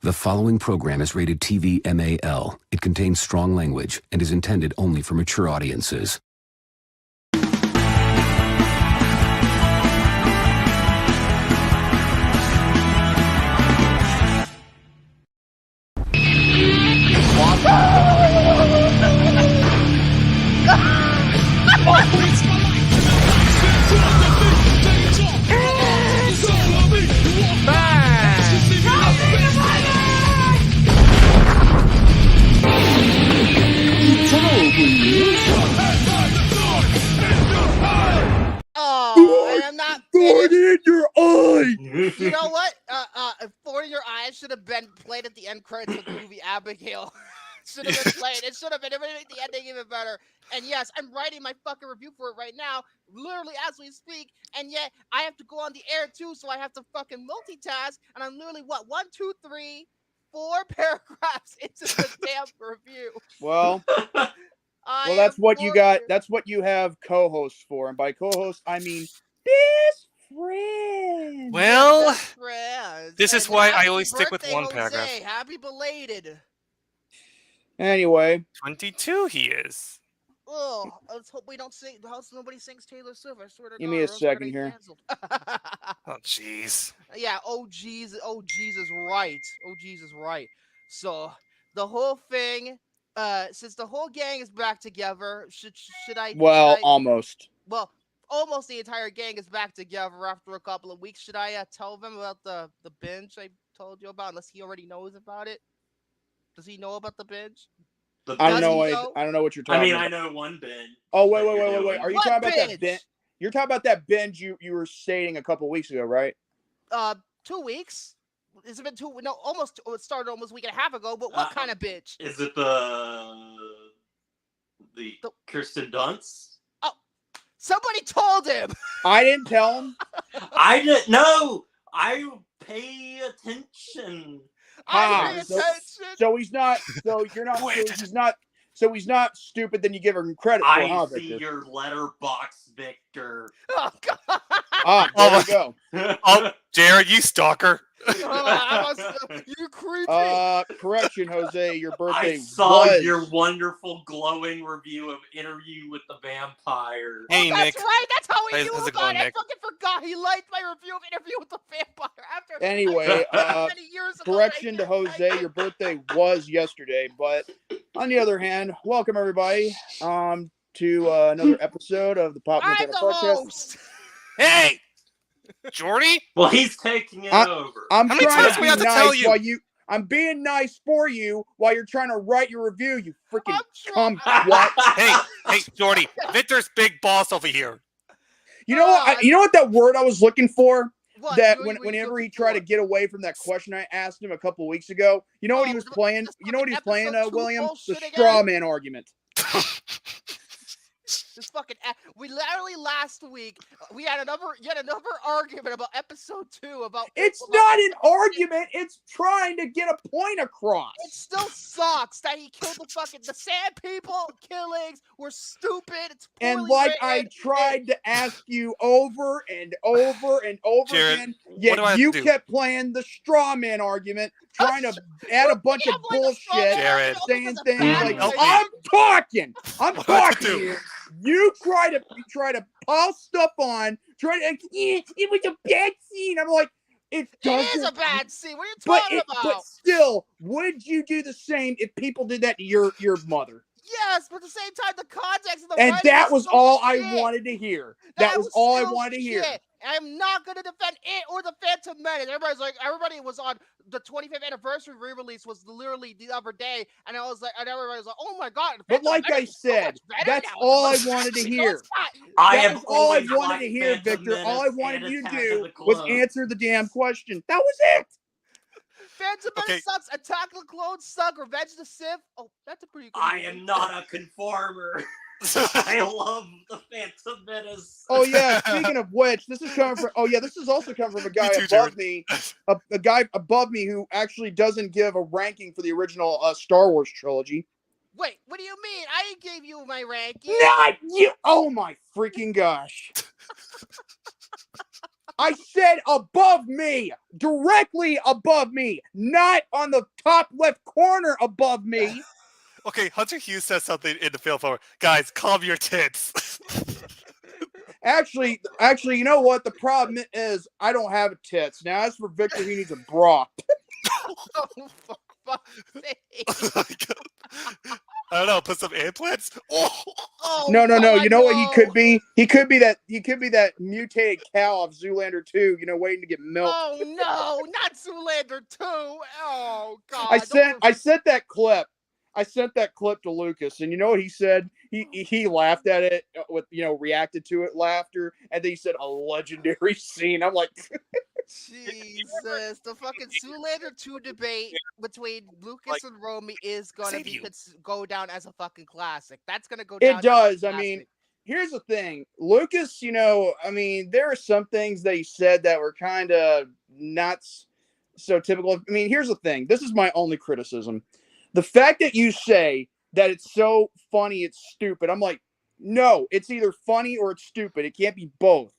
The following program is rated TV MAL. It contains strong language and is intended only for mature audiences. Oh, I'm not Thorn in your eye! You know what? Thorn in Your Eye should have been played at the end credits of the movie Abigail. Should have been played. It should have been. It would make the ending even better. And yes, I'm writing my fucking review for it right now, literally as we speak. And yet, I have to go on the air too, so I have to fucking multitask. And I'm literally what 1, 2, 3, 4 paragraphs into the damn review. Well, that's what you got. That's what you have co-hosts for, and by co-host I mean best friend. Well, Best friends. this is And why happy I always stick with birthday, one Jose. paragraph. Happy belated. Anyway, 22 he is. Oh, let's hope we don't sing. Hope nobody sings Taylor Swift. I swear to God. Give me a or else we're second gonna here. get canceled. Oh, jeez. Yeah. Oh Jesus. Oh Jesus. Right. Oh Jesus. Right. So the whole thing. Since the whole gang is back together, should I? well, should I, almost. Well, almost the entire gang is back together after a couple of weeks. Should I tell them about the binge I told you about? Unless he already knows about it. Does he know about the binge? I don't know. Does he I don't know what you're talking about. I know one binge. Oh wait. Are you What talking about that binge? binge? You're talking about that binge you were stating a couple weeks ago, right? 2 weeks. It's been two. No, almost. It started almost a week and a half ago. But what kind of bitch? Is it the Kirsten Dunst? Oh, somebody told him. I didn't tell him. I didn't know. I pay attention. I pay attention. So he's not. So you're not. So he's not. So he's not stupid. Then you give him credit for. I see Victor? your Letterboxd, Victor. Oh God. Ah, there we go. Oh, Jared, you stalker. You creepy. Correction, Jose. Your birthday I saw was... your wonderful glowing review of Interview with the Vampire. Hey, That's Nick. right. That's how he knew How's it about going, it. I Nick? fucking forgot. He liked my review of Interview with the Vampire after. Anyway, many years ago, correction to Jose. Your birthday was yesterday, but on the other hand, welcome everybody to another episode of the Pop I'm Nintendo the Podcast. host. Hey, Jordy. Well, he's taking it over. I'm How many trying times to we be have to nice tell you? while you. I'm being nice for you while you're trying to write your review. You freaking cum what? Hey, Jordy. Victor's big boss over here. You know what? You know what that word I was looking for? What? That What are you whenever he looking tried to for? get away from that question I asked him a couple of weeks ago, you know what he was playing? You know what he was playing, episode 2 William? The bullshit again? straw man argument. This fucking. We literally last week we had yet another argument about episode 2 about. It's not an argument. It's trying to get a point across. It still sucks that he killed the sand people. Killings were stupid. It's and poorly like written. I tried to ask you over and over and over Jared, again, what do I yet have you to do? kept playing the straw man argument, trying to add a bunch of bullshit, Jared. saying Because of things bad like, help me. "I'm talking, I'm What do I have to talking." do? You try to pile stuff on, it was a bad scene. I'm like, it It is doesn't. a bad scene. What are you talking about? But still, would you do the same if people did that to your mother? Yes, but at the same time, the context of the And writing that was still all shit. I wanted to hear. That was all I wanted to hear. Shit. I'm not going to defend it or the Phantom Menace. Everybody was on the 25th anniversary re-release was literally the other day, and I was like, and everybody was like, oh my god. But like I said, that's all I wanted to hear. That was all I wanted to hear, Victor. All I wanted you to do was answer the damn question. That was it. Phantom Menace sucks. Attack of the Clones suck. Revenge of the Sith. Oh, that's a pretty good I movie. am not a conformer. I love the Phantom Menace. Oh yeah. Speaking of which, this is coming from. Oh yeah, this is also coming from a guy too, above me, a guy above me who actually doesn't give a ranking for the original Star Wars trilogy. Wait, what do you mean? I gave you my ranking. Not you. Oh my freaking gosh. I said above me, directly above me, not on the top left corner above me. Okay, Hunter Hughes says something in the film forward. Guys, calm your tits. Actually, you know what? The problem is I don't have tits. Now, as for Victor, he needs a bra. Oh, for fuck's sake. I don't know. Put some implants. Oh, No. God, You know what he no. could be? He could be that mutated cow off Zoolander 2. You know, waiting to get milked. Oh no, not Zoolander 2. Oh God. I sent that clip. I sent that clip to Lucas, and you know what he said? He laughed at it with, reacted to it laughter, and then he said a legendary scene. I'm like, Jesus, the fucking Zoolander 2 debate between Lucas and Romy is gonna go down as a fucking classic. That's gonna go down. It does. As a I mean, classic. here's the thing, Lucas. There are some things that he said that were kind of not so typical. I mean, here's the thing. This is my only criticism. The fact that you say that it's so funny, it's stupid. I'm like, no, it's either funny or it's stupid. It can't be both.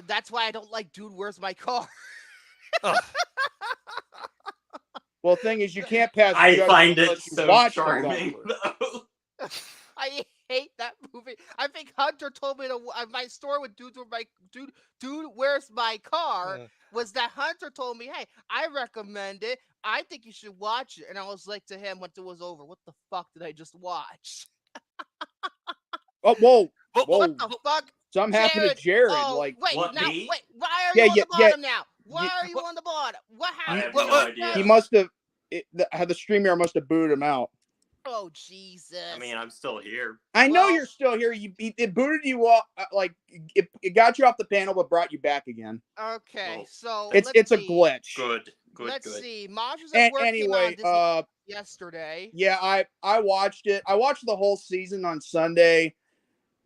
That's why I don't like Dude, Where's My Car? Well, the thing is, you can't pass. I find it so charming, though. I hate that movie. I think Hunter told me my story with Dude, Where's My Car? Was that Hunter told me, hey, I recommend it. I think you should watch it. And I was like to him once it was over, what the fuck did I just watch? Oh, whoa. What the fuck? Something happened to Jared. Oh, wait, wait, what, now, me? wait, why are you on the bottom now? Why are you on the bottom? What I happened? have no idea. He must have. The StreamYard must have booted him out. Oh, Jesus. I mean, I'm still here. I know you're still here. It booted you off. It got you off the panel, but brought you back again. Okay, Well, so it's a glitch. Good. Let's see. Maj was at work anyway, yesterday. Yeah, I watched it. I watched the whole season on Sunday,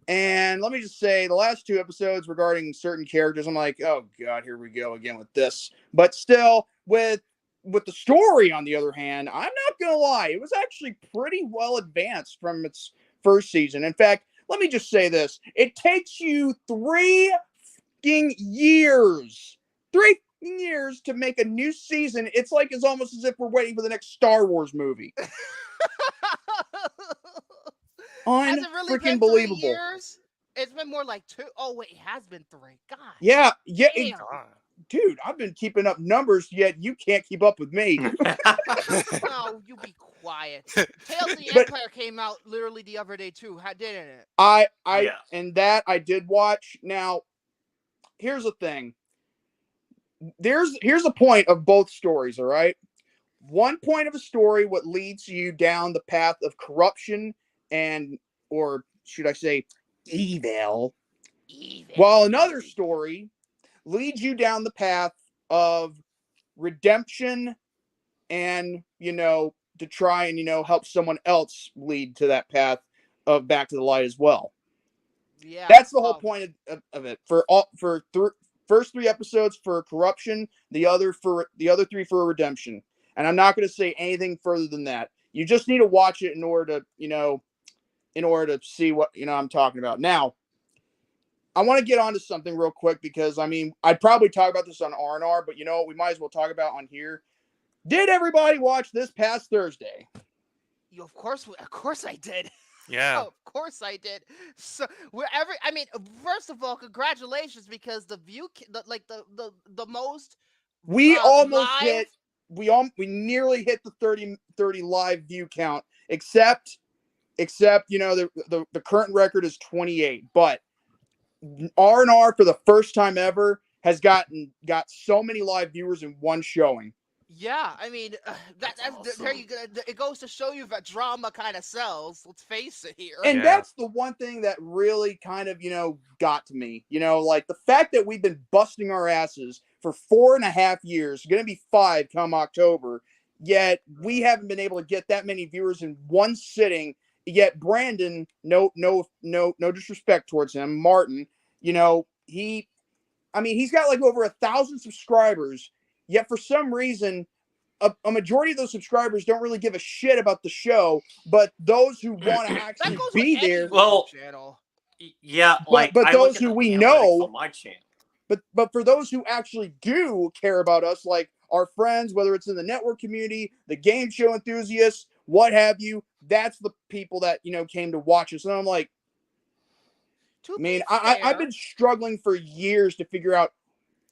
and let me just say, the last 2 episodes regarding certain characters, I'm like, oh god, here we go again with this. But still, with the story, on the other hand, I'm not gonna lie, it was actually pretty well advanced from its first season. In fact, let me just say this: it takes you 3 fucking years. 3 years to make a new season. It's almost as if we're waiting for the next Star Wars movie. Has it really been 3 believable. years? It's been more like 2. Oh wait, it has been 3. God. Yeah. Dude, I've been keeping up numbers, yet you can't keep up with me. No, you be quiet. Tales of the Empire came out literally the other day too, didn't it? And that I did watch. Now, here's the thing. Here's a point of both stories, all right? One point of a story, what leads you down the path of corruption or should I say evil. While another story leads you down the path of redemption and, to try and, help someone else lead to that path of back to the light as well. Yeah. That's the whole point of it. First 3 episodes for corruption, the other 3 for redemption. And I'm not going to say anything further than that. You just need to watch it in order to see what, I'm talking about. Now, I want to get onto something real quick because, I'd probably talk about this on R&R, but we might as well talk about on here. Did everybody watch this past Thursday? Of course I did. Yeah. Oh, of course I did. So first of all, congratulations, because the view, the most. We almost live... hit. We nearly hit the 30 live view count, except the current record is 28. But R&R for the first time ever has got so many live viewers in one showing. Yeah, that's awesome. There you go. It goes to show you that drama kind of sells. Let's face it here. And that's the one thing that really kind of, got to me. Like the fact that we've been busting our asses for 4.5 years, going to be 5 come October, yet we haven't been able to get that many viewers in one sitting. Yet Brandon, no disrespect towards him, Martin, he's got like over 1,000 subscribers. Yet for some reason, a majority of those subscribers don't really give a shit about the show, but those who want to actually be there, well, channel. Yeah, but those who we know on my channel. But for those who actually do care about us, like our friends, whether it's in the network community, the game show enthusiasts, what have you, that's the people that, came to watch us. And I'm like, To I mean, be I've fair, been struggling for years to figure out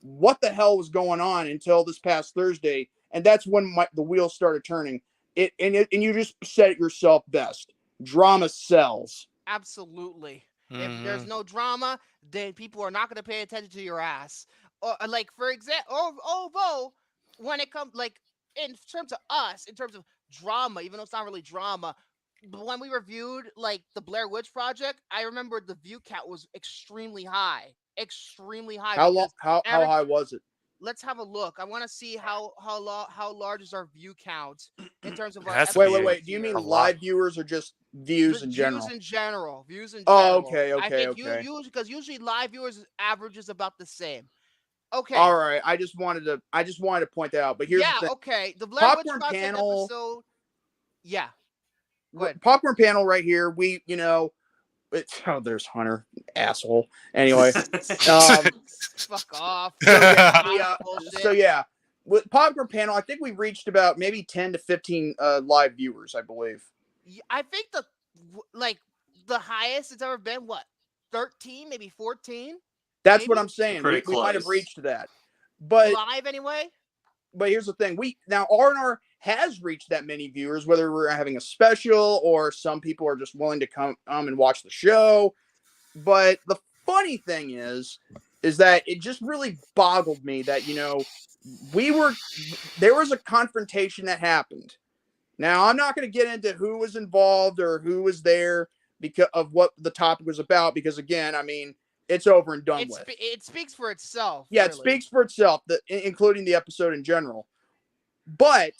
what the hell was going on until this past Thursday. And that's when the wheels started turning. And you just said it yourself best. Drama sells. absolutely. If there's Mhm. no drama, then people are not going to pay attention to your ass. Or like for example, although when it comes like in terms of us, in terms of drama, even though it's not really drama, but when we reviewed like the Blair Witch Project, I remember the view count was extremely high How long? because How every high was it? let's have a look. I want to see how large is our view count in terms of It our has to Wait, be wait, episodes wait. Do you here. mean a lot. live viewers or just views in Views general? in general. Views in Oh, general. okay, I okay, think you okay. usually because usually live viewers average is about the same. Okay. All right. I just wanted to point that out. But here's Yeah. the thing: Okay. The Blair Witch popcorn Project panel, episode. Yeah. Go ahead. popcorn panel right here. There's Hunter, asshole. Anyway, Fuck off. so yeah, Bullshit. with popcorn panel, I think we reached about maybe 10 to 15 live viewers, I believe. I think the highest it's ever been. What? 13, maybe 14. That's Maybe? what I'm saying. Pretty We might have close. reached that, but Live anyway. here's the thing: now R&R has reached that many viewers, whether we're having a special or some people are just willing to come and watch the show. But the funny thing is that it just really boggled me that there was a confrontation that happened. Now I'm not going to get into who was involved or who was there because of what the topic was about, because again, I mean, it's over and done with. It speaks for itself. Yeah, really. it speaks for itself, including the episode in general. But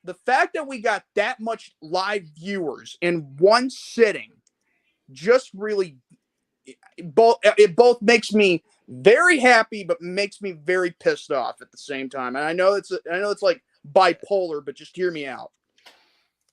the fact that we got that much live viewers in one sitting just really both makes me very happy, but makes me very pissed off at the same time. And I know it's like bipolar, but just hear me out.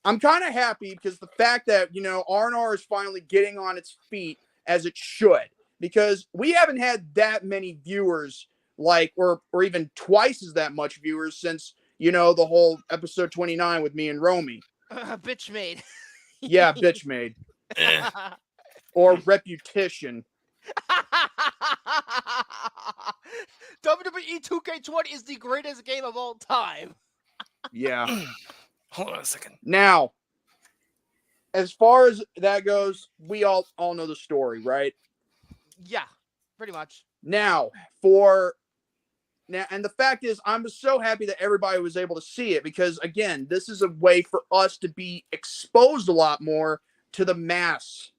I'm kind of happy because the fact that R&R is finally getting on its feet as it should, because we haven't had that many viewers, like or even twice as that much viewers since the whole episode 29 with me and Romy. Bitch made. Yeah, bitch made or repetition. WWE 2K20 is the greatest game of all time. Yeah. Hold on a second. Now, as far as that goes, we all know the story, right? Yeah, pretty much. Now, and the fact is, I'm so happy that everybody was able to see it, because again, this is a way for us to be exposed a lot more to the mass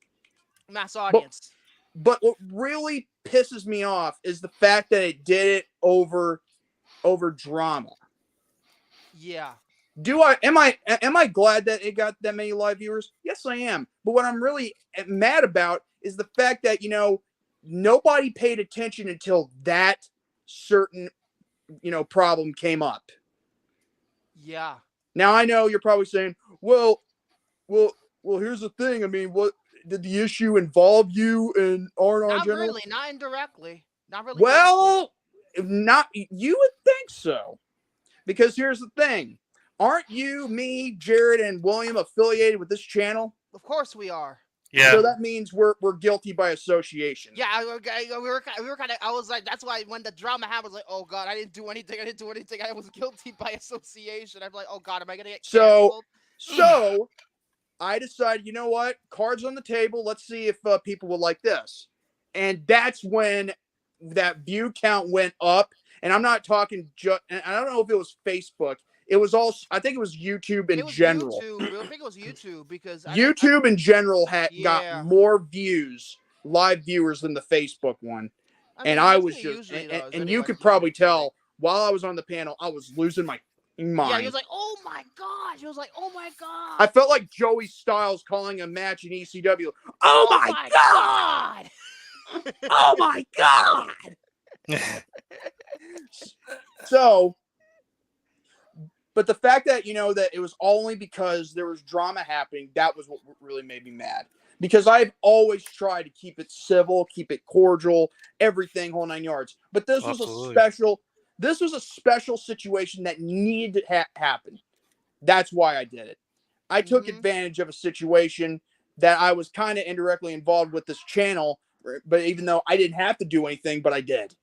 audience. But what really pisses me off is the fact that it did it over drama. Yeah. Am I glad that it got that many live viewers? Yes, I am. But what I'm really mad about is the fact that nobody paid attention until that certain problem came up. Yeah. Now I know you're probably saying, well, here's the thing. I mean, what did the issue involve you and R&R in general? Not really, not indirectly. Not really. Well, not you would think so. Because here's the thing. Aren't you, me, Jared, and William affiliated with this channel? Of course we are. Yeah. So that means we're guilty by association. Yeah, we were kind of. I was like, that's why when the drama happened, I was like, oh god, I didn't do anything. I was guilty by association. I'm like, oh god, am I gonna get canceled? So I decided, you know what? Cards on the table. Let's see if people will like this. And that's when that view count went up. And I'm not talking and I don't know if it was Facebook. It was also, I think it was YouTube in general. YouTube. I think it was YouTube because YouTube in general got Yeah. more views, live viewers, than the Facebook one. And I was just, and you could probably tell while I was on the panel, I was losing my mind. Yeah, he was like, oh my god. He was like, oh my god. I felt like Joey Styles calling a match in ECW. Oh my god! Oh my god! So, but the fact that that it was only because there was drama happening, that was what really made me mad. because I've always tried to keep it civil, keep it cordial, everything whole 9 yards. But this was a special situation that needed to happen. That's why I did it. I took advantage of a situation that I was kind of indirectly involved with this channel, but even though I didn't have to do anything, but I did.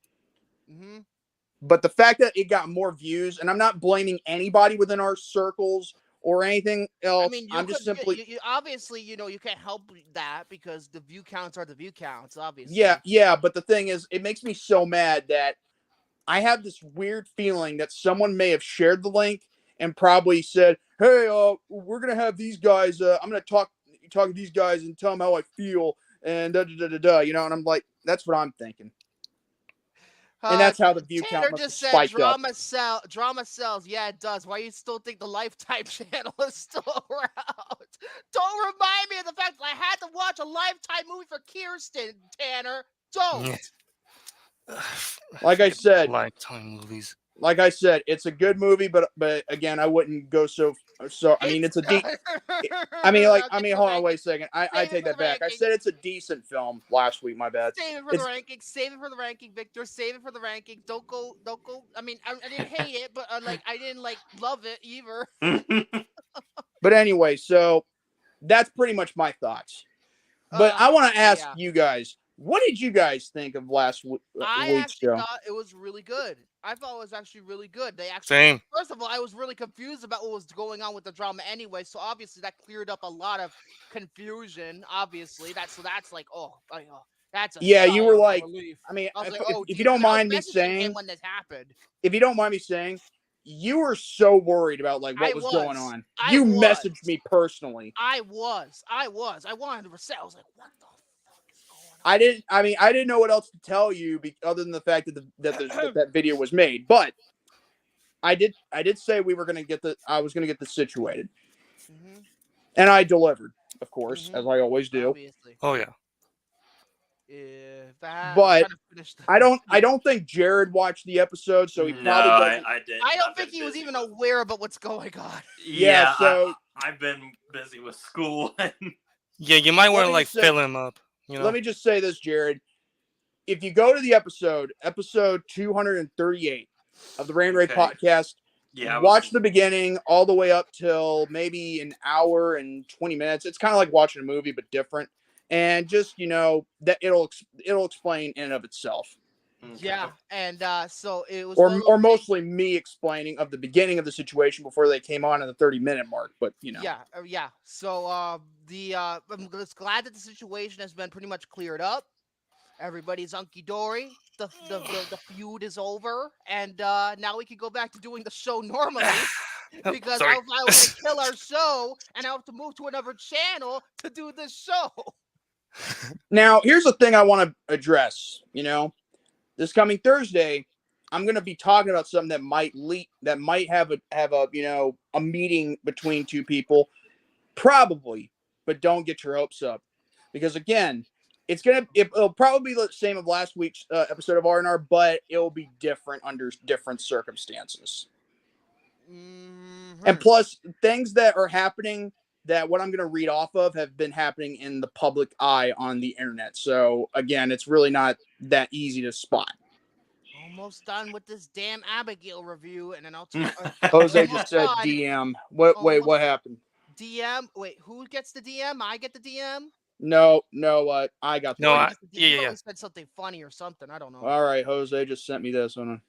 But the fact that it got more views, and I'm not blaming anybody within our circles or anything else. I mean, I'm just simply you obviously, you can't help that because the view counts are the view counts, obviously. Yeah. But the thing is, it makes me so mad that I have this weird feeling that someone may have shared the link and probably said, "Hey, we're gonna have these guys. I'm gonna talk to these guys and tell them how I feel." And and I'm like, that's what I'm thinking. And that's how the view count must have spiked up. Drama sells. Yeah, it does. Why you still think the Lifetime channel is still around? Don't remind me of the fact that I had to watch a Lifetime movie for Kirsten, Tanner. Don't. Like I said, Lifetime movies. Like I said, it's a good movie, but again, I wouldn't go so. I mean, it's a hold on, wait a second. I take that back. I said it's a decent film last week. My bad. Save it for the ranking. Save it for the ranking, Victor. Save it for the ranking. Don't go. I mean, I didn't hate it, but I didn't love it either. But anyway, so that's pretty much my thoughts. But I want to ask you guys, what did you guys think of last week's show? I actually thought it was really good. I thought it was actually really good. First of all, I was really confused about what was going on with the drama anyway. So obviously that cleared up a lot of confusion. Obviously, that's like, that's a you were like, relief. I mean, I was if you don't mind me saying, when this happened, if you don't mind me saying, you were so worried about what was going on. You messaged me personally. I was 100%. I was like, what the. I didn't know what else to tell you other than the fact that that video was made. But I did say I was going to get this situated, and I delivered, of course, as I always do. Obviously. Oh yeah. But I don't think Jared watched the episode, so he probably doesn't. I did. I don't think he was even aware about what's going on. Yeah, so I've been busy with school. Yeah, you might want to fill him up. Let me just say this, Jared. If you go to the episode 238 of the Rain Ray podcast, watch the beginning all the way up till maybe an hour and 20 minutes. It's kind of like watching a movie, but different. And just, that it'll explain in and of itself. Yeah, and so it was, or mostly me explaining of the beginning of the situation before they came on at the 30-minute mark. But yeah. So I'm just glad that the situation has been pretty much cleared up. Everybody's hunky dory. The feud is over, and now we can go back to doing the show normally. Because I was going to kill our show, and I have to move to another channel to do this show. Now, here's the thing I want to address. This coming Thursday, I'm going to be talking about something that might have a meeting between two people, probably, but don't get your hopes up, because again, it'll probably be the same of last week's episode of R&R, but it'll be different under different circumstances. And plus, things that are happening that what I'm going to read off of have been happening in the public eye on the internet. So again, it's really not that easy to spot. Almost done with this damn Abigail review, and then I'll Jose just said DM. What happened? DM. Wait, who gets the DM? I get the DM. No. I got the DM. Yeah. Said something funny or something. I don't know. All right, Jose just sent me this. Hold on.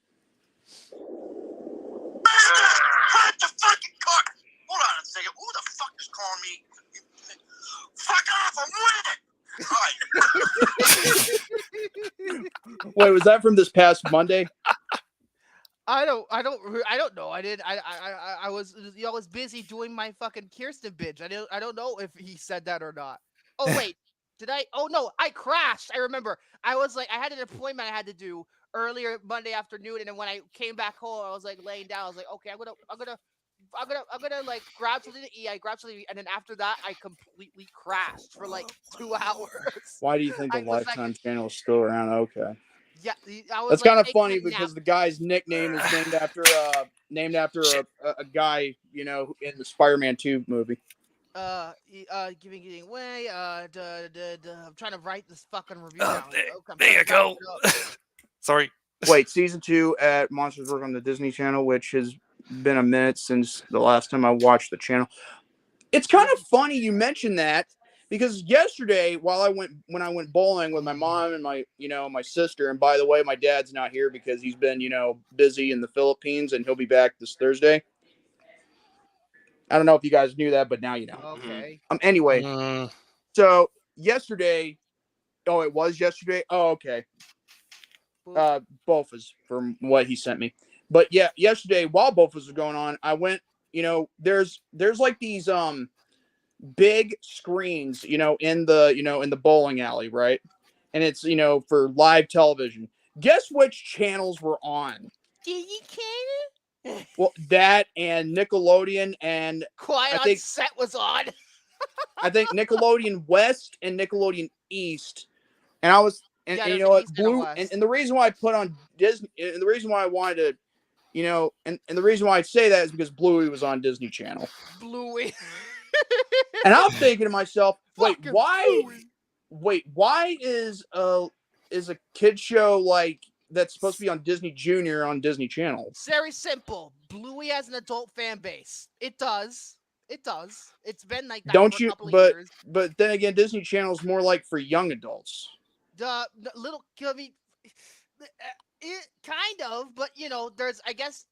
Hold on a second. Who the fuck is calling me? Fuck off! I'm winning. Wait, was that from this past Monday? I don't know. I was busy doing my fucking Kirsten bitch. I don't know if he said that or not. Oh wait, did I? Oh no, I crashed. I remember. I had an appointment I had to do earlier Monday afternoon, and then when I came back home, I was laying down. I was like, okay, I'm gonna grab something to eat. I grabbed something, and then after that, I completely crashed for 2 hours. Why do you think the Lifetime channel is still around? Okay. Yeah, that's kind of funny because the guy's nickname is named after a guy in the Spider-Man 2 movie. Giving away. I'm trying to write this fucking review down. There, Okay, I'm there trying you to type go. it up. Sorry. Wait, season 2 at Monsters Work on the Disney Channel, which has been a minute since the last time I watched the channel. It's kind of funny you mentioned that because yesterday, when I went bowling with my mom and my sister, and by the way, my dad's not here because he's been busy in the Philippines and he'll be back this Thursday. I don't know if you guys knew that, but now you know. Okay. Anyway, Mm, so yesterday, it was yesterday. Oh, okay. Bofas from what he sent me. But yeah, yesterday while Bofas was going on, I went. There's like these big screens, in the bowling alley, right? And it's for live television. Guess which channels were on? Disney Channel? Well, that and Nickelodeon, and Quiet I on think Set was on. Nickelodeon West and Nickelodeon East. And I was, Yeah, and you there's know an what, East and a Blue, West. and the reason why I put on Disney, and the reason why I wanted to, and the reason why I say that is because Bluey was on Disney Channel. Bluey. And I'm thinking to myself, Fucking Bluey. why is a kid show like that's supposed to be on Disney Junior on Disney Channel? It's very simple. Bluey has an adult fan base. It does. It does. It's been like that Don't for a you? couple of years. But then again, Disney Channel is more like for young adults. The little, I mean, it kind of, but there's, I guess,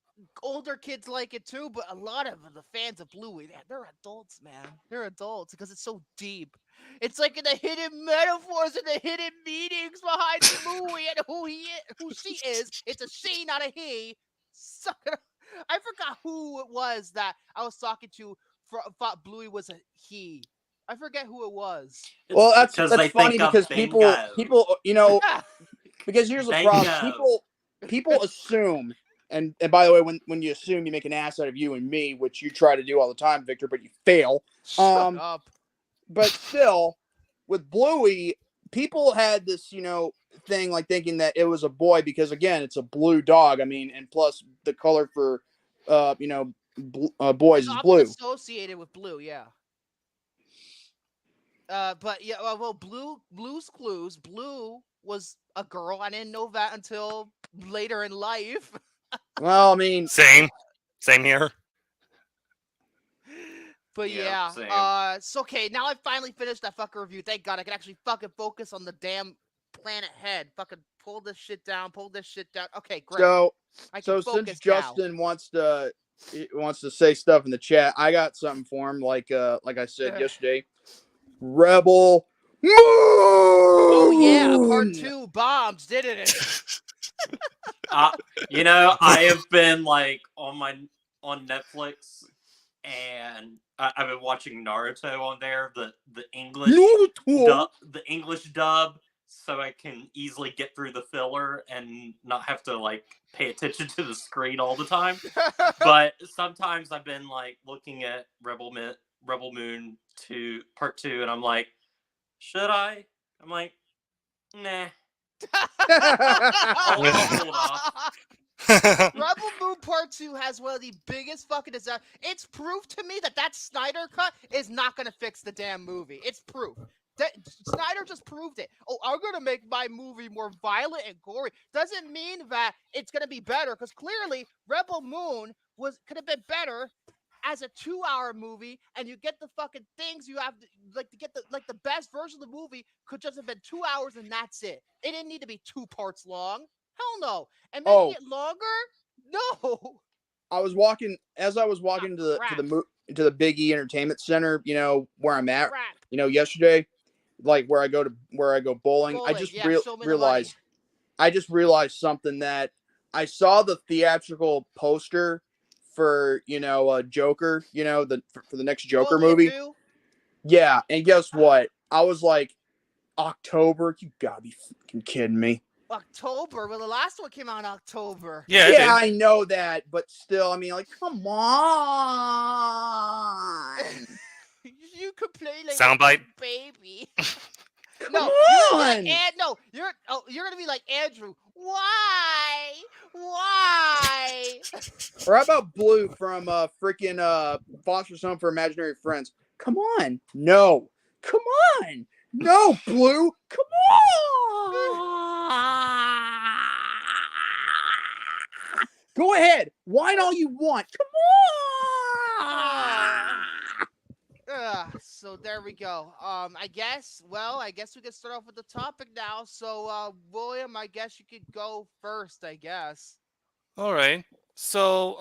older kids like it too, but a lot of the fans of Bluey, they're adults, man. They're adults because it's so deep. It's like in the hidden metaphors and the hidden meanings behind Bluey and who she is. It's a she, not a he. I forgot who it was that I was talking to thought Bluey was a he. I forget who it was. Well, that's because they funny think of because bingo. people because here's the problem. Bingo. People assume, and by the way, when you assume, you make an ass out of you and me, which you try to do all the time, Victor, but you fail. Shut up. But still, with Bluey, people had this thing like thinking that it was a boy because again, it's a blue dog. I mean, and plus the color for boys It's is often blue. associated with blue, yeah. But yeah, well, Blue's Clues. Blue was a girl. I didn't know that until later in life. Well, I mean, same here. But Yeah, yeah, same. so okay, now I finally finished that fucking review. Thank God I can actually fucking focus on the damn planet head. Fucking pull this shit down. Okay, great. I can so focus since now. Justin wants to say stuff in the chat, I got something for him. Like I said yesterday, Rebel Moon. Oh yeah, part 2 bombs, didn't it? I have been like on Netflix, and I've been watching Naruto on there, the English the English dub, so I can easily get through the filler and not have to like pay attention to the screen all the time. But sometimes I've been like looking at Rebel Moon 2 Part 2, and I'm like, should I? I'm like, nah. I'll hold off. Rebel Moon Part 2 has one of the biggest fucking disasters. It's proof to me that Snyder cut is not going to fix the damn movie. It's proof. That Snyder just proved it. Oh, I'm going to make my movie more violent and gory. Doesn't mean that it's going to be better, because clearly Rebel Moon could have been better as a 2-hour movie, and you get the fucking things you have to get the best version of the movie could just have been 2 hours and that's it. It didn't need to be 2 parts long. Hell no. And making it longer? No. I was walking to the Big E Entertainment Center, where I'm at, yesterday, like where I go bowling. I just realized something, that I saw the theatrical poster for Joker, for the next Joker movie. Yeah, and guess what? I was like, October? You gotta be fucking kidding me. October? Well, the last one came out in October. Yeah, I know that, but still, I mean, like, come on. You complain like Soundbite. a baby. Come no, on. You're gonna be like Andrew. Why? Why? Or how about Blue from freaking Foster's Home for Imaginary Friends? Come on. No. Come on. No, Blue. Come on. Go ahead. Whine all you want. Come on. So there we go. I guess we could start off with the topic now. So, William, I guess you could go first, I guess. All right. So,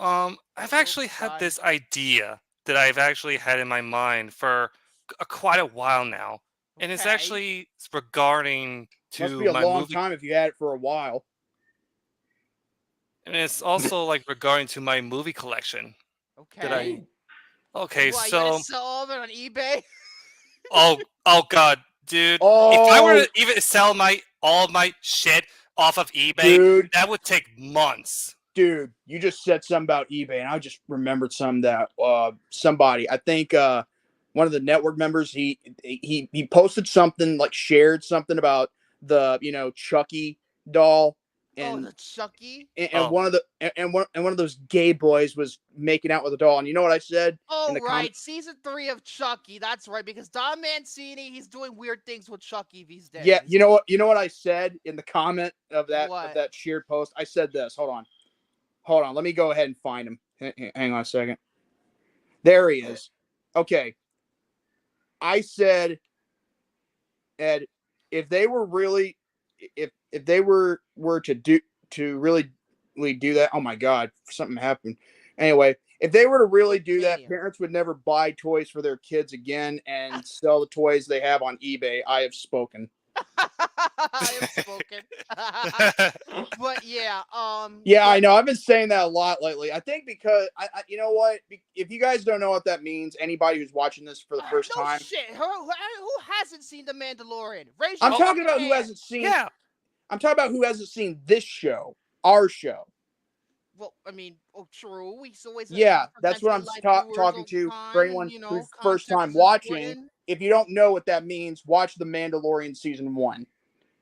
I've actually had Side. this idea that I've actually had in my mind for quite a while now, and it's Okay. actually regarding Must to be a my long movie, time if you had it for a while. and it's also like regarding to my movie collection. Okay. Okay, What, you gonna so sell all of it on eBay? oh god, dude, if I were Oh, to even sell all of my shit off of eBay, dude, that would take months. dude, you just said something about eBay, and I just remembered something that somebody, I think one of the network members, he posted something, like shared something about the Chucky doll, Oh, and the Chucky. and one of the and one of those gay boys was making out with a doll, and you know what I said in Oh, the right. Season 3 of Chucky. That's right, because Don Mancini, he's doing weird things with Chucky these days. Yeah, you know what I said in the comment of that What? shared post? I said this. Hold on. Let me go ahead and find him. Hang on a second. There he is. Okay. I said, Ed, if they were really, if they were to really do that, oh my God, something happened. Anyway, if they were to really do that, Mania. parents would never buy toys for their kids again and sell the toys they have on eBay. I have spoken. I have spoken. But yeah, Yeah, I know. I've been saying that a lot lately. I think because you know what? If you guys don't know what that means, anybody who's watching this for the first no time, shit. Who hasn't seen The Mandalorian? Raise your I'm talking fucking about who hand. hasn't seen. Yeah. I'm talking about who hasn't seen this show, our show. Well, I mean, true. We always Yeah, that's what I'm potentially live viewers talking over to time, for anyone and, who's first time context is watching. important. If you don't know what that means, watch The Mandalorian season 1,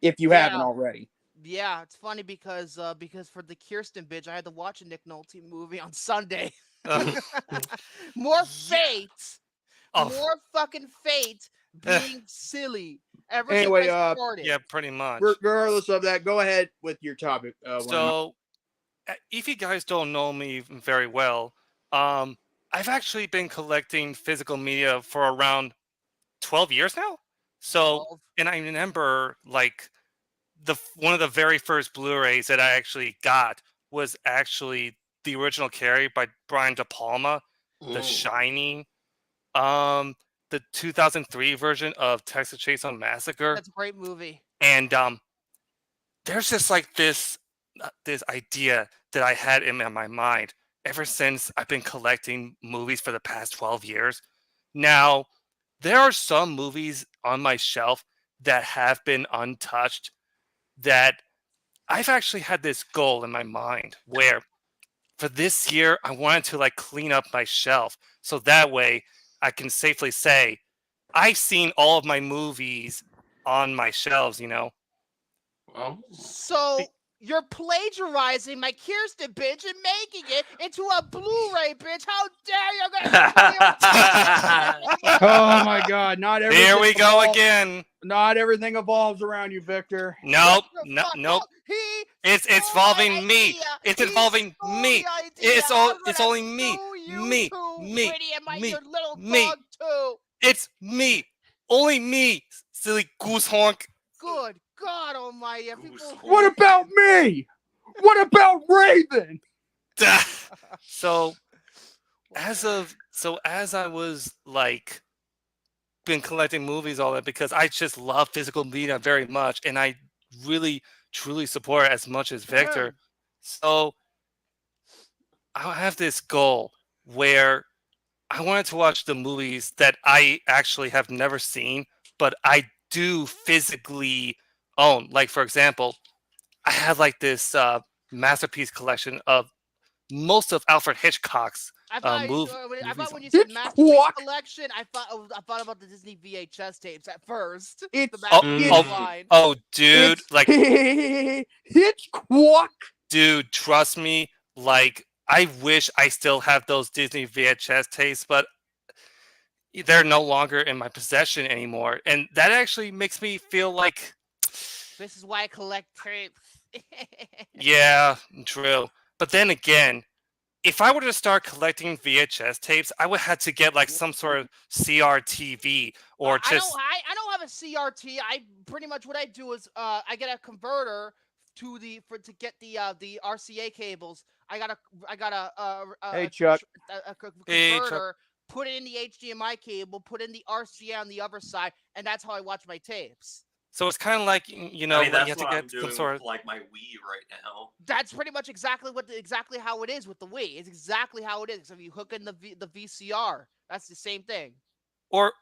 if you Yeah. haven't already. Yeah, it's funny because for the Kirsten bitch, I had to watch a Nick Nolte movie on Sunday. More fate. Oh. More fucking fate being silly. Ever Anyway, since I started. Yeah, pretty much. Regardless of that, go ahead with your topic. So, if you guys don't know me very well, I've actually been collecting physical media for around 12 years now. So, 12. and I remember like one of the very first Blu-rays that I actually got was actually the original Carrie by Brian De Palma, The Shining, the 2003 version of Texas Chainsaw Massacre, That's a great movie. and there's just like this idea that I had in my mind ever since I've been collecting movies for the past 12 years. Now, there are some movies on my shelf that have been untouched that I've actually had this goal in my mind where for this year, I wanted to like clean up my shelf so that way I can safely say I've seen all of my movies on my shelves, you know? Well, So you're plagiarizing my Kirsten bitch and making it into a Blu-ray bitch. How dare you? Oh my God! Not everything. Here we go again. Not everything evolves around you, Victor. Nope. Shut the No, fuck nope. up. He It's stole my involving me. idea. It's He involving stole me. the idea. It's I'm only gonna me. sue you Me. too, Me. Pretty, and Me. your little Me. dog too. It's me. Only me. Silly goose honk. Good God Almighty! People. What about me? What about Raven? So as I was like been collecting movies all that because I just love physical media very much and I really truly support it as much as Victor. So I have this goal where I wanted to watch the movies that I actually have never seen, but I do physically own. Like for example, I have like this masterpiece collection of most of Alfred Hitchcock's I thought movies. when you said masterpiece Hitchcock. collection, I thought about the Disney VHS tapes at first. It's The Oh, masterpiece oh, line. oh, dude, it's like, Hitchcock. dude, trust me. Like, I wish I still have those Disney VHS tapes, but they're no longer in my possession anymore, and that actually makes me feel like, This is why I collect tapes. yeah, true. But then again, if I were to start collecting VHS tapes, I would have to get like some sort of CRTV or I just. don't have a CRT. I pretty much what I do is I get a converter to get the RCA cables. I got Hey, Chuck. a Hey, converter, put it in the HDMI cable, put in the RCA on the other side, and that's how I watch my tapes. So it's kind of like, you know, I mean, like you that's have to what I'm get some doing sort with of. like my Wii right now. That's pretty much exactly how it is with the Wii. It's exactly how it is. If you hook in the VCR, that's the same thing. Or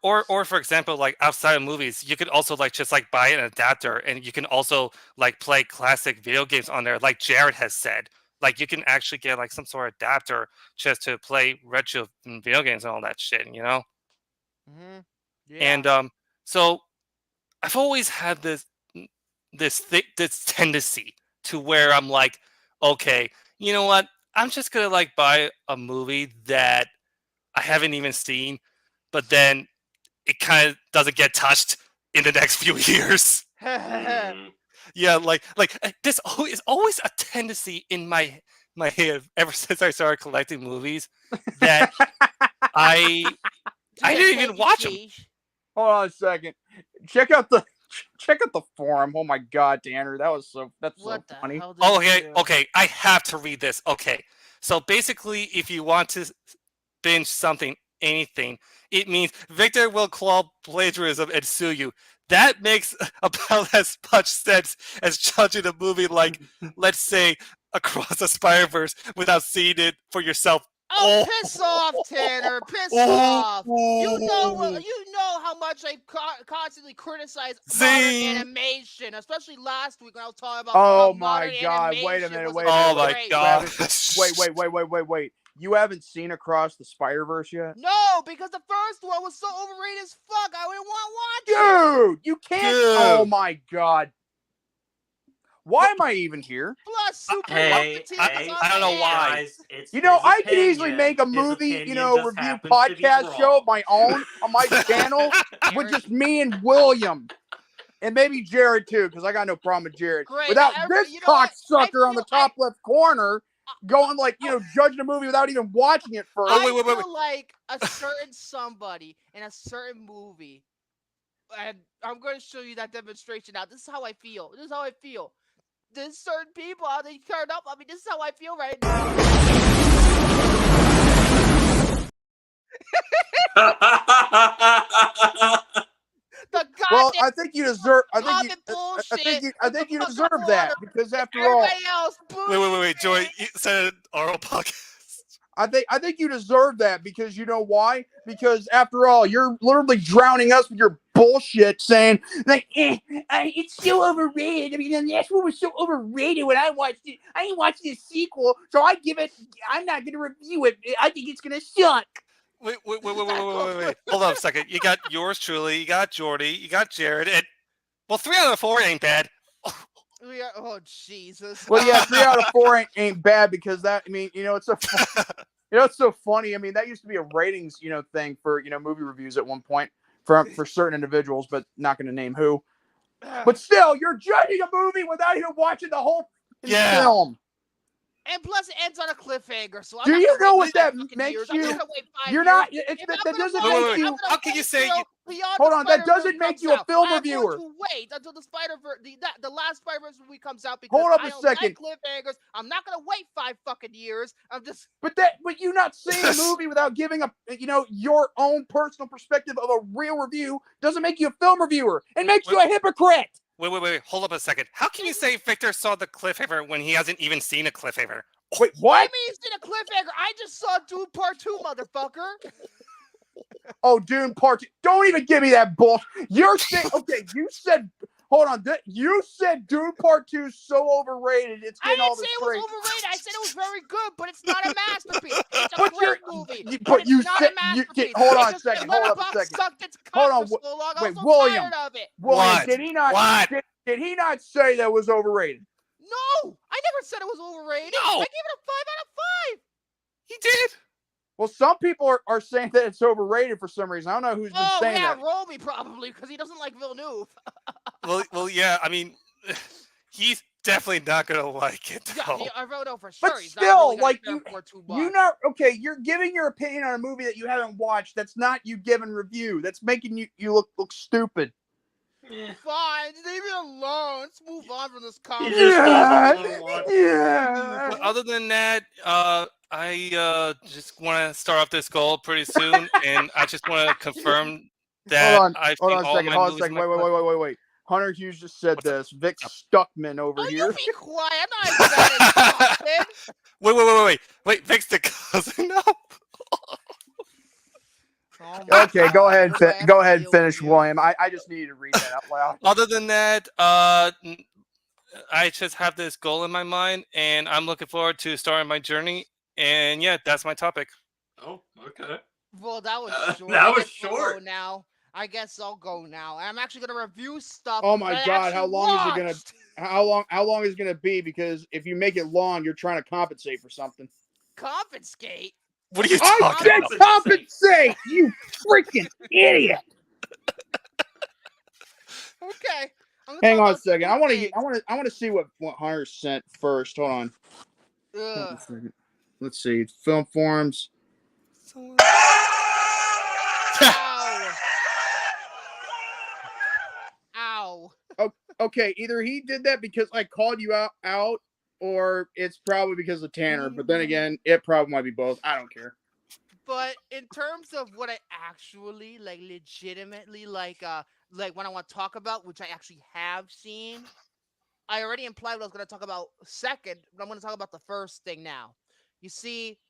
for example, like outside of movies, you could also like just like buy an adapter, and you can also like play classic video games on there. Like Jared has said, like you can actually get like some sort of adapter just to play retro video games and all that shit, you know. Mm-hmm. Yeah. And so I've always had this tendency to where I'm like, okay, you know what? I'm just gonna like buy a movie that I haven't even seen, but then it kind of doesn't get touched in the next few years. Mm. Yeah, like this is always a tendency in my head ever since I started collecting movies that I didn't even watch them. Hold on a second. Check out the forum. Oh my god, Tanner, that's so funny. Hell did Oh, you okay, do? okay, I have to read this. Okay, so basically, if you want to binge something, anything, it means Victor will claw plagiarism and sue you. That makes about as much sense as judging a movie like, let's say, Across the Spider-Verse without seeing it for yourself. Oh, piss off, Tanner! Piss off! You know how much I constantly criticize modern Zing. animation, especially last week when I was talking about. Oh how my modern god! animation Wait a minute! was Wait a minute! Oh my great. god! Wait! You haven't seen Across the Spider-Verse yet? No, because the first one was so overrated as fuck. I wouldn't want to watch it. Dude, you can't. Dude. Oh my god! Why am I even here? Plus, super Hey, Palpatine hey, is on I don't my know why. guys, it's You know, his I could easily opinion. make a His movie, opinion just review happens to be podcast show of wrong. my own on my channel with just me and William. And maybe Jared too, because I got no problem with Jared. Great. Without Now, this you know what? cocksucker I on the feel- top left corner going like, judging a movie without even watching it first. I wait. feel like a certain somebody in a certain movie, and I'm going to show you that demonstration now. This is how I feel. There's certain people how they turn up. I mean, this is how I feel right now. The goddamn Well, I think you deserve. I think you Fuck deserve up that water. because after all, Everybody else, Wait, Joy, you said an oral podcast. I think you deserve that because you know why? Because after all, you're literally drowning us with your bullshit, saying like, it's so overrated. I mean, that's what was so overrated when I watched it. I ain't watching the sequel, so I'm not gonna review it. I think it's gonna suck. Wait. Hold on a second. You got yours truly, you got Jordy, you got Jared, and well, 3 out of 4 ain't bad. Oh Jesus! Well, yeah, 3 out of 4 ain't bad because that. I mean, it's so it's so funny. I mean, that used to be a ratings thing for movie reviews at one point for certain individuals, but not going to name who. But still, you're judging a movie without even watching the whole film. And plus, it ends on a cliffhanger. So I'm Do not you gonna know wait what that 5 fucking makes years. you? I'm not gonna wait 5 You're years. not. If That I'm doesn't gonna make wait, you. I'm gonna How can you wait say till you- Beyond Hold the on, that Spider-Verse doesn't make comes you a out. film I'm reviewer. going to wait until the Spider-Verse, the last Spider-Verse movie comes out because Hold up I a don't second. like cliffhangers. I'm not gonna wait 5 fucking years. I'm just. But you not seeing a movie without giving your own personal perspective of a real review doesn't make you a film reviewer. It makes you a hypocrite. Wait. Hold up a second. How can you say Victor saw the cliffhanger when he hasn't even seen a cliffhanger? Wait, I what? mean, it's in a cliffhanger. I just saw Dune Part 2, motherfucker. Oh, Dune Part 2. Don't even give me that bullshit. You're saying, okay, you said, hold on. You said Dune Part 2 is so overrated. It's I getting all didn't this say it was praise. overrated. I said it was very good, but it's not a masterpiece. It's a But great movie, but but you it's not said, a masterpiece. hold on a It's just second. that Hold up a Letterboxd second. sucked its Hold cock on. for so long. I Wait, was so William. tired of it. William, What? did he not? What? Did he not say that was overrated? No, I never said it was overrated. No. I gave it a 5 out of 5. He did. Well, some people are saying that it's overrated for some reason. I don't know who's been saying that. Romy probably, because he doesn't like Villeneuve. Well, yeah. I mean, he's definitely not gonna like it. Though. Yeah, I wrote for But sure. He's still, not really like care for it too much. you're giving your opinion on a movie that you haven't watched. That's not you giving review. That's making you look stupid. Fine, leave me alone. Let's move on from this comment. But other than that, I just want to start off this goal pretty soon, and I just want to confirm that I've seen all my movies. Wait. Hunter Hughes just said this. Vic Stuckman over here. You be quiet. I'm not excited. Wait, Vic's the cousin now? Okay, go ahead and finish, William. I just needed to read that out loud. Other than that, I just have this goal in my mind, and I'm looking forward to starting my journey. And yeah, that's my topic. Oh, okay. Well, that was short. That was short. Now, I guess I'll go now. I'm actually gonna review stuff. Oh my God, how long is it gonna? How long is it gonna be? Because if you make it long, you're trying to compensate for something. Confiscate? What are you talking about? I said compensate, you freaking idiot. Okay. Hang on a second. I want to see what Hunter sent first. Hold on. Let's see. Film forms. Ow. Okay, either he did that because I called you out, or it's probably because of Tanner. But then again, it probably might be both. I don't care. But in terms of what I actually legitimately like when I want to talk about, which I actually have seen, I already implied what I was going to talk about second, but I'm going to talk about the first thing now. You see,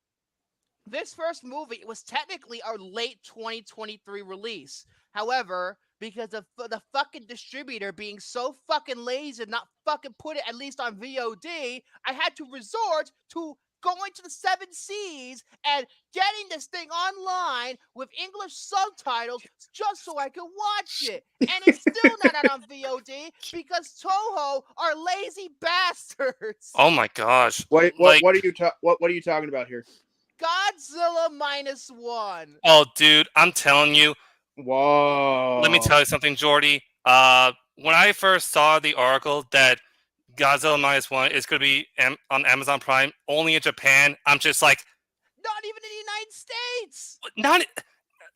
this first movie, it was technically our late 2023 release. However, because of the fucking distributor being so fucking lazy and not fucking put it at least on VOD, I had to resort to going to the 7 Seas and getting this thing online with English subtitles just so I could watch it. And it's still not out on VOD because Toho are lazy bastards. Oh my gosh! What are you talking about here? Godzilla -1. Oh, dude, I'm telling you. Whoa. Let me tell you something, Jordy. When I first saw the article that Godzilla -1 is going to be on Amazon Prime only in Japan, I'm just like, not even in the United States. Not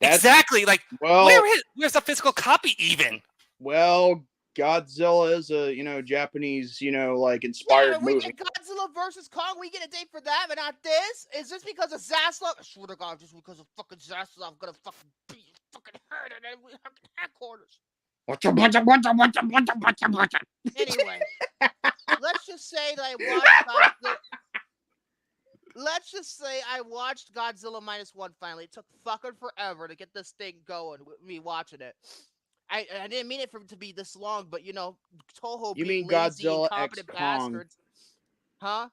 exactly. Like, where's the physical copy even? Well, Godzilla is a Japanese inspired movie. We get Godzilla versus Kong. We get a date for that, but not this. Is this because of Zaslav? I swear to God, just because of fucking Zaslav, I'm gonna fucking beat your fucking head at headquarters. Anyway, let's just say that I watched Godzilla -1 finally. It took fucking forever to get this thing going with me watching it. I didn't mean it for it to be this long, but Toho being lazy, Godzilla incompetent X Kong. bastards. Huh?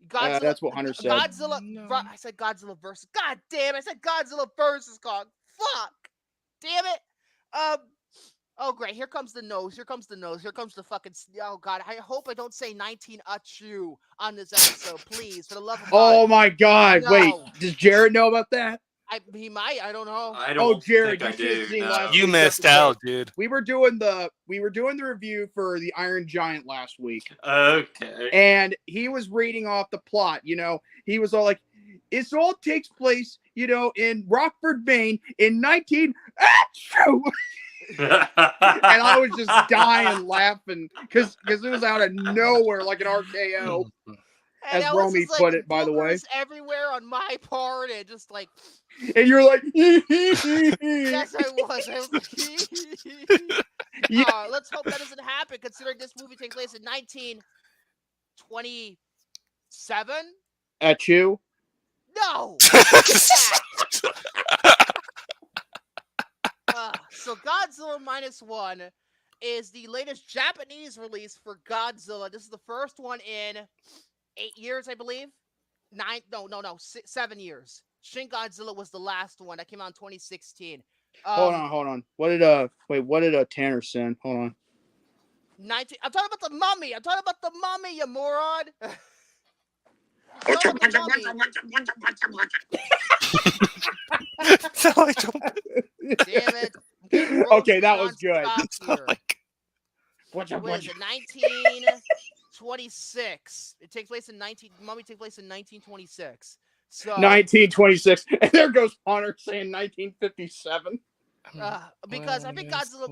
Godzilla. That's what Hunter said. Godzilla. No. I said Godzilla versus. God damn! I said Godzilla versus Kong. Fuck! Damn it! Oh great! Here comes the nose. Here comes the fucking. Oh God! I hope I don't say 19 Achu on this episode, please, for the love of God. Oh my God! No. Wait, does Jared know about that? He might. I don't know. Jared, you missed out, dude. We were doing the review for the Iron Giant last week. Okay. And he was reading off the plot. He was all like, "It all takes place, in Rockford, Maine, in 19." And I was just dying laughing because it was out of nowhere, like an RKO. And as Romy put it, by the way. Everywhere on my part, and just like. And you're like, yes, I was. Let's hope that doesn't happen, considering this movie takes place in 1927. At you? No. So Godzilla -1 is the latest Japanese release for Godzilla. This is the first one in 8 years, I believe. 7 years. Shin Godzilla was the last one that came out in 2016. Hold on. What did Tanner send? Hold on. I'm talking about the Mummy. You moron. Sound like a dummy. Sound like Joe- Damn it. I'm getting Okay, that roasted was good. nonstop sound here. like- What is it? 1926. It takes place in Mummy takes place in 1926. So 1926. And there goes Hunter saying 1957. because I think Godzilla.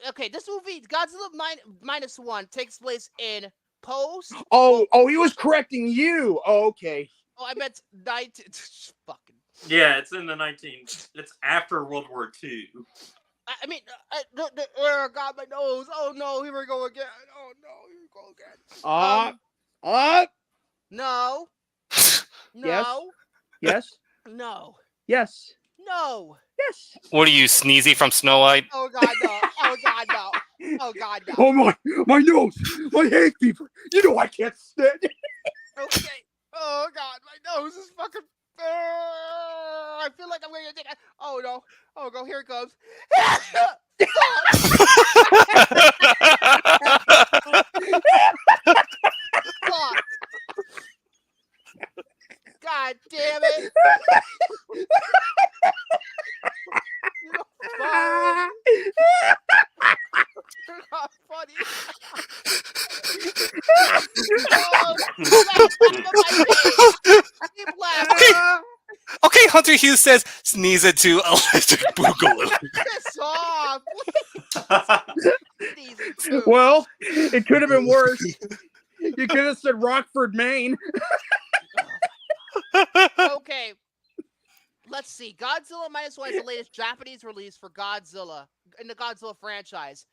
Okay, this movie Godzilla -1 takes place in post. Oh, he was correcting you. Oh, okay. Oh, I meant 19. Fucking. Yeah, it's in the 19. It's after World War II. I mean, oh God, my nose. Oh no, here we go again. Oh no, here we go again. No. No. Yes. No. Yes. No. Yes. What are you, Sneezy from Snow White? Oh God, no. Oh God, no. Oh God, no. Oh my nose, my hay fever. You know I can't stand it. Okay. Oh God, my nose is fucking. I feel like I'm going to take. Oh no. Oh go. Here it goes. Fuck. God damn it. You're not funny. Oh, keep laughing. Okay, Hunter Hughes says sneeze it to electric boogaloo. Piss off. Sneeze it too. Well, it could have been worse. You could have said Rockford, Maine. Okay. Let's see. Godzilla -1 is the latest Japanese release for Godzilla in the Godzilla franchise.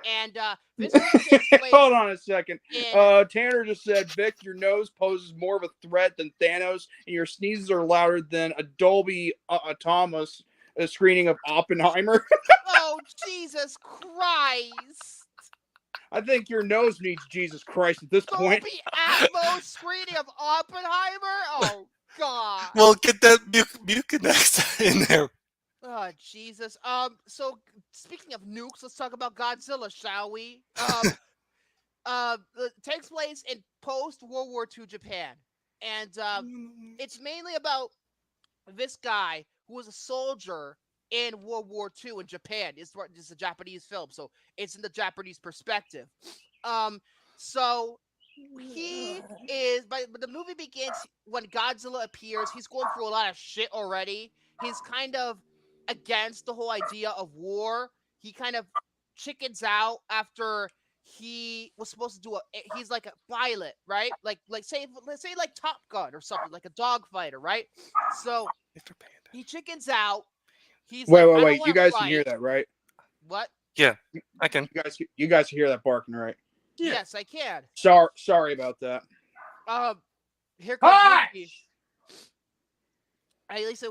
And this movie takes place Hold on a second. in Tanner just said, Vic, your nose poses more of a threat than Thanos, and your sneezes are louder than a Dolby Thomas screening of Oppenheimer. Oh, Jesus Christ. I think your nose needs Jesus Christ at this point. Dolby Atmos screening of Oppenheimer? Oh, God. Well, get that Mucinex in there. Oh, Jesus. So speaking of nukes, let's talk about Godzilla, shall we? It takes place in post-World War II Japan. And it's mainly about this guy who was a soldier in World War II in Japan. It's a Japanese film, so it's in the Japanese perspective. So he is, but the movie begins when Godzilla appears. He's going through a lot of shit already. He's kind of against the whole idea of war. He kind of chickens out after he was supposed to do he's like a pilot, right? Like let's say like Top Gun or something, like a dogfighter, right? So he chickens out. He's Wait. like, You guys can hear that, right? What? Yeah, I can. You guys hear that barking, right? Yeah. Yes, I can. Sorry about that. Here comes Hi! Yuki. At least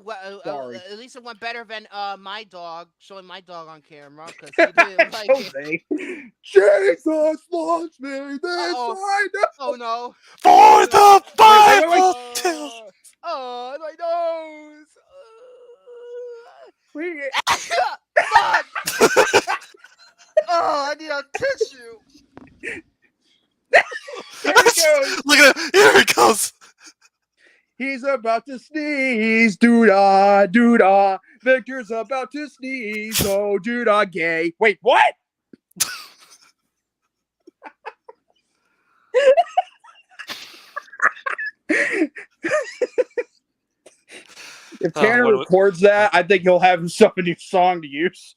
Sorry. at least it went better than my dog, showing my dog on camera because he didn't like it. Jose. Jesus loves me this Uh-oh. I know. Oh no! For the wait. Bible Oh, tells. oh, my nose! We- Fuck! Oh, I need a tissue. Here he goes. Look at him. Here it goes. He's about to sneeze. Doo-dah, doo-dah. Victor's about to sneeze. Oh, doo-dah, gay. Wait, what? If Tanner records that, I think he'll have himself a new song to use.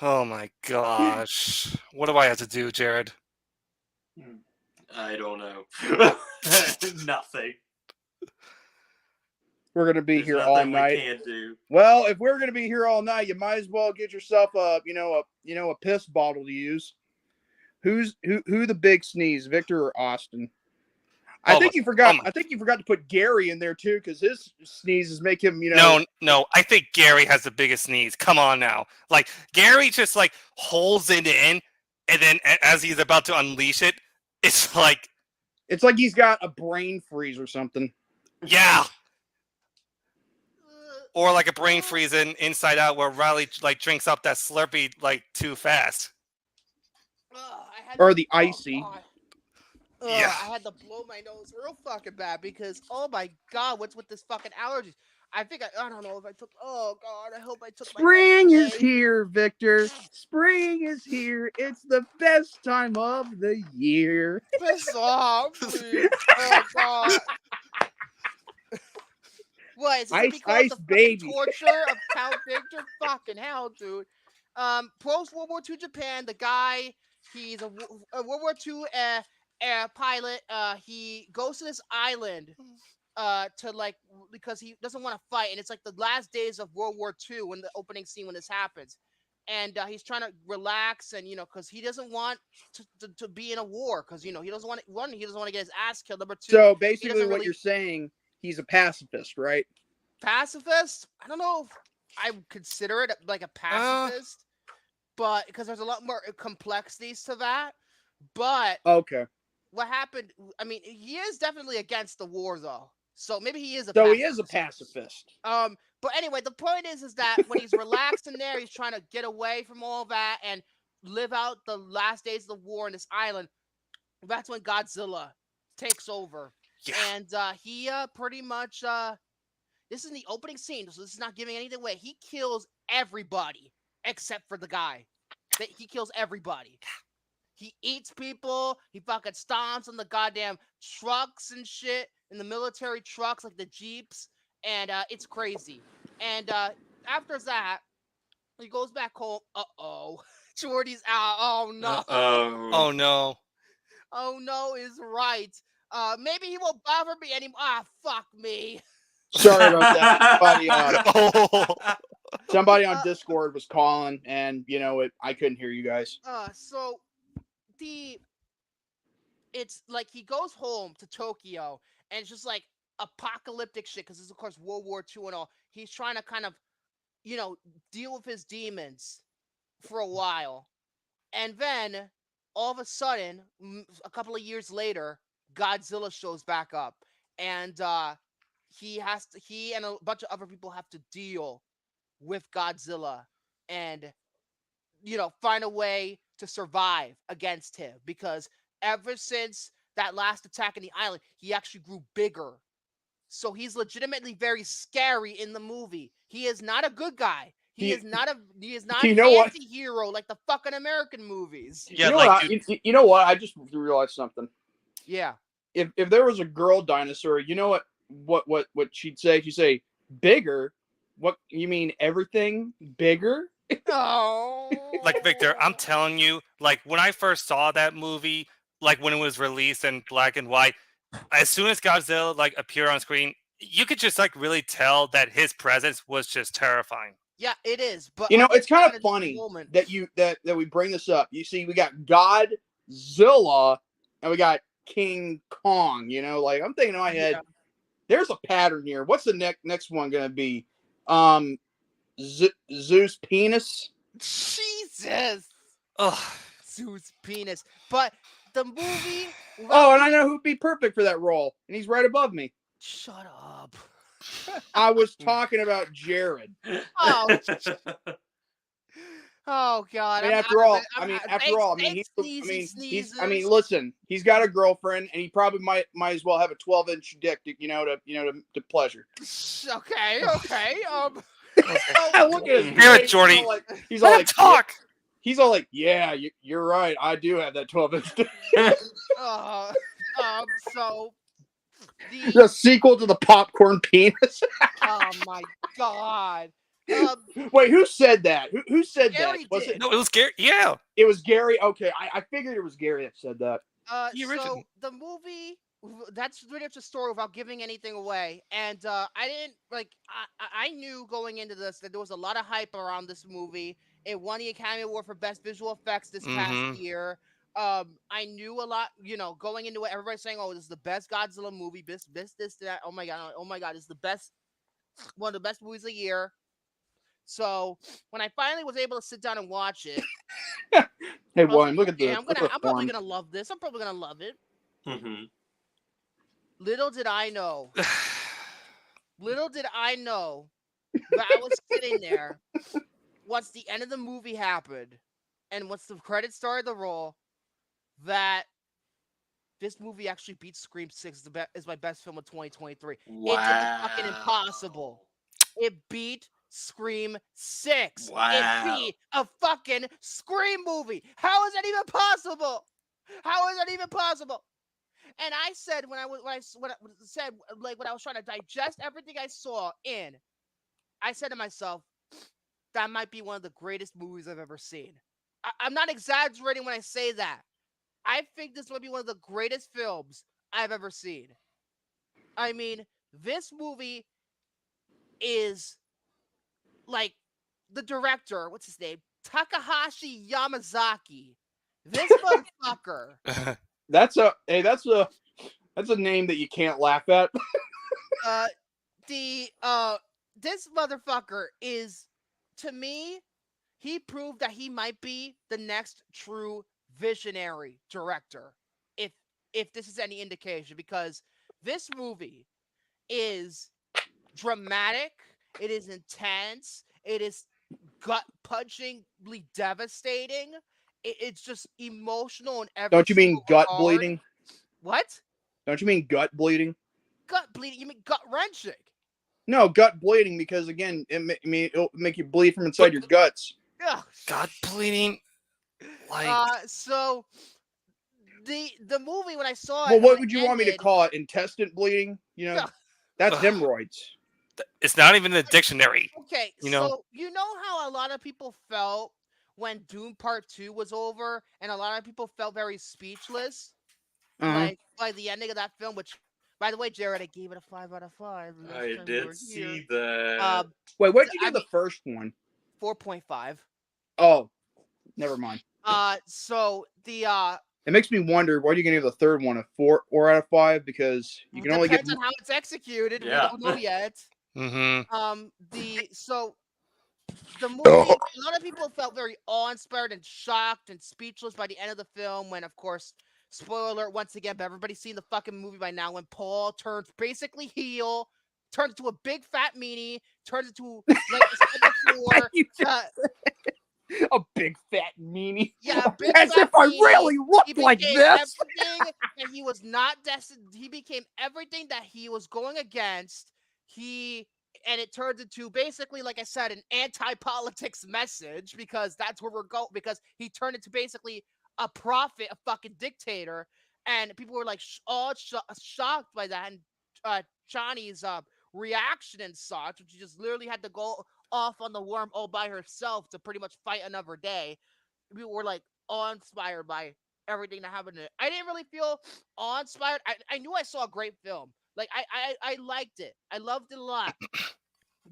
Oh my gosh. What do I have to do, Jared? I don't know. Nothing. We're going to be There's here nothing all we night. can't do. Well, if we're going to be here all night, you might as well get yourself a piss bottle to use. Who the big sneeze, Victor or Austin? I think you forgot to put Gary in there too, because his sneezes make him, No. I think Gary has the biggest sneeze. Come on now. Like Gary just like holds it in, and then as he's about to unleash it, it's like he's got a brain freeze or something. Yeah. Or like a brain freeze in Inside Out where Riley like drinks up that Slurpee like too fast. Or the icy. Yeah. I had to blow my nose real fucking bad because oh my god, what's with this fucking allergies? I think I don't know if I took. Oh god, I hope I took my meds Spring is today. here, Victor. Spring is here. It's the best time of the year. Piss off, please. Oh god. What is this gonna Ice, be called ice, the fucking baby. torture of Count Victor? Fucking hell, dude. Post World War II Japan, the guy, he's a World War II pilot. He goes to this island to like because he doesn't want to fight, and it's like the last days of World War II when the opening scene when this happens, and he's trying to relax and because he doesn't want to be in a war because he doesn't want he doesn't want to get his ass killed. Number two, So he basically, doesn't what really you're saying, he's a pacifist, right? pacifist. I don't know if I would consider it like a pacifist, but because there's a lot more complexities to that. But Okay. what happened? I mean, he is definitely against the war though, so maybe he is a. So pacifist. he is a pacifist. But anyway, the point is that when he's relaxed in there, he's trying to get away from all that and live out the last days of the war on this island. That's when Godzilla takes over, Yeah. and he pretty much this is in the opening scene, so this is not giving anything away. He kills everybody except for the guy. He kills everybody. He eats people. He fucking stomps on the goddamn trucks and shit, in the military trucks, like the Jeeps, and it's crazy. And after that, he goes back home. Uh-oh. Jordy's out. Oh, no. Oh no. Oh, no is right. Maybe he won't bother me anymore. Ah, fuck me. Sorry about that. Oh. Somebody on Discord was calling, and I couldn't hear you guys. So it's like he goes home to Tokyo, and it's just like apocalyptic shit because this is of course World War II and all. He's trying to kind of, deal with his demons for a while, and then all of a sudden, a couple of years later, Godzilla shows back up, and he and a bunch of other people have to deal with Godzilla, and find a way to survive against him because ever since that last attack on the island, he actually grew bigger. So he's legitimately very scary in the movie. He is not a good guy. He is not an anti-hero like the fucking American movies. Yeah, you know what? I just realized something. Yeah. If there was a girl dinosaur, you know what she'd say? She'd say, bigger? What, you mean everything bigger? Oh. like Victor, I'm telling you, like when I first saw that movie, like when it was released in black and white, as soon as Godzilla like appeared on screen, you could just like really tell that his presence was just terrifying. Yeah, it is. But it's kind of funny that we bring this up. You see, we got Godzilla and we got King Kong. Like I'm thinking in my head, there's a pattern here. What's the next one gonna be? Zeus penis. Jesus. Ugh. Zeus penis. But the movie. Oh, and I know who'd be perfect for that role, and he's right above me. Shut up. I was talking about Jared. Oh. Oh God. Listen, he's got a girlfriend, and he probably might as well have a 12-inch dick, to pleasure. Okay. Look at his Damn it, Jordy. He's all like, talk. He's all like, yeah, you're right. I do have that 12-inch dick. So the sequel to the popcorn penis. Oh my God. Wait, who said that? Who said Gary that? Was did. it? No, it was Gary. Yeah, it was Gary. Okay, I figured it was Gary that said that. So the movie, that's pretty much a story without giving anything away. And I didn't I knew going into this that there was a lot of hype around this movie. It won the Academy Award for Best Visual Effects this past year. I knew a lot, going into it. Everybody's saying, "Oh, this is the best Godzilla movie." This, that. Oh my God! It's the best, one of the best movies of the year. So when I finally was able to sit down and watch it, hey, William, look at this. I'm probably gonna love this. I'm probably gonna love it. Mm-hmm. Little did I know that I was sitting there once the end of the movie happened, and once the credits started to roll, that this movie actually beats Scream 6 is my best film of 2023. Wow. It did the fucking impossible. It beat Scream 6. Wow. It beat a fucking Scream movie. How is that even possible? How is that even possible? And I said when I was trying to digest everything I saw I said to myself, that might be one of the greatest movies I've ever seen. I'm not exaggerating when I say that. I think this might be one of the greatest films I've ever seen. I mean, this movie is like the director, what's his name? Takahashi Yamazaki. This motherfucker. That's a name that you can't laugh at. This motherfucker is, to me, he proved that he might be the next true visionary director, if this is any indication, because this movie is dramatic, it is intense, it is gut-punchingly devastating, it's just emotional in every Don't you mean single gut regard. bleeding? What? Don't you mean gut bleeding? Gut bleeding? You mean gut-wrenching? No, gut bleeding, because again, it'll make you bleed from inside your guts. Ugh. God bleeding. Like, so the movie, when I saw it, Well, and what when would it you want me to ended- call it? Intestine bleeding? You know, Ugh. that's Ugh. hemorrhoids. it's not even in the dictionary. Okay, You know? so you know how a lot of people felt when Doom Part 2 was over, and a lot of people felt very speechless, like by the ending of that film, which, by the way, Jared, I gave it a 5 out of 5. last I time you were did here. see that. Wait, what did you I give the mean- first one? 4.5. Oh, never mind. So the It makes me wonder, why are you going to give the third one a 4 out of 5? Because you can only get. depends on how it's executed. Yeah. We don't know yet. Mm-hmm. The movie, a lot of people felt very awe-inspired and shocked and speechless by the end of the film when, of course, spoiler alert once again, but everybody's seen the fucking movie by now, when Paul turns basically heel, turns into a big fat meanie, turns into, like I said before, A big fat meanie. yeah, a big As fat if I meanie. really He looked like became this. everything that he was not destined. He became everything that he was going against. And it turns into, basically, like I said, an anti-politics message, because that's where we're going. Because he turned into basically a prophet, a fucking dictator, and people were like all shocked by that. And Johnny's reaction and such, which he just literally had to go off on the worm all by herself to pretty much fight another day. We were like awe-inspired by everything that happened. I didn't really feel awe-inspired. I knew I saw a great film. Like I liked it. I loved it a lot.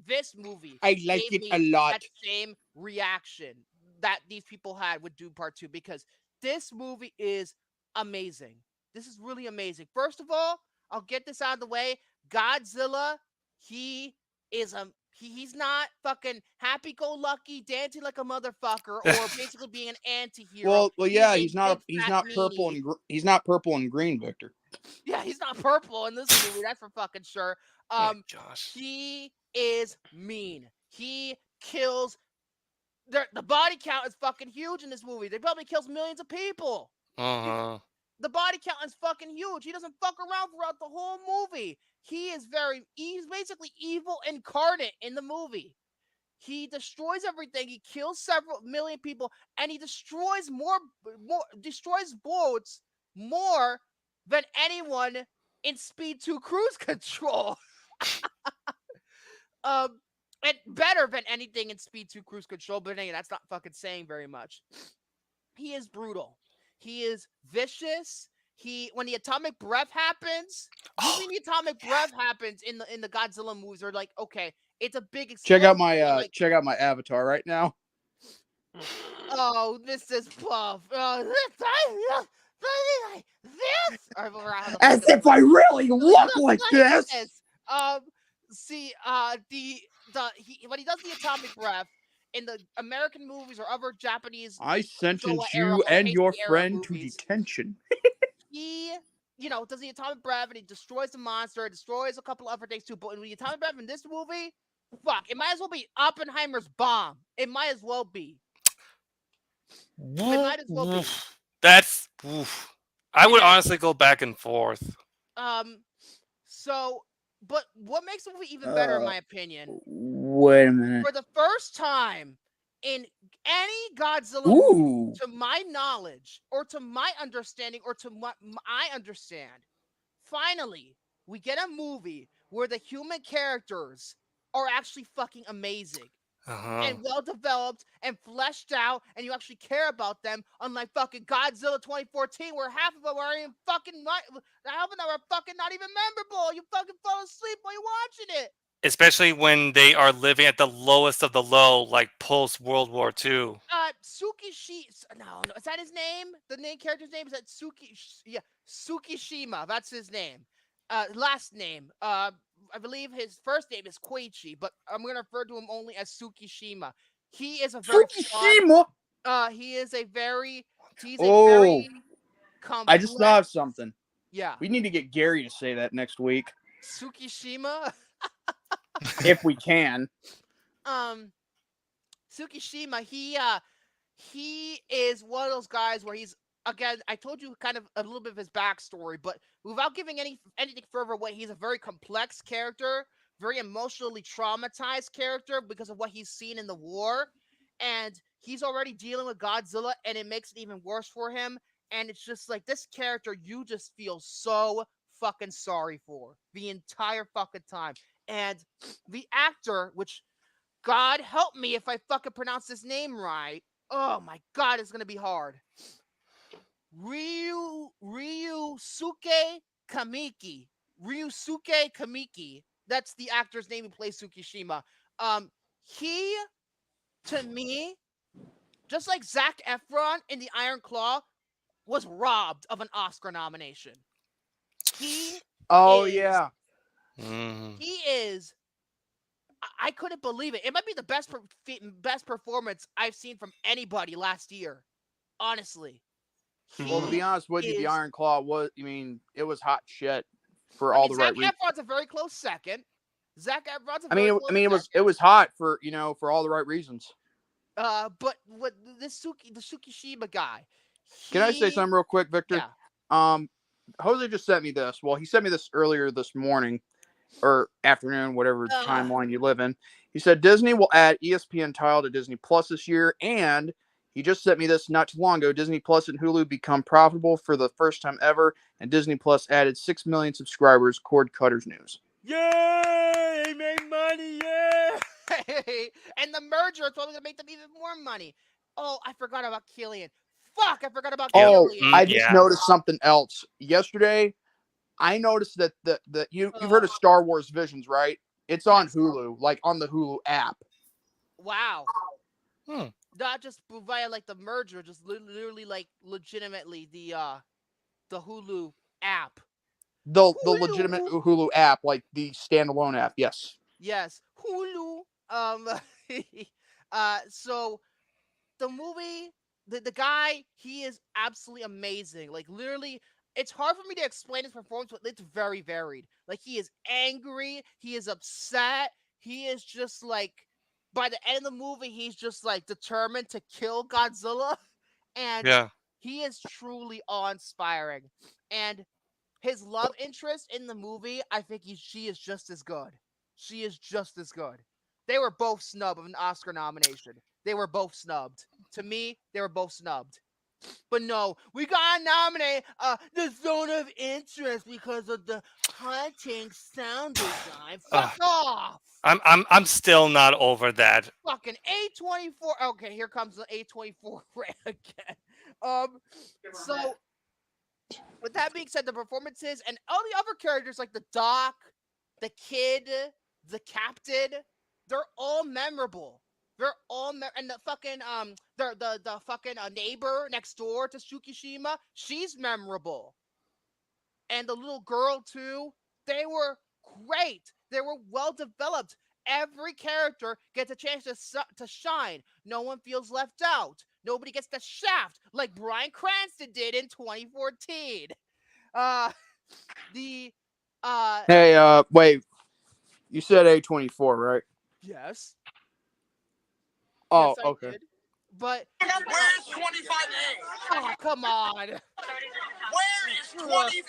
This movie, I like gave it me a lot. that same reaction that these people had with Doom Part 2, because this movie is amazing. This is really amazing. First of all, I'll get this out of the way. Godzilla, he is he's not fucking happy-go-lucky, dancing like a motherfucker, or basically being an anti-hero. Well, yeah, He he's is a not big fat purple meanie. and he's not purple and green, Victor. Yeah, he's not purple in this movie. That's for fucking sure. Josh. He is mean. He kills. The body count is fucking huge in this movie. They probably kills millions of people. Uh-huh. The body count is fucking huge. He doesn't fuck around throughout the whole movie. He's basically evil incarnate in the movie. He destroys everything. He kills several million people, and he destroys boats more than anyone in Speed 2 Cruise Control. And better than anything in Speed 2 Cruise Control, but anyway, that's not fucking saying very much. He is brutal. He is vicious. When the atomic breath happens, usually the atomic breath happens in the Godzilla movies, are like, okay, it's a big explosion. Check out my avatar right now. Oh, this is Puff. As if I really look like this. When he does the atomic breath in the American movies or other Japanese, I sentence era you or and your Heisei era friend to movies, detention. he, does the atomic breath and he destroys the monster, destroys a couple other things too. But in the atomic breath in this movie, fuck, it might as well be Oppenheimer's bomb. It might as well be. It might as well be. That's oof. I would And, honestly go back and forth. So, but what makes the movie even better, in my opinion, Wait a minute. for the first time in any Godzilla movie, Ooh. to my knowledge, or to my understanding, or to what I understand, finally, we get a movie where the human characters are actually fucking amazing Uh-huh. and well developed and fleshed out, and you actually care about them. Unlike fucking Godzilla 2014, where half of them are even fucking half of them are fucking not even memorable. You fucking fall asleep while you're watching it. Especially when they are living at the lowest of the low, like post World War II. No, is that his name? The main character's name is that Tsukishima. That's his name. Last name. I believe his first name is Koichi, but I'm gonna refer to him only as Tsukishima. He is a very Fukushima. he's a very I just thought of complex. something. Yeah, We need to get Gary to say that next week Tsukishima. if we can. Tsukishima. He is one of those guys where he's, again, I told you kind of a little bit of his backstory, but without giving anything further away, he's a very complex character, very emotionally traumatized character because of what he's seen in the war, and he's already dealing with Godzilla, and it makes it even worse for him. And it's just like, this character, you just feel so fucking sorry for the entire fucking time. And the actor, which, God help me if I fucking pronounce this name right. Oh my God, it's gonna be hard. Ryusuke Kamiki. Ryusuke Kamiki. That's the actor's name who plays Tsukishima. He, to me, just like Zac Efron in The Iron Claw, was robbed of an Oscar nomination. He Oh is, yeah. he is. I couldn't believe it. It might be the best performance I've seen from anybody last year. Honestly. Well, to be honest with you, the Iron Claw was. I mean, it was hot shit for all the Zac right reasons. Efron's a very close second. Zac Efron's a I very mean, close it was hot for for all the right reasons. But what the Tsukishima guy? Can I say something real quick, Victor? Yeah. Jose just sent me this. Well, he sent me this earlier this morning or afternoon, whatever timeline you live in. He said Disney will add ESPN title to Disney Plus this year, and he just sent me this not too long ago. Disney Plus and Hulu become profitable for the first time ever, and Disney Plus added 6 million subscribers. Cord Cutters News. Yay! They made money, yeah! And the merger is probably gonna make them even more money. Oh, I forgot about Killian. Fuck, I forgot about Killian. I just noticed something else. Yesterday, I noticed that you've heard of Star Wars Visions, right? It's on Hulu, like on the Hulu app. Wow. Not just via like the merger, just literally like legitimately the Hulu app. The legitimate Hulu app, like the standalone app, yes. Yes, Hulu. So the movie, the guy, he is absolutely amazing. Like, literally, it's hard for me to explain his performance, but it's very varied. Like, he is angry, he is upset, he is just like, by the end of the movie, he's just like determined to kill Godzilla, and he is truly awe-inspiring. And his love interest in the movie, I think she is just as good. She is just as good. They were both snubbed of an Oscar nomination. They were both snubbed. To me, they were both snubbed. But no, we gotta nominate the Zone of Interest because of the haunting sound design. Fuck off! I'm still not over that. Fucking A24. Okay, here comes the A24 rant again. So with that being said, the performances and all the other characters like the doc, the kid, the captain, they're all memorable. They're all and the fucking the fucking neighbor next door to Tsukishima, she's memorable. And the little girl too, they were great. They were well developed. Every character gets a chance to shine. No one feels left out. Nobody gets the shaft like Bryan Cranston did in 2014. Hey, wait. You said A24, right? Yes. Oh, Yes, I okay. did. But Where's 25A? oh, come on. Where is 25A?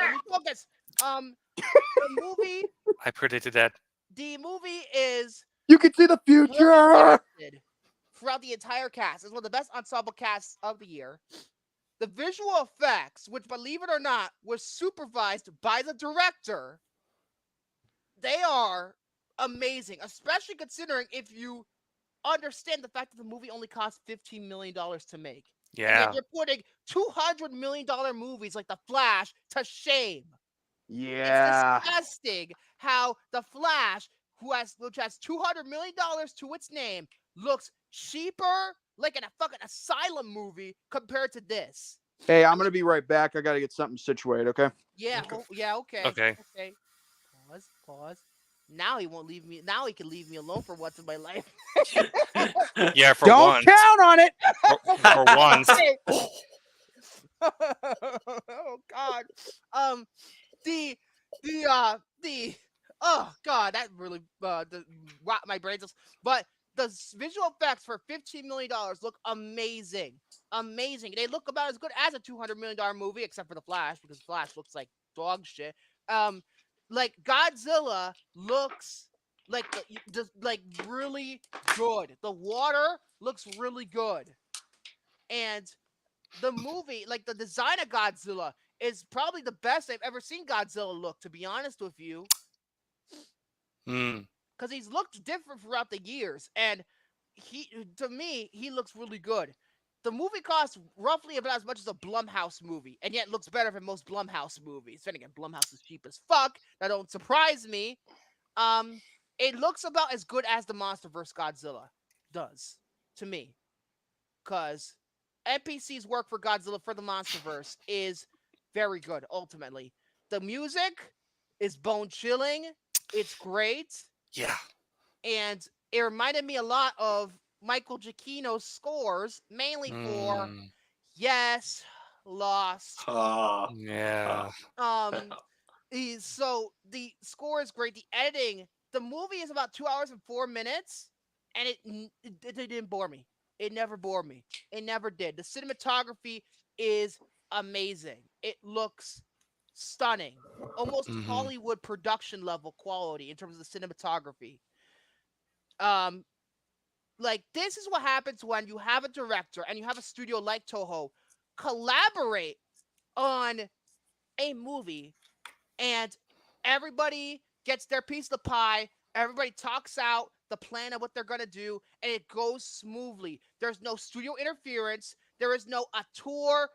Let me focus. I predicted that. The movie is You can see the fully future. acted throughout the entire cast. It's one of the best ensemble casts of the year. The visual effects, which, believe it or not, was supervised by the director, they are amazing, especially considering if you understand the fact that the movie only cost $15 million to make. And Yeah. yet you're putting $200 million movies like The Flash to shame. Yeah. It's disgusting how The Flash, which has $200 million to its name, looks cheaper, like in a fucking asylum movie, compared to this. Hey, I'm gonna be right back. I gotta get something situated. Okay. Yeah, okay. Okay. Pause. Now he won't leave me. Now he can leave me alone for once in my life. Yeah, for Don't once. count on it. For once. Oh God. The oh God, that really rocked my brains. But the visual effects for $15 million look amazing. Amazing. They look about as good as a $200 million movie, except for The Flash, because Flash looks like dog shit. Like Godzilla looks like just like really good. The water looks really good, and the movie, like the design of Godzilla, is probably the best I've ever seen Godzilla look. To be honest with you, Mm. because he's looked different throughout the years, and to me, he looks really good. The movie costs roughly about as much as a Blumhouse movie, and yet looks better than most Blumhouse movies. Then again, Blumhouse is cheap as fuck. That don't surprise me. It looks about as good as the Monster vs. Godzilla does to me, because NPC's work for Godzilla for the Monsterverse is very good. Ultimately, the music is bone chilling. It's great. Yeah. And it reminded me a lot of Michael Giacchino's scores, mainly for Yes, Lost. Yeah. So the score is great. The editing, the movie is about 2 hours and 4 minutes, and it didn't bore me. It never bored me. It never did. The cinematography is amazing. It looks stunning, almost Hollywood production level quality in terms of the cinematography. Like, this is what happens when you have a director and you have a studio like Toho collaborate on a movie, and everybody gets their piece of the pie. Everybody talks out the plan of what they're going to do, and it goes smoothly. There's no studio interference. There is no auteur.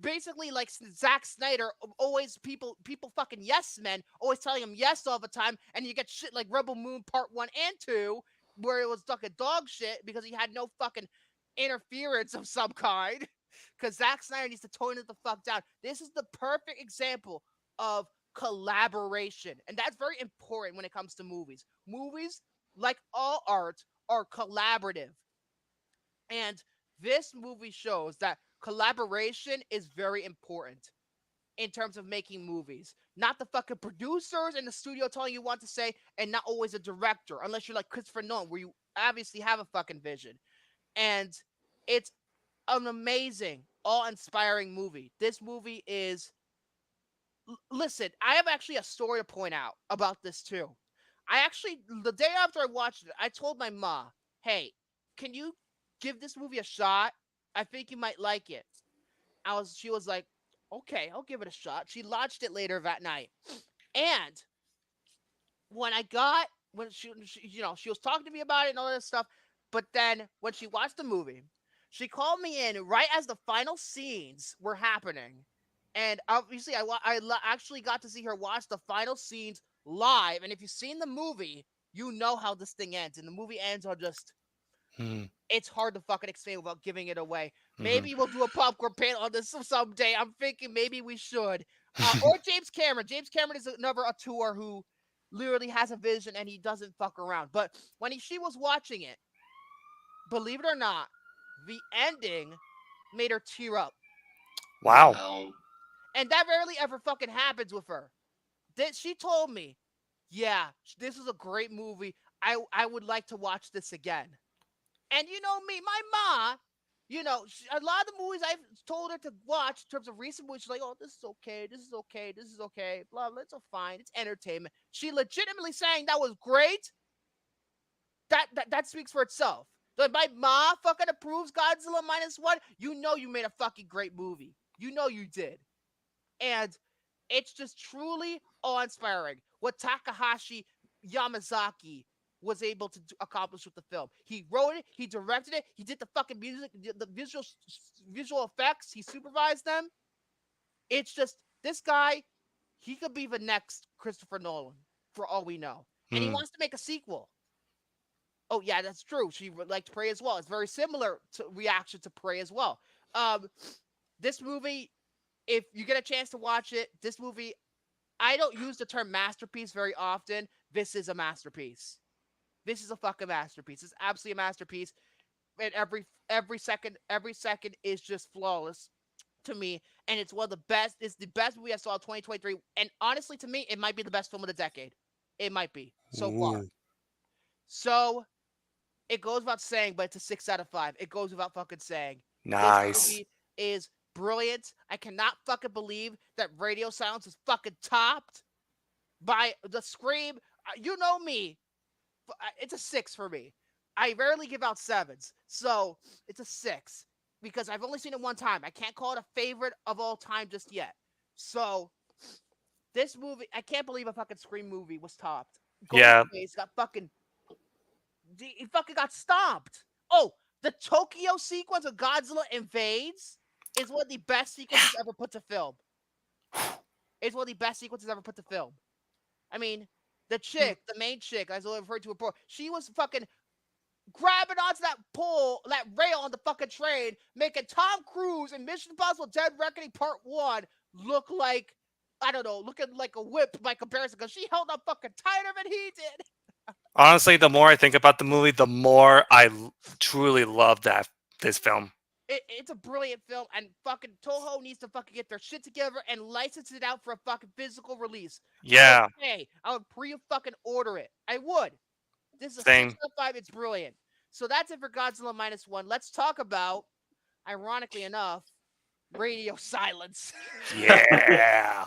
Basically, like Zack Snyder, always people fucking yes men, always telling him yes all the time, and you get shit like Rebel Moon Part 1 and 2, where it was fucking dog shit because he had no fucking interference of some kind. Because Zack Snyder needs to tone it the fuck down. This is the perfect example of collaboration, and that's very important when it comes to movies. Movies, like all art, are collaborative, and this movie shows that collaboration is very important in terms of making movies. Not the fucking producers in the studio telling you what to say, and not always a director, unless you're like Christopher Nolan, where you obviously have a fucking vision. And it's an amazing, awe-inspiring movie. This movie is listen, I have actually a story to point out about this too. The day after I watched it, I told my ma, hey, can you give this movie a shot? I think you might like it. She was like, okay, I'll give it a shot. She launched it later that night. And when she she was talking to me about it and all that stuff, but then when she watched the movie, she called me in right as the final scenes were happening, and obviously actually got to see her watch the final scenes live. And if you've seen the movie, you know how this thing ends, and the movie ends on just it's hard to fucking explain without giving it away. Maybe we'll do a popcorn panel on this someday. I'm thinking maybe we should. Or James Cameron. James Cameron is another auteur who literally has a vision and he doesn't fuck around. But when she was watching it, believe it or not, the ending made her tear up. Wow. And that rarely ever fucking happens with her. She told me, yeah, this is a great movie. I would like to watch this again. And you know me, my ma, a lot of the movies I've told her to watch in terms of recent movies, she's like, oh, this is okay, this is okay, this is okay, blah, blah, it's all fine, it's entertainment. She legitimately saying that was great. That speaks for itself. So if my ma fucking approves Godzilla -1, you know you made a fucking great movie. You know you did. And it's just truly awe-inspiring what Takahashi Yamazaki was able to accomplish with the film. He wrote it, he directed it, he did the fucking music, the visual effects, he supervised them. It's just, this guy, he could be the next Christopher Nolan, for all we know. And he wants to make a sequel. Oh, yeah, that's true. She liked Prey as well. It's very similar to reaction to Prey as well. This movie, if you get a chance to watch it, this movie, I don't use the term masterpiece very often. This is a masterpiece. This is a fucking masterpiece. It's absolutely a masterpiece. And every second is just flawless to me. And it's one of the best. It's the best movie I saw in 2023. And honestly, to me, it might be the best film of the decade. It might be so far. So it goes without saying, but it's a 6 out of 5. It goes without fucking saying. Nice. This movie is brilliant. I cannot fucking believe that Radio Silence is fucking topped by the Scream. You know me. It's a 6 for me. I rarely give out 7s. So it's a 6 because I've only seen it one time. I can't call it a favorite of all time just yet. So this movie, I can't believe a fucking Scream movie was topped. Ghostface got fucking... He fucking got stomped. Oh, the Tokyo sequence of Godzilla invades is one of the best sequences ever put to film. It's one of the best sequences ever put to film. I mean, the chick, the main chick, as I referred to before, she was fucking grabbing onto that pole, that rail on the fucking train, making Tom Cruise in Mission Impossible Dead Reckoning Part 1 look like, I don't know, looking like a whip by comparison, because she held up fucking tighter than he did. Honestly, the more I think about the movie, the more I truly love this film. It's a brilliant film, and fucking Toho needs to fucking get their shit together and license it out for a fucking physical release. Yeah. Hey, I would fucking order it. I would. This is a Same. 6 out of 5. It's brilliant. So that's it for Godzilla -1. Let's talk about, ironically enough, Radio Silence. Yeah.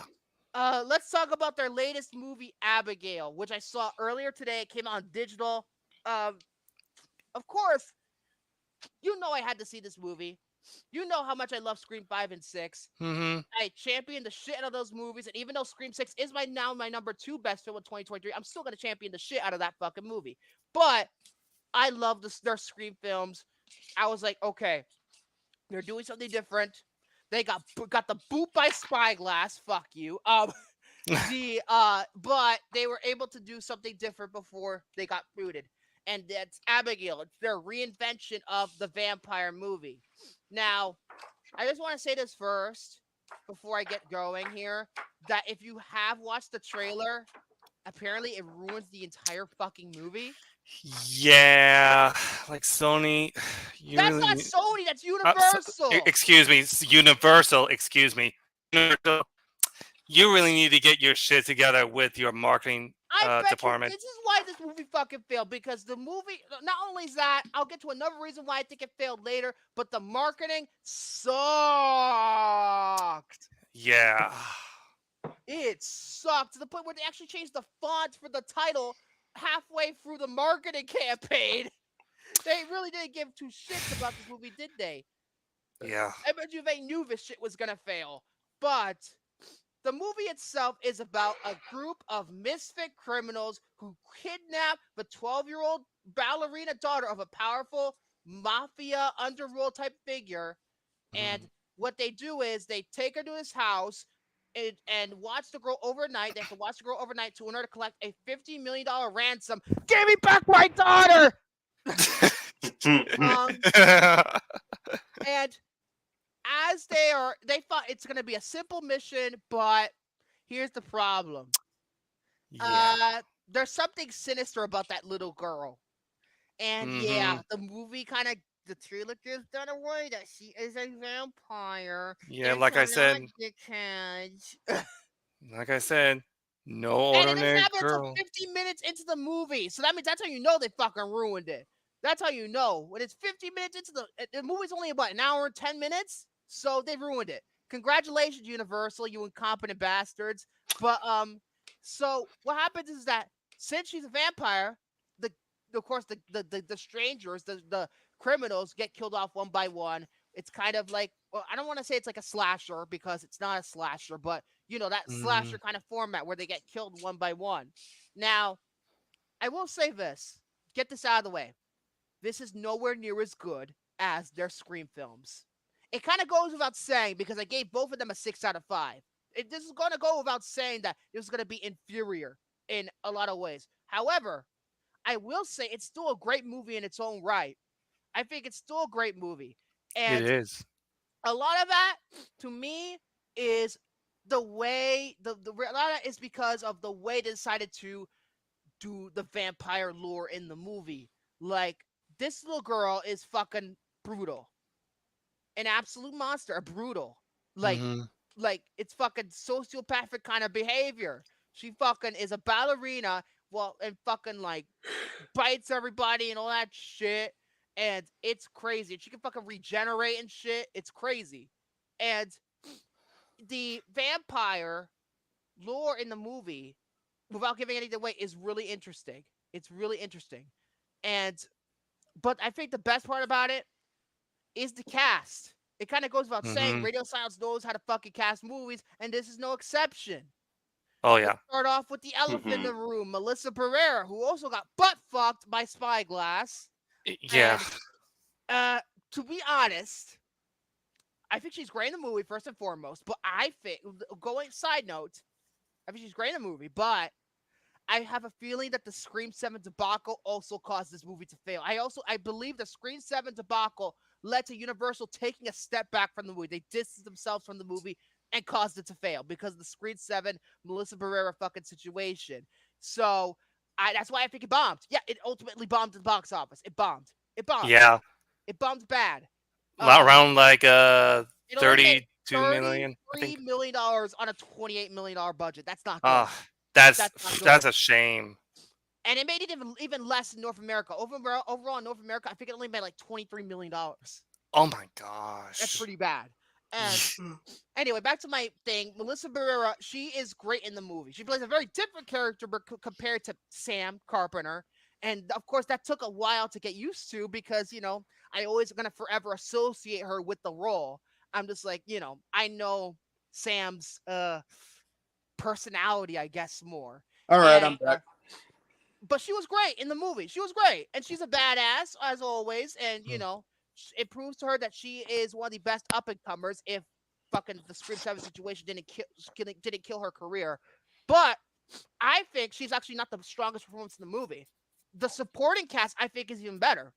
Let's talk about their latest movie, Abigail, which I saw earlier today. It came out on digital. Of course, you know I had to see this movie. You know how much I love Scream 5 and 6. Mm-hmm. I championed the shit out of those movies, and even though Scream 6 is my number 2 best film of 2023, I'm still gonna champion the shit out of that fucking movie. But I love their Scream films. I was like, okay, they're doing something different. They got the boot by Spyglass. Fuck you. But they were able to do something different before they got booted. And that's Abigail. It's their reinvention of the vampire movie. Now, I just want to say this first, before I get going here, that if you have watched the trailer, apparently it ruins the entire fucking movie. Yeah, like Sony. That's not Sony. That's Universal. Excuse me, Universal. Excuse me, Universal. You really need to get your shit together with your marketing department. This is why this movie fucking failed, because the movie, not only is that, I'll get to another reason why I think it failed later, but the marketing sucked. Yeah. It sucked to the point where they actually changed the font for the title halfway through the marketing campaign. They really didn't give two shits about this movie, did they? Yeah. I bet you they knew this shit was gonna fail. But the movie itself is about a group of misfit criminals who kidnap the 12-year-old ballerina daughter of a powerful mafia underworld type figure. And what they do is they take her to his house and watch the girl overnight. They have to watch the girl overnight in order to collect a $50 million ransom. Give me back my daughter! And as they thought it's going to be a simple mission, but here's the problem. Yeah. There's something sinister about that little girl. And yeah, the movie the trailer gives that away, that she is a vampire. Yeah, like I said. Like I said, no ordinary girl. Until 50 minutes into the movie. So that means that's how you know they fucking ruined it. That's how you know. When it's 15 minutes into the movie's only about an hour and 10 minutes, so they ruined it. Congratulations, Universal, you incompetent bastards. But so what happens is that since she's a vampire, the of course the strangers, the criminals get killed off one by one. It's kind of like, well, I don't want to say it's like a slasher because it's not a slasher, but that slasher kind of format where they get killed one by one. Now, I will say this. Get this out of the way. This is nowhere near as good as their Scream films. It kind of goes without saying because I gave both of them a 6 out of 5. This is going to go without saying that this is going to be inferior in a lot of ways. However, I will say it's still a great movie in its own right. I think it's still a great movie. It And is. a lot of that, to me, is the way, a lot of that is because of the way they decided to do the vampire lore in the movie. Like, this little girl is fucking brutal. An absolute monster, brutal. Like, hmm it's fucking sociopathic kind of behavior. She fucking is a ballerina, and fucking like bites everybody and all that shit. And it's crazy. She can fucking regenerate and shit. It's crazy. And the vampire lore in the movie, without giving anything away, is really interesting. It's really interesting. But I think the best part about it is the cast. It kind of goes without saying, hmm Radio Silence knows how to fucking cast movies, and this is no exception. Oh Let's yeah. start off with the elephant in the room, Melissa Pereira, who also got butt fucked by Spyglass. Yeah. And to be honest, I think she's great in the movie first and foremost. But I think, side note, I think she's great in the movie, but I have a feeling that the Scream 7 debacle also caused this movie to fail. I believe the Scream 7 debacle led to Universal taking a step back from the movie. They distanced themselves from the movie and caused it to fail because of the Scream 7 Melissa Barrera fucking situation. So that's why I think it bombed. Yeah, it ultimately bombed at the box office. It bombed. It bombed. Yeah. It bombed bad. Around like It only made 32 million, I $33 think. million on a $28 million budget. That's not good. Ah, that's That's not good. that's a shame. And it made it even less in North America. Overall in North America, I think it only made like $23 million. Oh my gosh. That's pretty bad. And anyway, back to my thing. Melissa Barrera, she is great in the movie. She plays a very different character compared to Sam Carpenter. And of course, that took a while to get used to because, I always going to forever associate her with the role. I'm just like, I know Sam's personality, I guess, more. All right, And, I'm back. but she was great in the movie. She was great. And she's a badass, as always. And, it proves to her that she is one of the best up-and-comers if fucking the Scream 7 situation didn't kill her career. But I think she's actually not the strongest performance in the movie. The supporting cast, I think, is even better.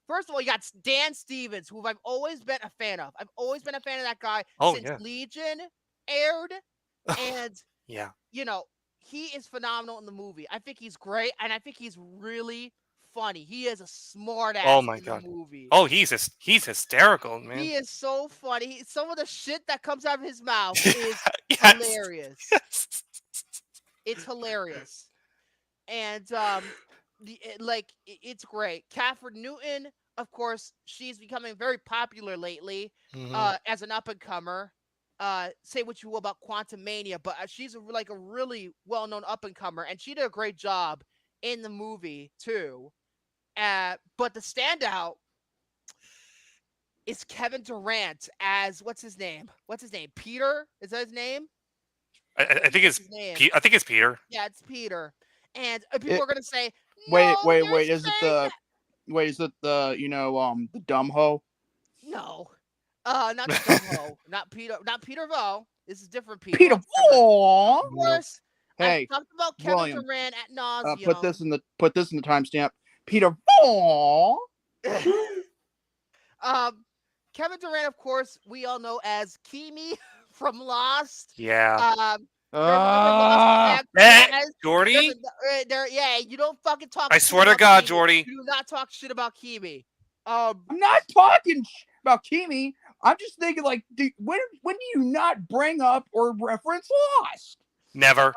First of all, you got Dan Stevens, who I've always been a fan of. I've always been a fan of that guy since Legion aired. And, yeah. He is phenomenal in the movie. I think he's great, and I think he's really funny. He is a smart ass in the movie. Oh, he's hysterical, man. He is so funny. Some of the shit that comes out of his mouth is hilarious. Yes. It's hilarious. And it's great. Catherine Newton, of course, she's becoming very popular lately as an up-and-comer. Say what you will about Quantumania, but she's a really well-known up-and-comer, and she did a great job in the movie too. But the standout is Kevin Durant as what's his name? Peter? Is that his name? I think it's Peter. Yeah, it's Peter. And people are gonna say, wait. no, Is it the the dumb hoe? No. Not the dumb hoe. Not Peter Vo. This is different Peter. Peter Vo. Of course. Hey, I talked about Kevin William, Durant at nauseam. put this in the timestamp. Peter Vo. Kevin Durant, of course, we all know as Kimi from Lost. Yeah. Jordy? Yeah, you don't fucking talk. I swear to God, Kimi. Jordy. You do not talk shit about Kimi. I'm not talking about Kimi. I'm just thinking, when do you not bring up or reference Lost? Never.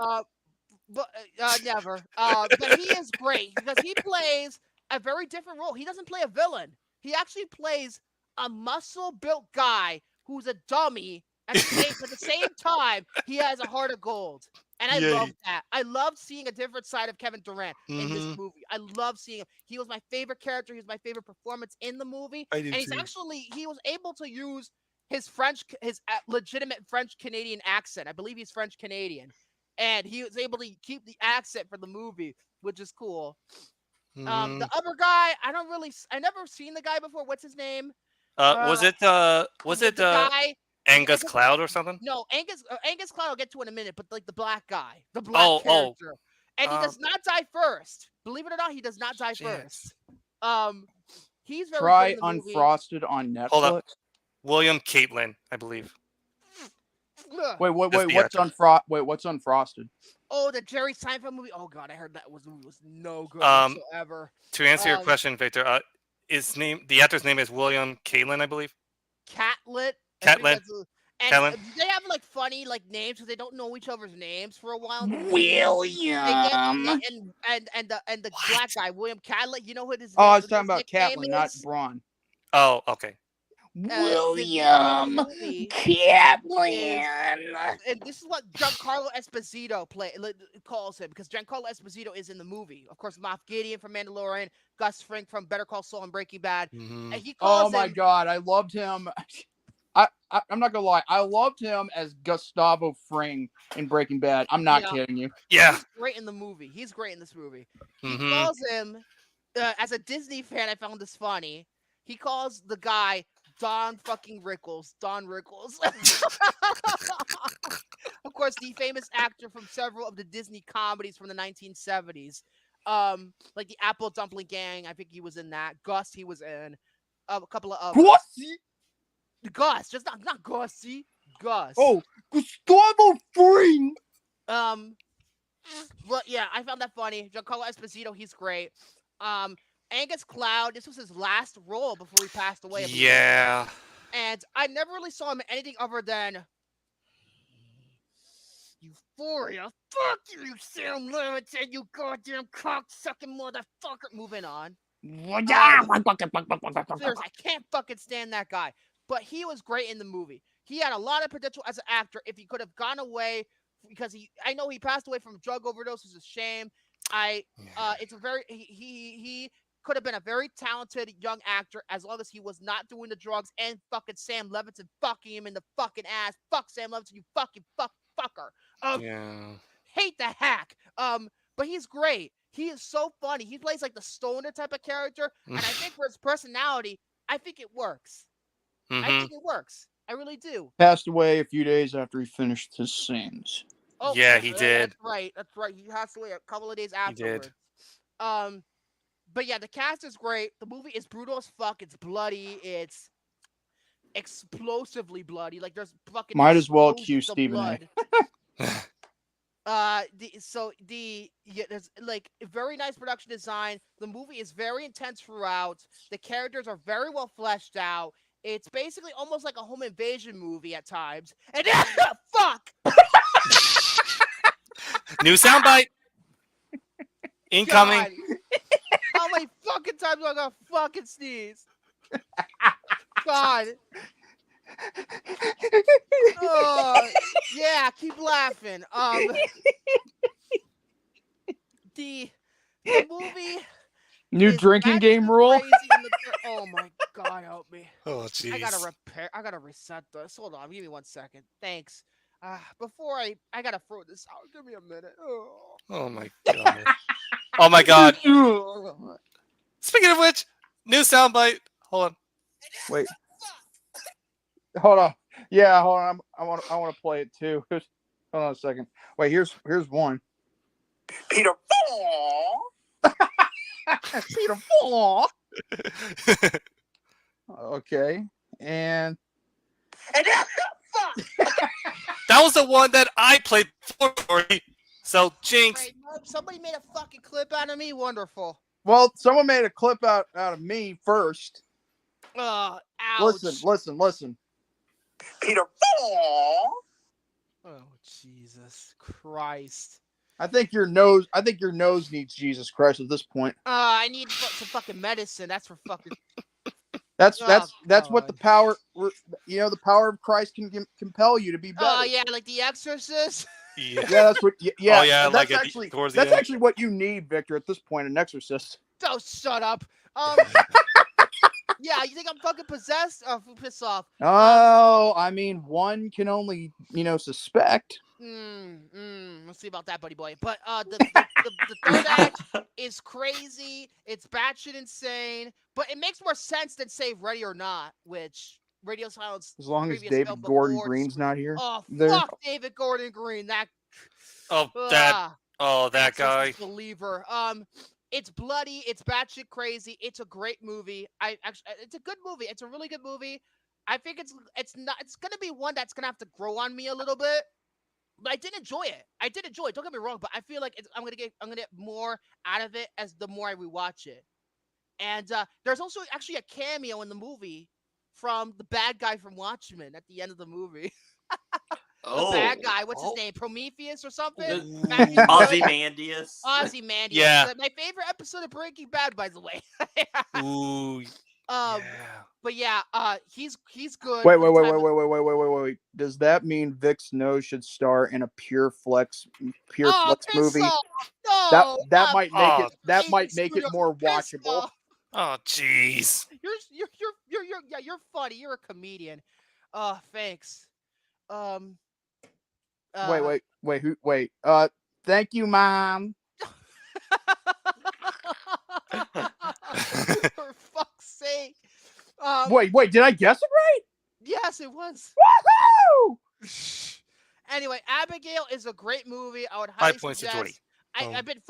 Never. But he is great because he plays a very different role. He doesn't play a villain. He actually plays a muscle-built guy who's a dummy. At the same time, he has a heart of gold. And I love that. I love seeing a different side of Kevin Durant in this movie. I love seeing him. He was my favorite character. He was my favorite performance in the movie. I do And he was able to use his legitimate French-Canadian accent. I believe he's French-Canadian. And he was able to keep the accent for the movie, which is cool. The other guy, I never seen the guy before. What's his name? Was it the guy Angus Cloud or something? No, Angus Cloud I'll get to in a minute, but like the black guy, the black character. And he does not die first. Believe it or not, he does not die first. He's very Try good in the movie. Unfrosted on Netflix. Hold up. William Caitlin, I believe. Wait, That's what's Unfrosted? Oh, the Jerry Seinfeld movie. Oh god, I heard that was no good whatsoever. To answer your question, Victor, the actor's name is William Caitlin, I believe. Catlett. Catlin. And they have like funny like names because they don't know each other's names for a while. William. And the black guy, William Catlett. You know who it is? Oh, I was talking about Catlin, not Braun. Oh, okay. William Catlin. And this is what Giancarlo Esposito calls him because Giancarlo Esposito is in the movie. Of course, Moff Gideon from Mandalorian, Gus Fring from Better Call Saul and Breaking Bad. And he calls oh my god, I loved him. I'm not gonna lie, I loved him as Gustavo Fring in Breaking Bad. I'm not kidding you. Yeah, he's great in the movie. He's great in this movie. He calls him as a Disney fan. I found this funny. He calls the guy Don Rickles. Of course, the famous actor from several of the Disney comedies from the 1970s. Like the Apple Dumpling Gang. I think he was in that. Gus, he was in. A couple of Gus, just not Gussie. Gus. Oh, Gustavo Fring. Well, yeah, I found that funny. Giancarlo Esposito, he's great. Angus Cloud, this was his last role before he passed away. Yeah. And I never really saw him in anything other than Euphoria. Fuck you, Sam Levinson, you goddamn cock-sucking motherfucker. Moving on. Seriously, I can't fucking stand that guy. But he was great in the movie. He had a lot of potential as an actor if he could have gone away because I know he passed away from drug overdose. It's a shame. He could have been a very talented young actor as long as he was not doing the drugs and fucking Sam Levinson fucking him in the fucking ass. Fuck Sam Levinson, you fucking fucker. Hate the hack. But he's great. He is so funny. He plays like the stoner type of character, and I think for his personality, I think it works. I think it works. I really do. Passed away a few days after he finished his scenes. Oh, yeah, he did. That's right. He passed away a couple of days afterwards. He did. But yeah, the cast is great. The movie is brutal as fuck. It's bloody. It's explosively bloody. Like there's fucking. Might as well cue Stephen A. There's like a very nice production design. The movie is very intense throughout. The characters are very well fleshed out. It's basically almost like a home invasion movie at times. And fuck. New soundbite. Incoming. God. How many fucking times am I gonna fucking sneeze? God. Oh, yeah, keep laughing. The movie. New drinking game rule. Oh my god, help me. Oh jeez. I gotta reset this. Hold on, give me 1 second. Thanks. Before I gotta throw this out. Give me a minute. Oh my god. Oh my god. Speaking of which, new soundbite. Hold on. Wait. Hold on. Yeah, hold on. I want to play it too. Hold on a second. Wait, here's one. Peter. Peter. Okay. And that was the one that I played for Jordy. So Jinx. Wait, somebody made a fucking clip out of me. Wonderful. Well, someone made a clip out of me first. Ouch. Listen. Peter. Oh, Jesus Christ. I think your nose needs Jesus Christ at this point. I need some fucking medicine. That's for fucking. That's Oh, what the God. power. The power of Christ can compel you to be better. Oh yeah, like The Exorcist. Yeah. Yeah, that's what. Yeah, Oh, yeah, that's like actually towards the that's end. actually what you need, Victor, at this point. An exorcist. Oh, shut up. Yeah, you think I'm fucking possessed? Oh, piss off. Oh, I mean, one can only suspect. Let's see about that, buddy boy. But the third act is crazy. It's batshit insane, but it makes more sense than say Ready or Not, which Radio Silence. As long as previous David film Gordon before Green's not here. Oh there. fuck, David Gordon Green. That. That guy. Exorcist believer. It's bloody. It's batshit crazy. It's a great movie. It's a good movie. It's a really good movie. I think it's gonna be one that's gonna have to grow on me a little bit. But I did enjoy it. Don't get me wrong, but I feel like I'm gonna get more out of it as the more I rewatch it. And there's also actually a cameo in the movie from the bad guy from Watchmen at the end of the movie. The bad guy, what's his name? Prometheus or something? Ozymandias. Ozymandias. Yeah. My favorite episode of Breaking Bad, by the way. Ooh. But yeah, he's good. Wait. Does that mean Vic's nose should star in a Pure Flex movie? No, that might make it more watchable. Oh jeez. You're funny. You're a comedian. Thanks. Wait. Thank you, Mom. For fuck's sake. Wait, did I guess it right? Yes, it was. Woohoo! Anyway, Abigail is a great movie. I would highly 5 points to suggest. Jordy. I've been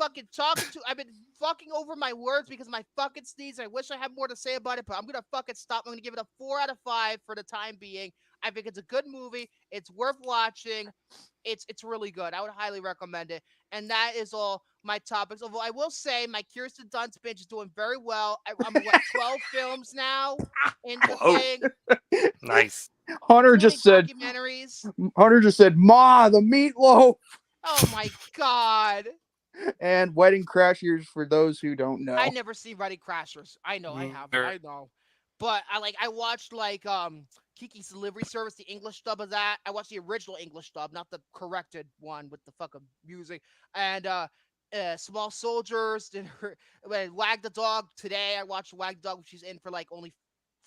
fucking over my words because of my fucking sneeze. I wish I had more to say about it, but I'm gonna fucking stop. I'm gonna give it a 4 out of 5 for the time being. I think it's a good movie. It's worth watching. It's really good. I would highly recommend it. And that is all my topics. Although I will say my Kirsten Dunst binge is doing very well. I'm 12 films now in the thing. Nice. Hunter just said, "Ma, the meatloaf." Oh my god. And Wedding Crashers, for those who don't know. I never see Wedding Crashers. I know I have. I know. But I watched Kiki's Delivery Service, the English dub of that. I watched the original English dub, not the corrected one with the fucking music. And Small Soldiers, Wag the Dog. Today I watched Wag the Dog, which she's in for only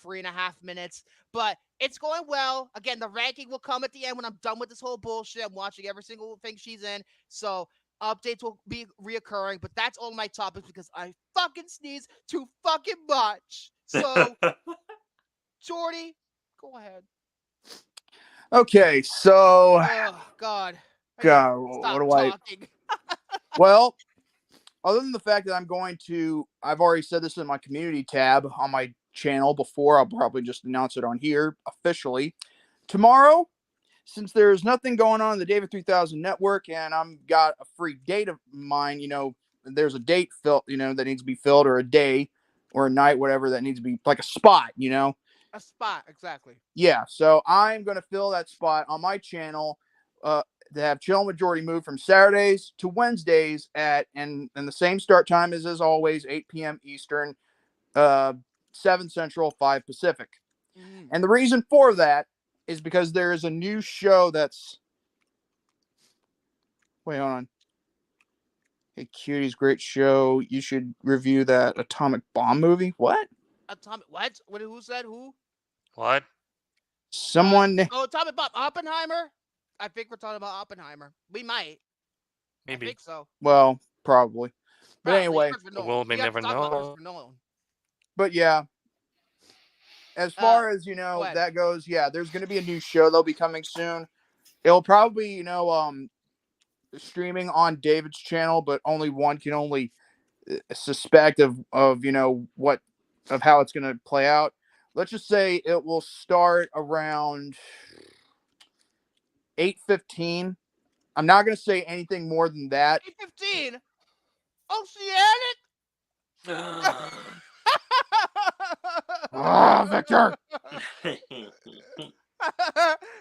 3.5 minutes. But it's going well. Again, the ranking will come at the end when I'm done with this whole bullshit. I'm watching every single thing she's in. So updates will be reoccurring. But that's all my topics because I fucking sneeze too fucking much. So, Jordy, go ahead. Okay, so. Oh, God. What do talking. Well, other than the fact that I've already said this in my community tab on my channel before, I'll probably just announce it on here officially. Tomorrow, since there's nothing going on in the David 3000 network and I've got a free date of mine, there's a date that needs to be filled, or a day or a night, whatever, that needs to be like a spot, A spot, exactly. Yeah, so I'm going to fill that spot on my channel to have Chillin' with Jordy move from Saturdays to Wednesdays and the same start time as always, 8 p.m. Eastern, 7 Central, 5 Pacific. Mm. And the reason for that is because there is a new show that's... Wait, hold on. Hey, Cuties, great show. You should review that Atomic Bomb movie. What? What? Who said who? What? Someone... Atomic Bomb. Oppenheimer? I think we're talking about Oppenheimer. We might. Maybe. I think so. Well, probably. But Probably. anyway. Well, may never know. But yeah. As far as, that goes, yeah, there's going to be a new show that'll be coming soon. It'll probably, streaming on David's channel, but only one can only suspect of how it's going to play out. Let's just say it will start around 8:15. I'm not going to say anything more than that. 8:15. Oceanic. Victor.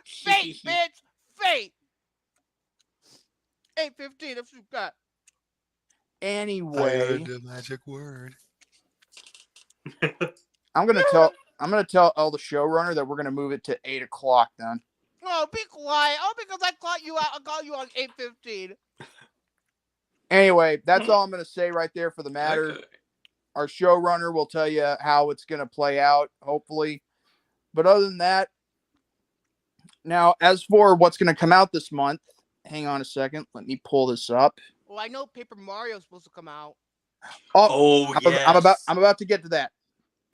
Fate, bitch. Fate. 8:15. That's what you got. Anyway, the magic word. I'm gonna tell all the showrunner that we're gonna move it to 8 o'clock then. Oh, be quiet. Oh, because I caught you out. I caught you on 8:15. Anyway, that's all I'm gonna say right there for the matter. Okay. Our showrunner will tell you how it's gonna play out, hopefully. But other than that, now as for what's gonna come out this month, hang on a second. Let me pull this up. Well, I know Paper Mario's supposed to come out. Oh, yes. I'm about to get to that.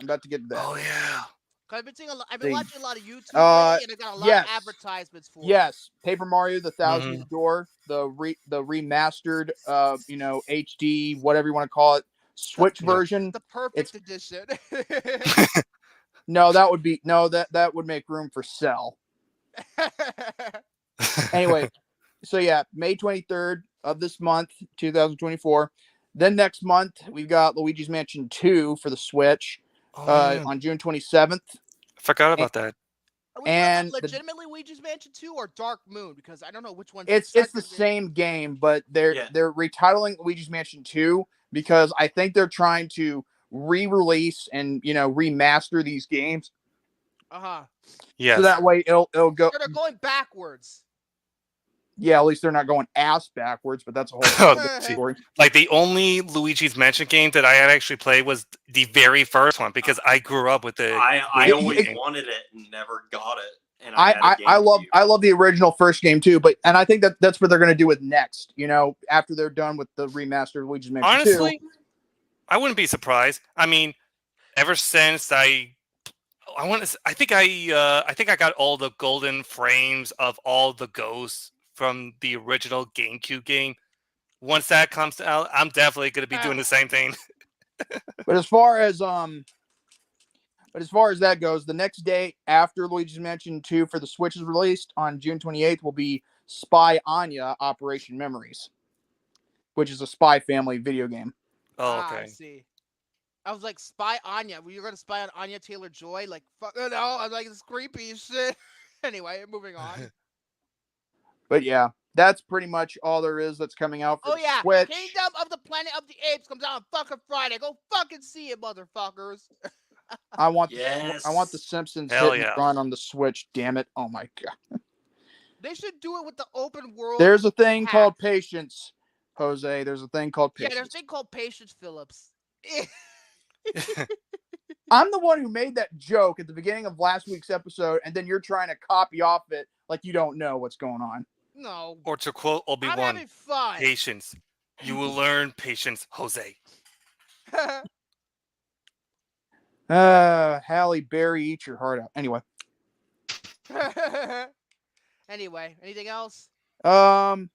Oh yeah. Cause I've been watching a lot of YouTube lately, and I got a lot yes. of advertisements for it. Yes, Paper Mario: The Thousand Door, the remastered, HD, whatever you want to call it, Switch version. The perfect edition. No, that would make room for Cell. Anyway, so yeah, May 23rd of this month, 2024. Then next month we've got Luigi's Mansion 2 for the Switch. On June 27th. Forgot about that. Are we And legitimately Luigi's Mansion 2 or Dark Moon? Because I don't know which one. It's the same game, but they're retitling Luigi's Mansion 2 because I think they're trying to re-release and remaster these games. Yeah. So that way it'll go. They're going backwards. Yeah, at least they're not going ass backwards, but that's a whole story. Like the only Luigi's Mansion game that I had actually played was the very first one because I grew up with the. I always wanted it and never got it. And I love the original first game too, and I think that's what they're going to do with next. After they're done with the remastered Luigi's Mansion 2. Honestly, I wouldn't be surprised. I mean, ever since I think I got all the golden frames of all the ghosts from the original GameCube game. Once that comes out, I'm definitely going to be doing the same thing. But as far as that goes, the next day after Luigi's Mansion 2 for the Switch is released on June 28th will be Spy Anya Operation Memories, which is a Spy Family video game. Oh, okay. I see. I was like, Spy Anya. Were you going to spy on Anya Taylor-Joy? Like, fuck, no. I was like, it's creepy as shit. Anyway, moving on. But yeah, that's pretty much all there is that's coming out for the Switch. Kingdom of the Planet of the Apes comes out on fucking Friday. Go fucking see it, motherfuckers. I want the Simpsons hit and run on the Switch, damn it. Oh my god. They should do it with the open world. There's a thing called patience, Jose. There's a thing called patience. Yeah, there's a thing called patience, Phillips. I'm the one who made that joke at the beginning of last week's episode, and then you're trying to copy off it like you don't know what's going on. No. Or to quote Obi-Wan, I'm having fun. Patience. You will learn patience, Jose. Halle Berry, eat your heart out. Anyway. Anyway, anything else? I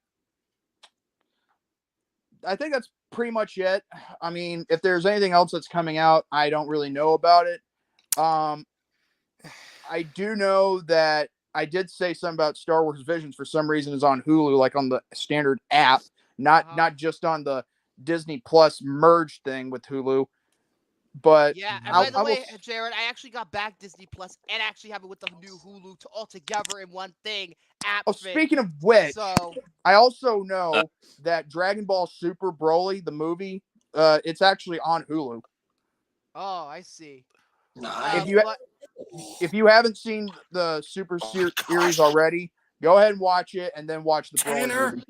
think that's pretty much it. I mean, if there's anything else that's coming out, I don't really know about it. I do know that I did say something about Star Wars Visions for some reason is on Hulu, like on the standard app, not just on the Disney Plus merge thing with Hulu. But yeah, and by the way, Jared, I actually got back Disney Plus and actually have it with the new Hulu all together in one thing. Speaking of which, I also know that Dragon Ball Super Broly, the movie, it's actually on Hulu. Oh, I see. If you haven't seen the Super series already, go ahead and watch it, and then watch the Broly movie.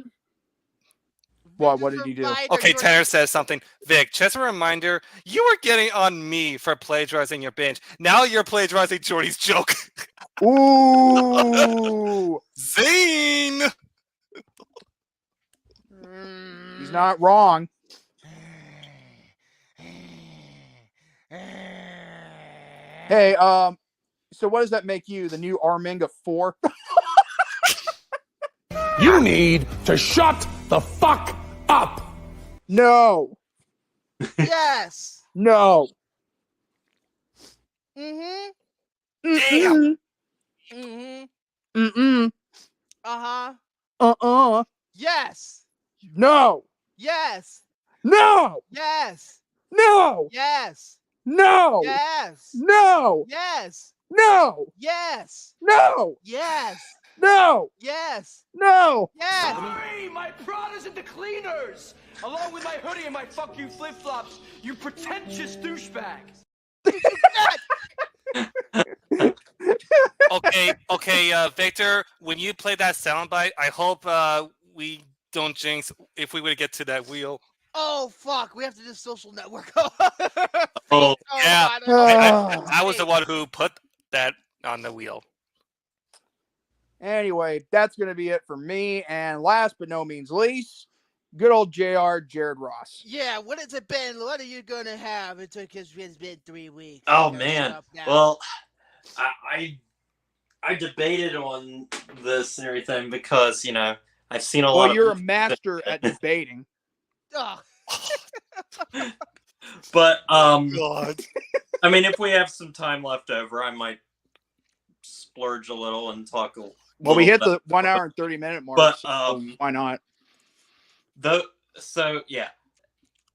What did you do? Okay, Tanner says something. Vic, just a reminder, you were getting on me for plagiarizing your binge. Now you're plagiarizing Jordy's joke. Ooh! Zing! He's not wrong. Hey, so what does that make you? The new Arminga 4? You need to shut the fuck up. No. Yes. No. Mm-hmm. Mm-mm. Mm-hmm. Mm-mm. Uh-huh. Uh-uh. Yes. No. Yes. No. Yes. No. Yes. No. Yes. No. Yes. No. Yes. No. Yes. No! Yes. No! Yes. Free my Pradas and the cleaners, along with my hoodie and my fuck you flip flops. You pretentious douchebag. Okay, Victor, when you play that soundbite, I hope we don't jinx if we were to get to that wheel. Oh fuck! We have to do social network. Oh, yeah. God. I was the one who put that on the wheel. Anyway, that's going to be it for me. And last but no means least, good old JR, Jared Ross. Yeah, what has it been? What are you gonna have? It's been 3 weeks. Oh Your man. stuff now. Well, I debated on this and everything because I've seen a lot. Well, you're a of master at debating. Ugh. But God. I mean, if we have some time left over, I might splurge a little and talk. Well, we hit the 1 hour and 30-minute mark. But so why not? So yeah,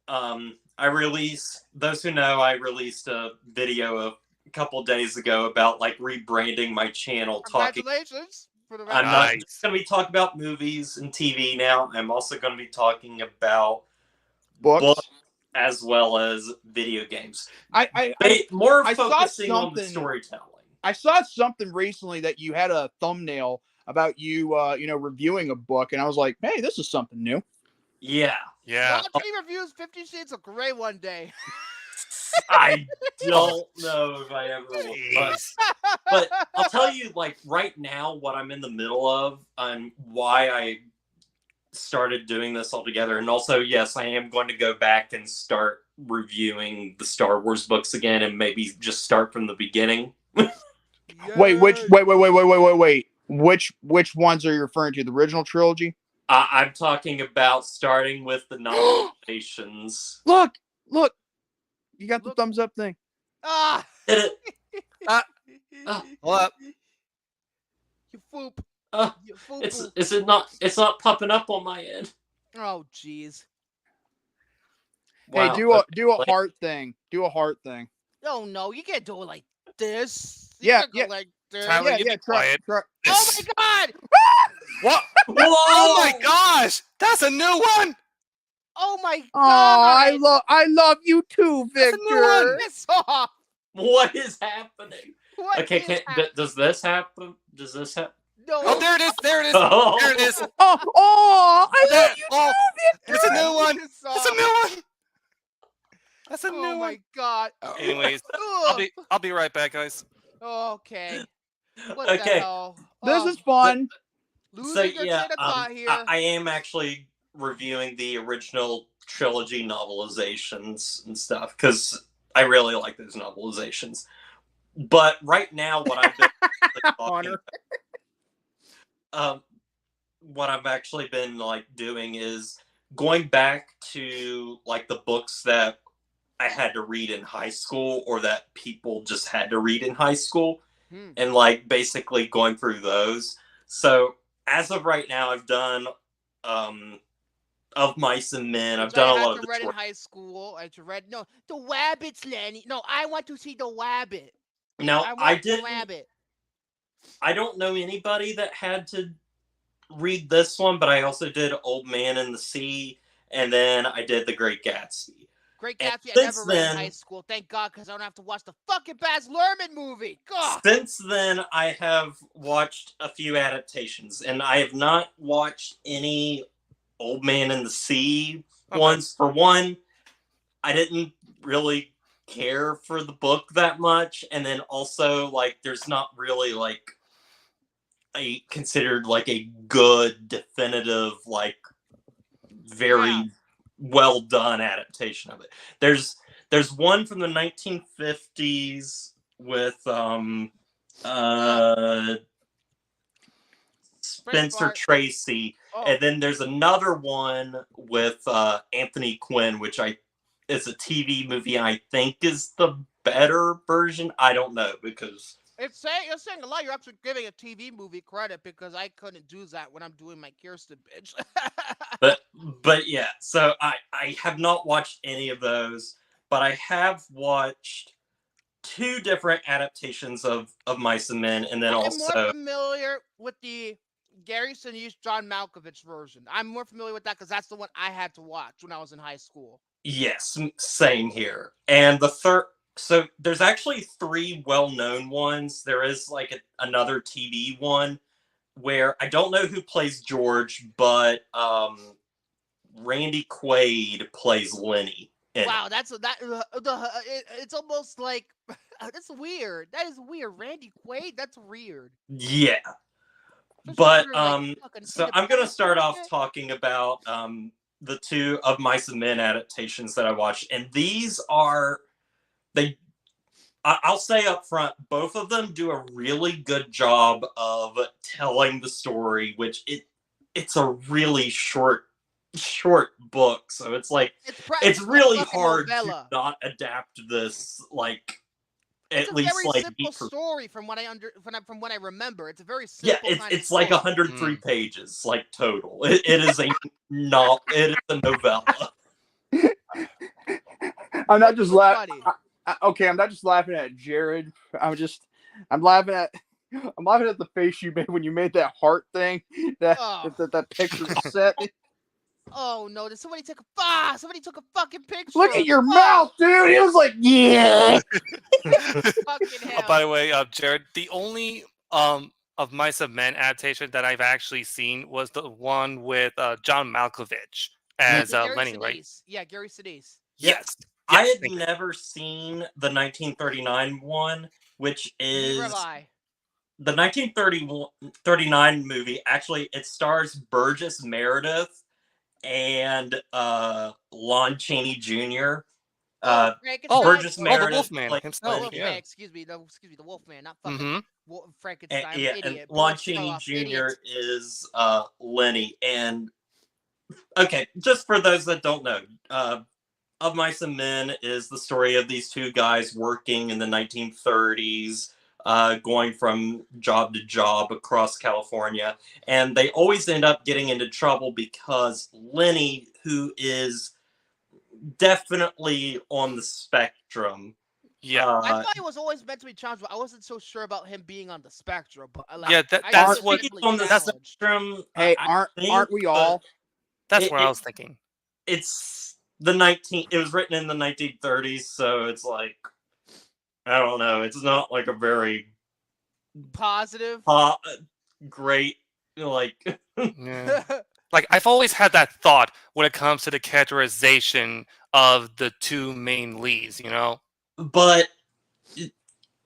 I released. Those who know, I released a video a couple days ago about like rebranding my channel. Congratulations. I'm not just going to be talking about movies and TV now. I'm also going to be talking about books as well as video games. More focusing on the storytelling. I saw something recently that you had a thumbnail about you, reviewing a book, and I was like, hey, this is something new. Yeah. Watch me reviews 50 Shades of Grey one day. I don't know if I ever will. But I'll tell you, like, right now, what I'm in the middle of and why I started doing this altogether. And also, yes, I am going to go back and start reviewing the Star Wars books again and maybe just start from the beginning. Wait. Which ones are you referring to? The original trilogy? I'm talking about starting with the novelizations. Look. You got the thumbs up thing. Ah. Hold up. You foop. It's not popping up on my end. Oh jeez. Wow. Hey, do a heart thing. Do a heart thing. Oh no, you can't do it like this. Yeah. Like this. Tyler, Try. Oh my god! What? Whoa! Oh my gosh! That's a new one. Oh my god! Oh, I love you too, Victor. Piss off. What is happening? What does this happen? Does this happen? No. Oh, there it is. There it is. Oh. There it is. I love you too, Victor. It's a new one. It's a new one. That's a new one. Oh my god. Anyways, I'll be right back, guys. Okay. What the hell? This is fun. Losing your train of thought here. I am actually reviewing the original trilogy novelizations and stuff because I really like those novelizations. But right now, what I've been what I've actually been like doing is going back to like the books that I had to read in high school or that people just had to read in high school, and like basically going through those. So as of right now, I've done Of Mice and Men. I've done a lot of the read in high school. I read the Wabbits, Lenny. No, I want to see the Wabbit. Now I didn't. Wabbit. I don't know anybody that had to read this one, but I also did Old Man in the Sea, and then I did The Great Gatsby. Great Gatsby, I never read in high school. Thank God, because I don't have to watch the fucking Baz Luhrmann movie. God. Since then, I have watched a few adaptations, and I have not watched any Old Man in the Sea ones. For one, I didn't really care for the book that much, and then also, like, there's not really, like, considered, like, a good, definitive, like, very well done adaptation of it. There's one from the 1950s with Spencer Tracy, and then there's another one with Anthony Quinn, which it's a TV movie. I think is the better version. I don't know because you're saying a lot. You're actually giving a TV movie credit because I couldn't do that when I'm doing my Kirsten bitch. but yeah, so I have not watched any of those, but I have watched two different adaptations of Mice and Men, and then I'm also more familiar with the Gary Sinise, John Malkovich version. I'm more familiar with that because that's the one I had to watch when I was in high school. yes, same here. And the third, so there's actually three well-known ones. There is like another TV one where I don't know who plays George, but Randy Quaid plays Lenny. Wow, it's almost like that's weird. That is weird. Randy Quaid, that's weird. Yeah. Especially But for, like, fucking so I'm gonna independent start off shit. talking about the two of Mice and Men adaptations that I watched, and these are I'll say up front, both of them do a really good job of telling the story, which it's a really short book, so it's like it's really hard to not adapt this, like It's at a least very like simple story from what I remember. It's a very yeah, simple kind of it's like story. 103 pages, like total. It is a not it is a novella. I'm not just laughing. Funny. Okay, I'm not just laughing at Jared. I'm laughing at the face you made when you made that heart thing. That picture set. Oh no! Did somebody took a fucking picture? Look at your mouth, dude. He was like, yeah. Fucking hell. Oh, by the way, Jared, the only of Mice and Men adaptation that I've actually seen was the one with John Malkovich as Lenny, right? Yeah, Gary Sinise. Yes. I had never seen the 1939 one, which is the 1939 movie. Actually, it stars Burgess Meredith and Lon Chaney Jr. Burgess Meredith, the Wolfman himself. Wolfman, excuse me, the Wolfman, not fucking Frankenstein. And, yeah, and Lon Chaney Jr. is Lenny. And okay, just for those that don't know, Of Mice and Men is the story of these two guys working in the 1930s, going from job to job across California. And they always end up getting into trouble because Lenny, who is definitely on the spectrum. Yeah. I thought he was always meant to be challenged, but I wasn't so sure about him being on the spectrum. But that's what on the spectrum. Hey, aren't we all? That's what I was thinking. It's it was written in the 1930s, so it's like, I don't know, it's not like a very positive great, like yeah. Like I've always had that thought when it comes to the characterization of the two main leads, you know? But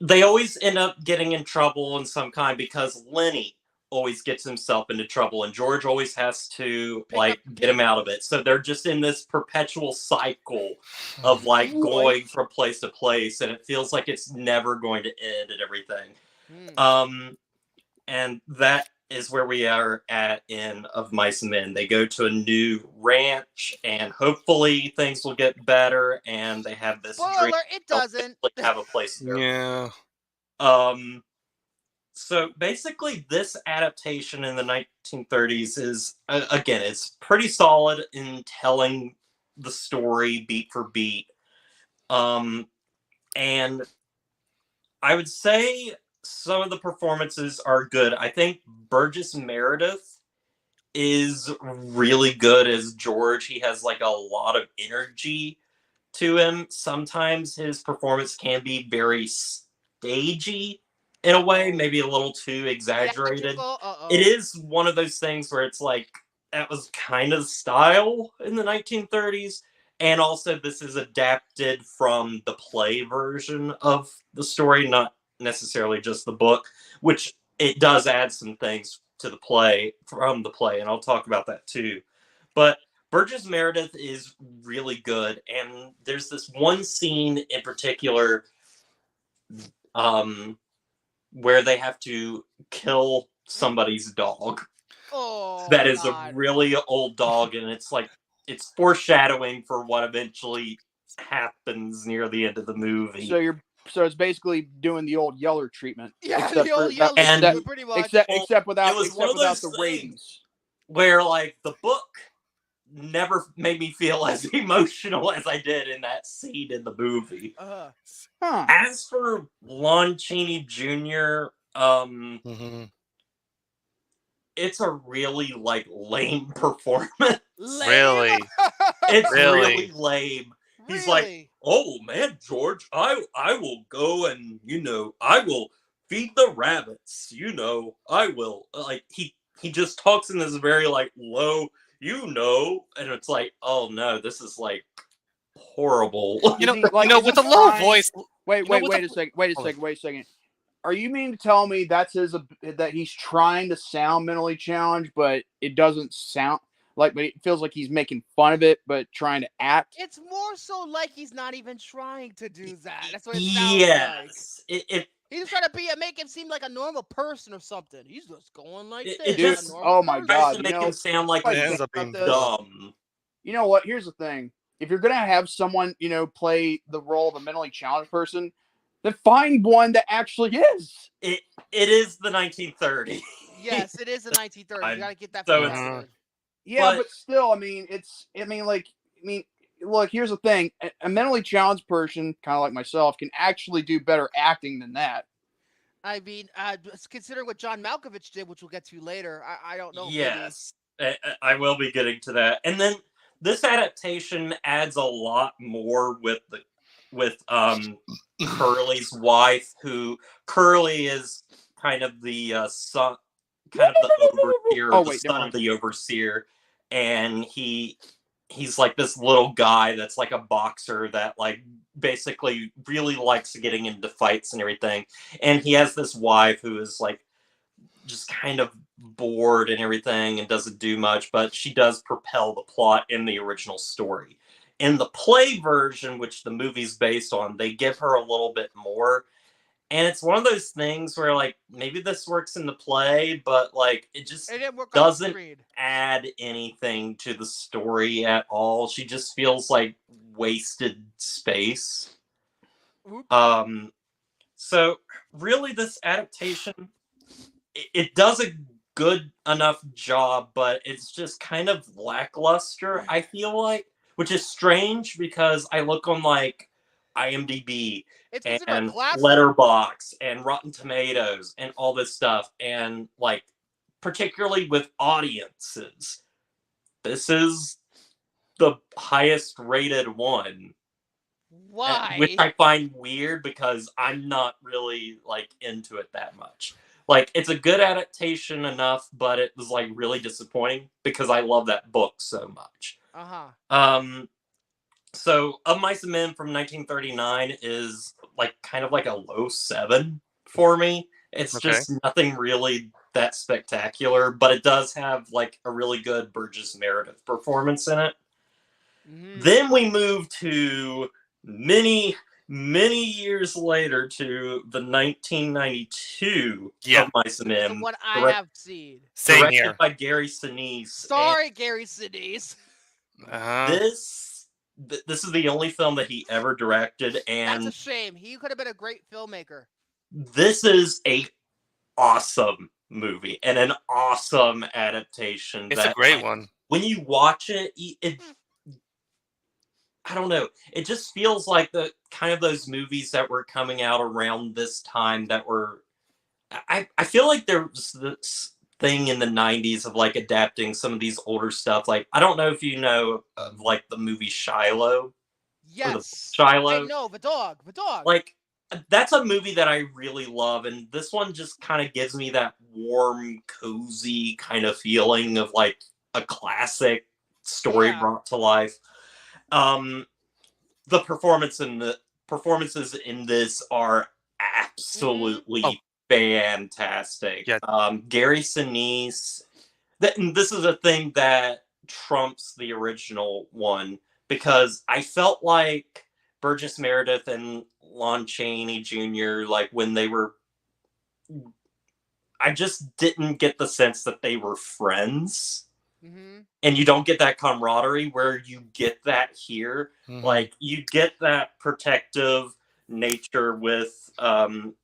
they always end up getting in trouble in some kind because Lenny always gets himself into trouble and George always has to get him out of it. So they're just in this perpetual cycle of like going from place to place, and it feels like it's never going to end and everything. And that is where we are at in Of Mice and Men. They go to a new ranch and hopefully things will get better, and they have this dream. It doesn't have a place there. Yeah. So basically, this adaptation in the 1930s is, again, it's pretty solid in telling the story beat for beat. And I would say some of the performances are good. I think Burgess Meredith is really good as George. He has like a lot of energy to him. Sometimes his performance can be very stagey in a way, maybe a little too exaggerated. It is one of those things where it's like, that was kind of style in the 1930s. And also this is adapted from the play version of the story, not necessarily just the book, which it does add some things to the play from the play. And I'll talk about that too. But Burgess Meredith is really good. And there's this one scene in particular, where they have to kill somebody's dog. That is a really old dog, and it's like it's foreshadowing for what eventually happens near the end of the movie. So it's basically doing the old Yeller treatment. Yeah, the old Yeller treatment, pretty much. Except without the ratings. Where like the book never made me feel as emotional as I did in that scene in the movie. Uh-huh. Huh. As for Lon Chaney Jr., Mhm. it's a really like lame performance. Lame? Really? It's Really? really lame. He's like, Really? "Oh man, George, I will go and I will feed the rabbits. I will." Like he just talks in this very like low, and it's like, "Oh no, this is like horrible." You know, Is he, like, is with he a low trying- voice. Wait, with wait a a second. Wait a hold on. second. Wait a second. Are you meaning to tell me that he's trying to sound mentally challenged, but it doesn't sound like, but it feels like he's making fun of it, but trying to act? It's more so like he's not even trying to do that. That's what it sounds like. Yes, He's just trying to make him seem like a normal person or something. He's just going like It- this. it like just- a normal oh my person. tries God, to you make know, him sound like like, It he's ends up about being this. dumb. You know what? Here's the thing. If you're gonna have someone, play the role of a mentally challenged person, then find one that actually is. It is the 1930s. Yes, it is the 1930s. You gotta get that So from it's- everyone. Yeah, But- but still, look, here's the thing. A mentally challenged person, kind of like myself, can actually do better acting than that. I mean, considering what John Malkovich did, which we'll get to later, I don't know. Yes, I will be getting to that. And then this adaptation adds a lot more with Curly's wife, who Curly is kind of the son, kind of the overseer, Oh, the wait, son never of the overseer, and he's like this little guy that's like a boxer that like basically really likes getting into fights and everything, and he has this wife who is like just kind of bored and everything and doesn't do much, but she does propel the plot in the original story. In the play version, which the movie's based on, they give her a little bit more. And it's one of those things where like maybe this works in the play, but like it just It didn't work on doesn't screen. add anything to the story at all. She just feels like wasted space. Oop. So really this adaptation, it does a good enough job, but it's just kind of lackluster, I feel like, which is strange because I look on like IMDb It's considered a and classic. Letterboxd and Rotten Tomatoes and all this stuff, and like particularly with audiences, this is the highest rated one. Why? Which I find weird because I'm not really like into it that much. Like it's a good adaptation enough, but it was like really disappointing because I love that book so much. So Of Mice and Men from 1939 is like kind of like a low 7 for me. It's Okay. just nothing really that spectacular, but it does have like a really good Burgess Meredith performance in it. Then we move to many years later to the 1992 Of Mice and The Men, one I have seen. Same directed here. by Gary Sinise. Sorry, Gary Sinise. This is the only film that he ever directed, That's and a shame. He could have been a great filmmaker. this is a awesome movie and an awesome adaptation. It's a great one. When you watch it, I don't know. It just feels like the kind of those movies that were coming out around this time that were. I feel like there was this thing in the 90s of like adapting some of these older stuff. Like I don't know if you know of like the movie Shiloh. Yes. Shiloh. I know, the dog. Like that's a movie that I really love, and this one just kind of gives me that warm, cozy kind of feeling of like a classic story brought to life. The performances in this are absolutely fantastic. Yeah. Gary Sinise. And this is a thing that trumps the original one because I felt like Burgess Meredith and Lon Chaney Jr. like when they were. I just didn't get the sense that they were friends. And you don't get that camaraderie where you get that here. Like you get that protective nature with Gary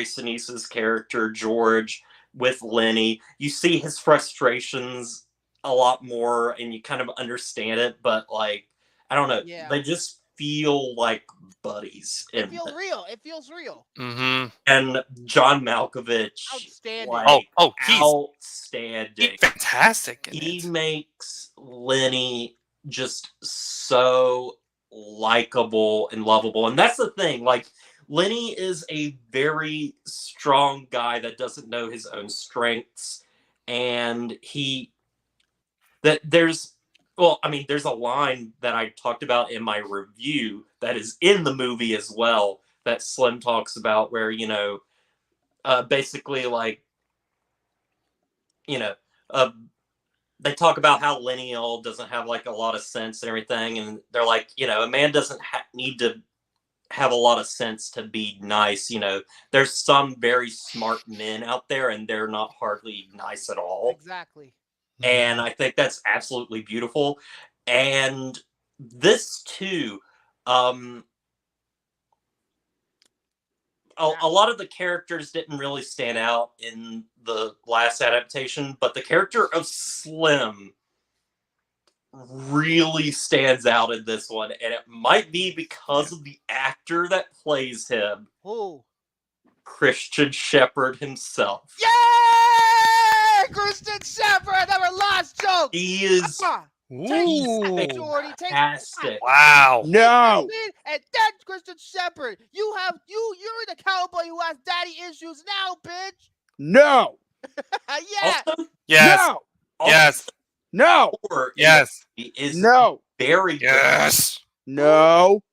Sinise's character George, with Lenny. You see his frustrations a lot more and you kind of understand it, but like I don't know, Yeah. they just feel like buddies. It feels real. It feels real. Mm-hmm. And John Malkovich, Outstanding. like, He's outstanding. fantastic in He it. makes Lenny just so likable and lovable. And that's the thing. Like, Lenny is a very strong guy that doesn't know his own strengths. And there's a line that I talked about in my review that is in the movie as well that Slim talks about where, basically like, they talk about how Lenny doesn't have like a lot of sense and everything. And they're like, a man doesn't need to have a lot of sense to be nice. There's some very smart men out there and they're not hardly nice at all. Exactly. And I think that's absolutely beautiful. And this too, a lot of the characters didn't really stand out in the last adaptation, but the character of Slim really stands out in this one. And it might be because of the actor that plays him. Who? Christian Shepherd himself. Yay! Christian Shepherd, never lost joke. He is fantastic. Wow. No. And that's Christian Shepherd. You're the cowboy who has daddy issues now, bitch. No. Yeah. Also, Yes. No. Yes. No. Yes. Is No. very good. Yes. No.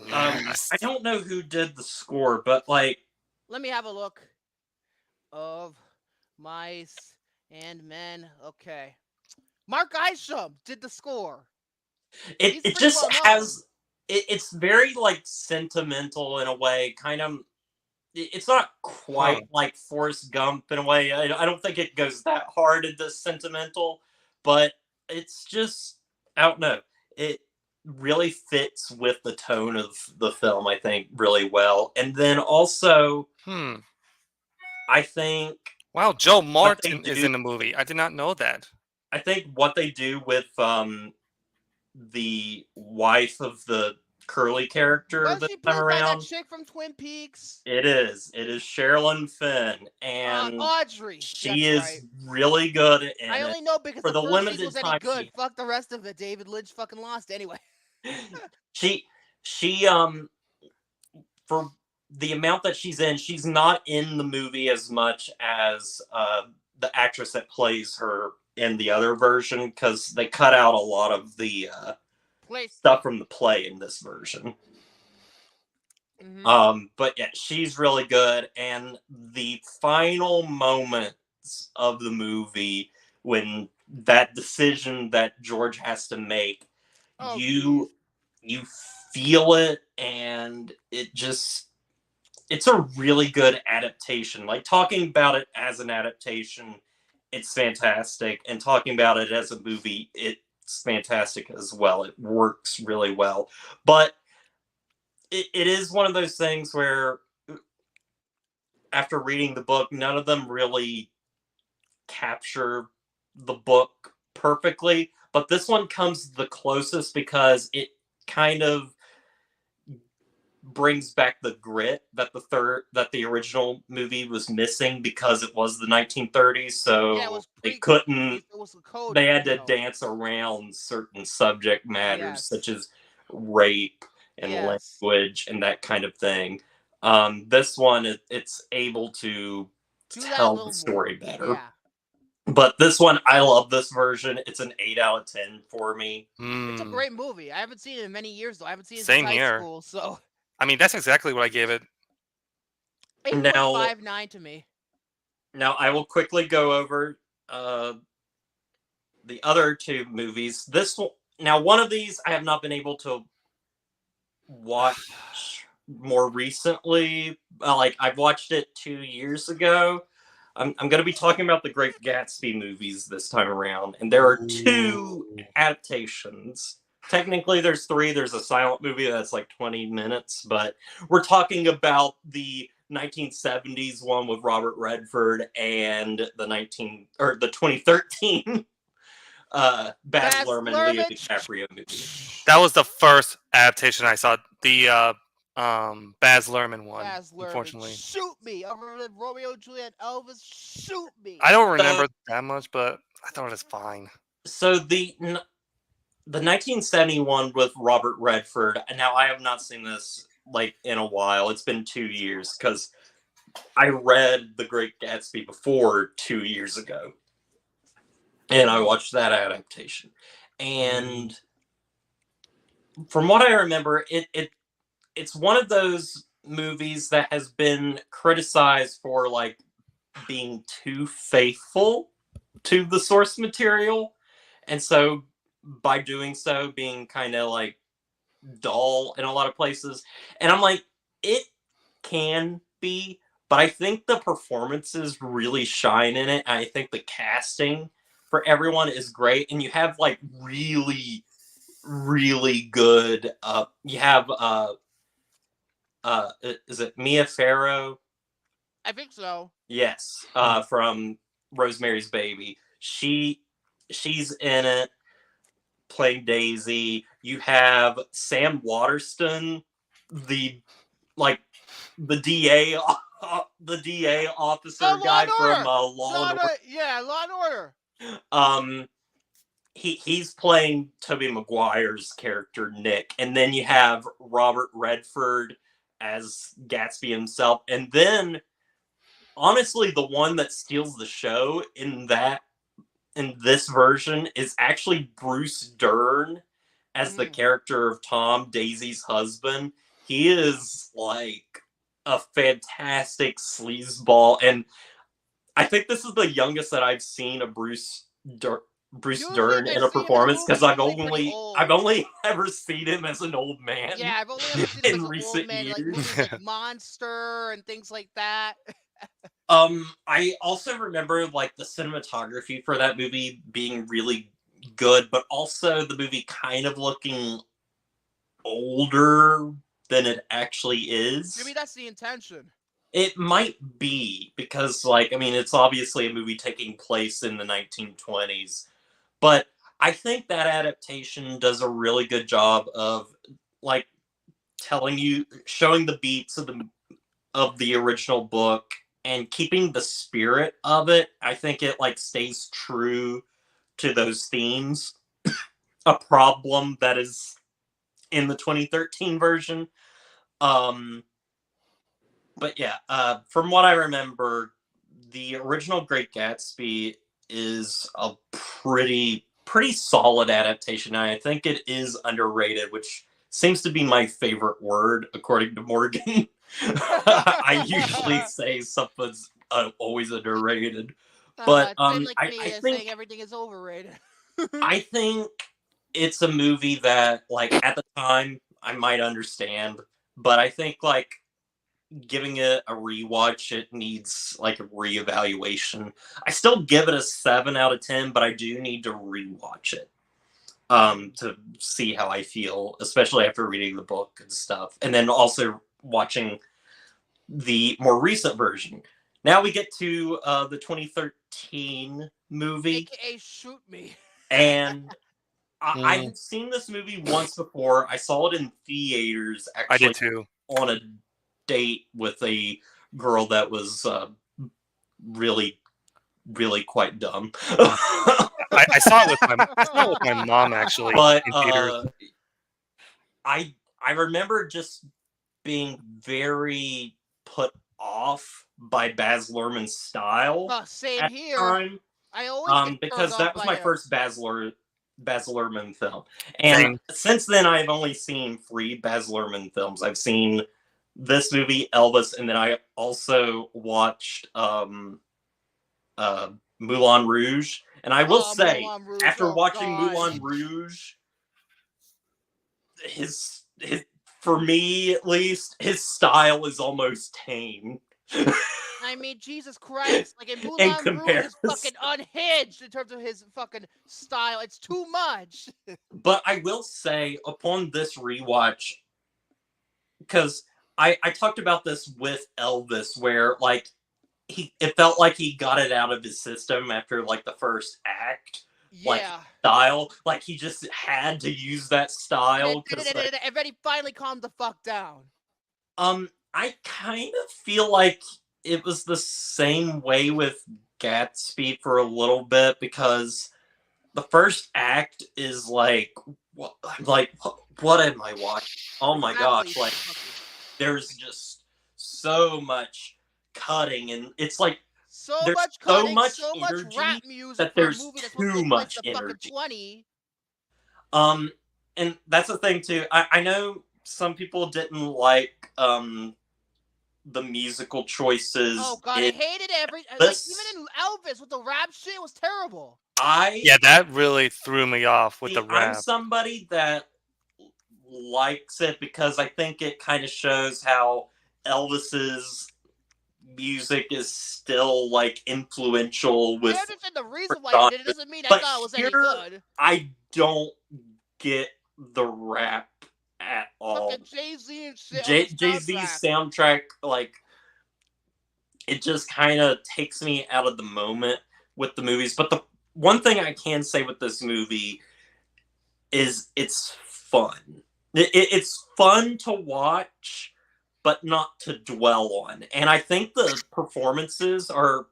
Yes. I don't know who did the score, but like, let me have a look. Of Mice and Men. Okay. Mark Isham did the score. it just has. It's very like sentimental in a way, kind of. It's not quite like Forrest Gump in a way. I don't think it goes that hard into sentimental, but it's just, I don't know. It really fits with the tone of the film, I think, really well. And then also, I think... Wow, Joe Martin is in the movie. I did not know that. I think what they do with the wife of the Curly character this time around. That chick from Twin Peaks. It is Sherilyn Fenn, and Audrey. She is really good in it. I only know because for the first limited was any good. Fuck the rest of it. David Lynch fucking lost anyway. she for the amount that she's in, she's not in the movie as much as the actress that plays her in the other version, because they cut out a lot of the stuff from the play in this version. But yeah, she's really good. And the final moments of the movie, when that decision that George has to make, you feel it, and it's a really good adaptation. Like, talking about it as an adaptation, it's fantastic, and talking about it as a movie, it's fantastic as well. It works really well. But it is one of those things where, after reading the book, none of them really capture the book perfectly. But this one comes the closest because it kind of brings back the grit that the original movie was missing, because it was the 1930s, so they had to dance around certain subject matters, such as rape and language and that kind of thing. This one, it's able to tell the story better. But this one, I love this version. It's an 8 out of 10 for me. It's a great movie. I haven't seen it in many years, though. I haven't seen it Same since here. high school, so... I mean, that's exactly what I gave it. 8.59 to me. Now, I will quickly go over the other two movies. One of these I have not been able to watch more recently. I've watched it 2 years ago. I'm going to be talking about the Great Gatsby movies this time around, and there are 2 adaptations. Technically, there's 3. There's a silent movie that's like 20 minutes, but we're talking about the 1970s one with Robert Redford and the 2013 Baz Baz Luhrmann, Leo Luhrmann. DiCaprio movie. That was the first adaptation I saw. The Baz Luhrmann one. Baz Luhrmann. Unfortunately, Shoot me. Romeo, Juliet, Elvis. Shoot me. I don't remember that much, but I thought it was fine. So the 1971 with Robert Redford. Now I have not seen this like in a while. It's been 2 years because I read The Great Gatsby before 2 years ago, and I watched that adaptation. And from what I remember, it's one of those movies that has been criticized for like being too faithful to the source material, and so by doing so being kind of like dull in a lot of places. And I'm like, it can be, but I think the performances really shine in it. I think the casting for everyone is great, and you have like really, really good. You have is it Mia Farrow? I think so. Yes, from Rosemary's Baby. She's in it, playing Daisy. You have Sam Waterston, the DA, the DA officer guy from Law and Order. Yeah, Law and Order. He's playing Tobey Maguire's character Nick, and then you have Robert Redford as Gatsby himself, and then honestly, the one that steals the show in this version is actually Bruce Dern as the character of Tom, Daisy's husband. He is like a fantastic sleazeball, and I think this is the youngest that I've seen of Bruce Dern in a performance, because I've only ever seen him as an old man. Yeah, I've only ever seen him in as an recent old man, years. like movies like Monster and things like that. I also remember like the cinematography for that movie being really good, but also the movie kind of looking older than it actually is. Maybe that's the intention. It might be, because like, I mean, it's obviously a movie taking place in the 1920s, but I think that adaptation does a really good job of like showing the beats of the original book and keeping the spirit of it. I think it like stays true to those themes. A problem that is in the 2013 version. But yeah, from what I remember, the original Great Gatsby is a pretty solid adaptation. I think it is underrated, which seems to be my favorite word, according to Morgan. I usually say something's always underrated, but like me I think saying everything is overrated. I think it's a movie that, like, at the time I might understand, but I think like giving it a rewatch, it needs like a reevaluation. I still give it a 7 out of 10, but I do need to rewatch it to see how I feel, especially after reading the book and stuff, and then also watching the more recent version. Now we get to the 2013 movie, AKA Shoot Me. and I have seen this movie once before. I saw it in theaters, actually. I did too. On a date with a girl that was really, really quite dumb. I saw it with my mom, actually, but in theaters. I remember just being very put off by Baz Luhrmann's style. Same at here. the time. I always because that was my first Baz Luhrmann film, and since then I've only seen 3 Baz Luhrmann films. I've seen this movie, Elvis, and then I also watched Moulin Rouge. And I will say, after watching Moulin Rouge, his for me at least, his style is almost tame. I mean, Jesus Christ! Like in Moulin Rouge is fucking unhinged in terms of his fucking style. It's too much. But I will say, upon this rewatch, because I talked about this with Elvis, where like it felt like he got it out of his system after like the first act. like Yeah. style. Like he just had to use that style. And then he finally calmed the fuck down. I kind of feel like it was the same way with Gatsby for a little bit, because the first act is like what am I watching? Oh my gosh, like there's just so much cutting, and it's like so much cutting, so much energy rap music that for a there's movie that's too much the fucking energy. 20. And that's the thing too. I know some people didn't like the musical choices. Oh god, I hated even in Elvis with the rap shit, it was terrible. Yeah, that really threw me off with the rap. I'm somebody that likes it because I think it kind of shows how Elvis's music is still like influential with. I understand the reason why you did it. Doesn't mean I thought it was any good. I don't get the rap at all. Fucking Jay-Z and shit. Jay-Z's soundtrack, like, it just kind of takes me out of the moment with the movies. But the one thing I can say with this movie is it's fun. It's fun to watch, but not to dwell on. And I think the performances are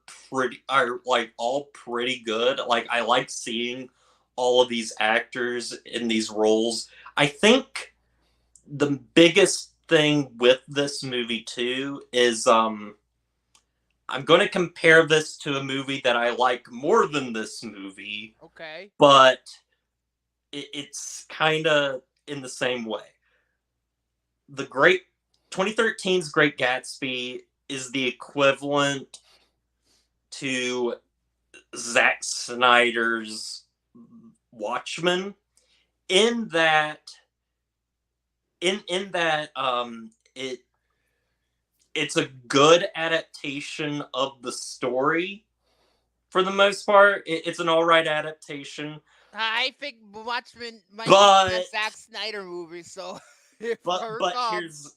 like all pretty good. Like, I like seeing all of these actors in these roles. I think the biggest thing with this movie too is I'm going to compare this to a movie that I like more than this movie. Okay. But it's kind of in the same way. 2013's Great Gatsby is the equivalent to Zack Snyder's Watchmen, in that it's a good adaptation of the story for the most part. It's an all right adaptation. I think Watchmen might be a Zack Snyder movie, so. But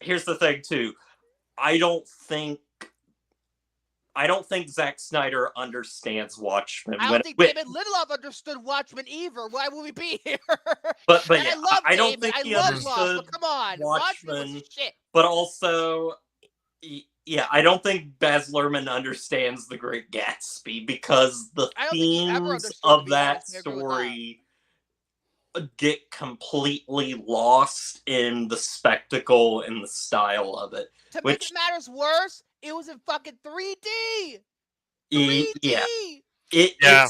here's the thing too. I don't think Zack Snyder understands Watchmen. I don't think David Lindelof understood Watchmen either. Why would we be here? But yeah, I love I don't think he understood but come on, Watchmen. Was shit. But also, yeah, I don't think Baz Luhrmann understands The Great Gatsby, because the themes of that story get completely lost in the spectacle and the style of it. To make it matters worse, it was in fucking 3D. 3D. Yeah.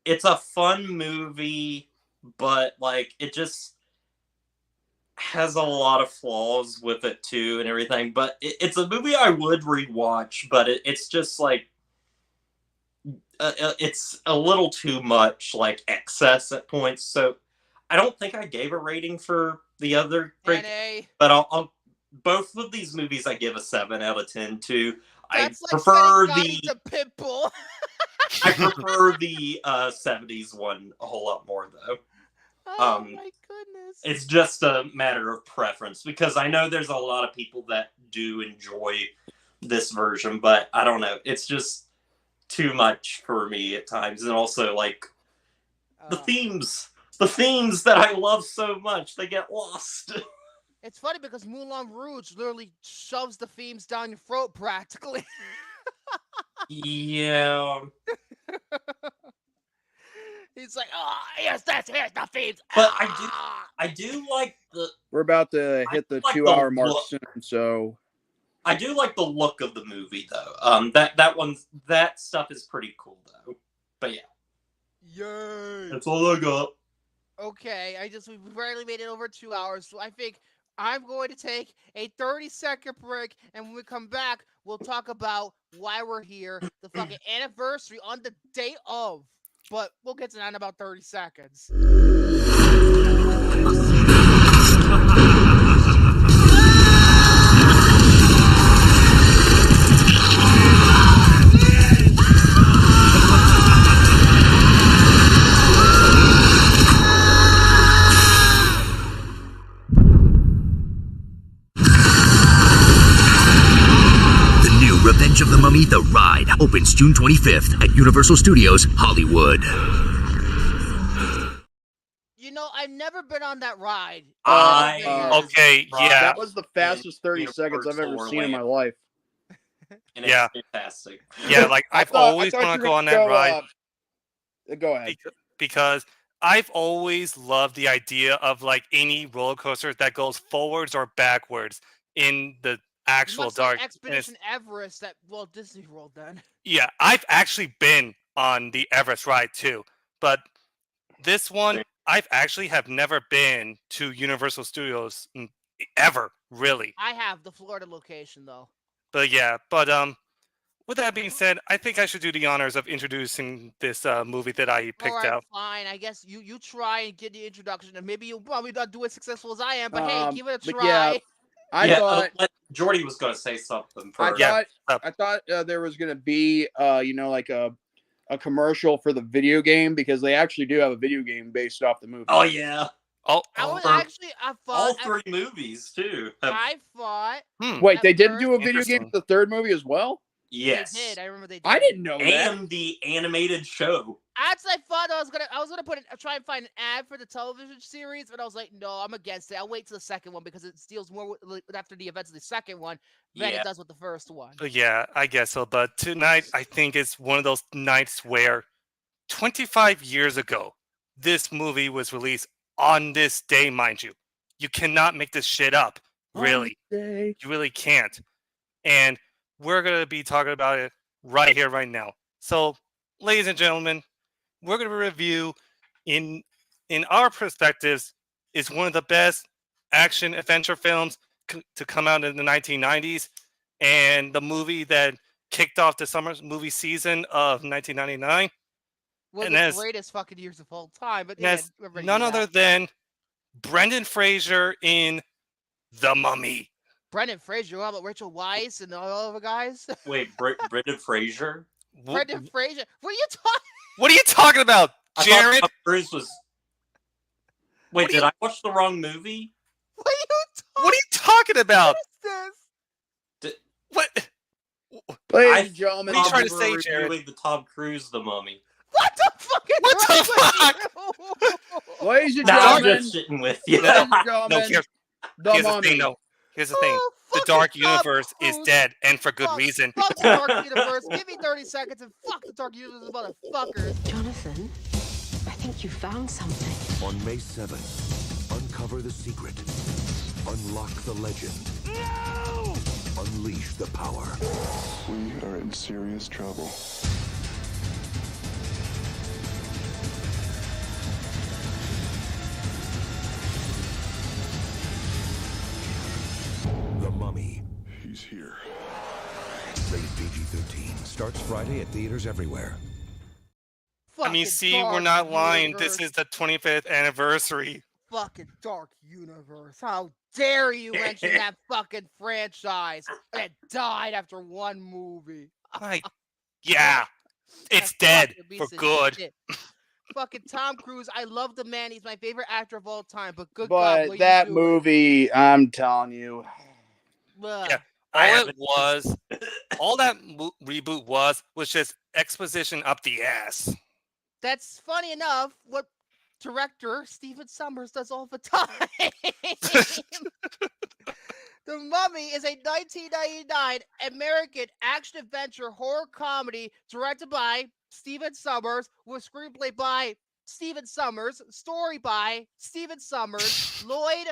It's a fun movie, but like it just has a lot of flaws with it too and everything. But it's a movie I would rewatch, but it's just like it's a little too much like excess at points. So I don't think I gave a rating for the other great, but I'll both of these movies I give a 7 out of 10 to. That's I prefer the Pitbull. I prefer the 70s one a whole lot more though. Oh my goodness. It's just a matter of preference, because I know there's a lot of people that do enjoy this version, but I don't know. It's just too much for me at times. And also like the themes that I love so much, they get lost. It's funny because Moulin Rouge literally shoves the themes down your throat practically. Yeah. He's like, oh, here's the themes. But I do like the. We're about to hit the 2-hour mark soon, so. I do like the look of the movie though. That stuff is pretty cool though. But yeah. Yay! That's all I got. Okay, we barely made it over 2 hours, so I think I'm going to take a 30-second break, and when we come back, we'll talk about why we're here, the fucking anniversary on the day of. But we'll get to that in about 30 seconds. Revenge of the Mummy: The Ride opens June 25th at Universal Studios Hollywood. I've never been on that ride. Okay, yeah. That was the fastest 30 seconds I've ever Universal seen in my Orlando. life. And Yeah. it's fantastic. Yeah, like I've always I wanted to thought you were go on that ride go ahead. because I've always loved the idea of like any roller coaster that goes forwards or backwards in the actual Much dark. like Expedition Everest at Walt Disney World. Then. Yeah, I've actually been on the Everest ride too, but this one I've actually have never been to Universal Studios ever, really. I have the Florida location though. But yeah, with that being said, I think I should do the honors of introducing this movie that I All picked right, out. fine. I guess you try and get the introduction, and maybe you'll probably not do as successful as I am. But hey, give it a But try. yeah, I thought Jordy was going to say something first. I thought there was going to be like a commercial for the video game, because they actually do have a video game based off the movie. Oh yeah. I thought all three movies too. I thought. Wait, they did do a video game for the third movie as well? Yes. They did. I remember they did. I didn't know that. And the animated show. Actually, I thought I was gonna try and find an ad for the television series, but I was like, no, I'm against it. I'll wait till the second one because it deals more after the events of the second one than it does with the first one. Yeah, I guess so. But tonight, I think it's one of those nights where 25 years ago, this movie was released on this day, mind you. You cannot make this shit up, really. You really can't. And we're going to be talking about it right here, right now. So, ladies and gentlemen, we're going to review, in our perspectives, is one of the best action adventure films to come out in the 1990s, and the movie that kicked off the summer movie season of 1999. One of the greatest fucking years of all time. But yeah, none other than Brendan Fraser in The Mummy. Brendan Fraser, how about Rachel Weisz and all the guys? Wait, Brendan Fraser? Brendan Fraser? What are you talking? What are you talking about, Jared? Tom Cruise was. Wait, did I watch the wrong movie? What are you talking about? What is this? What? Ladies and gentlemen, what are you trying to say, Jared? Reviewing the Tom Cruise The Mummy. What the fucking? What the fuck? Ladies and No, I'm gentlemen, just sitting with you. ladies and gentlemen, Here's the thing, though. Here's the thing. The Dark Universe is dead, and for good reason. Fuck the Dark Universe. Give me 30 seconds and fuck the Dark Universe, motherfuckers. Jonathan, I think you found something. On May 7th, uncover the secret. Unlock the legend. No! Unleash the power. We are in serious trouble. The Mummy. He's here. Rated PG-13. Starts Friday at theaters everywhere. I mean, see, we're not lying. This is the 25th anniversary. Fucking Dark Universe. How dare you mention that fucking franchise that died after one movie? Yeah, it's dead for good. Fucking Tom Cruise. I love the man. He's my favorite actor of all time. But good but God, that movie, I'm telling you. Yeah, all that reboot was just exposition up the ass. That's funny enough. What director Stephen Sommers does all the time. The Mummy is a 1999 American action-adventure horror comedy directed by Stephen Sommers, with screenplay by Stephen Sommers, story by Stephen Sommers, Lloyd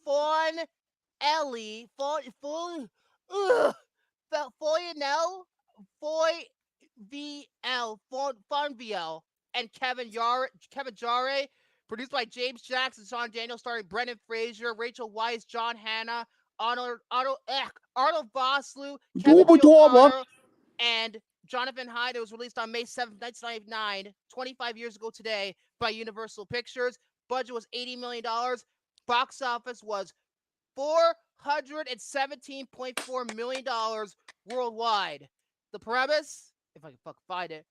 Fonelli, Fonviel, and Kevin Jarre. Produced by James Jackson, Sean Daniels, starring Brendan Fraser, Rachel Weisz, John Hannah, Arnold Vosloo, Kevin O'Connor, and Jonathan Hyde. It was released on May 7th, 1999, 25 years ago today, by Universal Pictures. Budget was $80 million. Box office was $417.4 million worldwide. The premise, if I can fucking find it,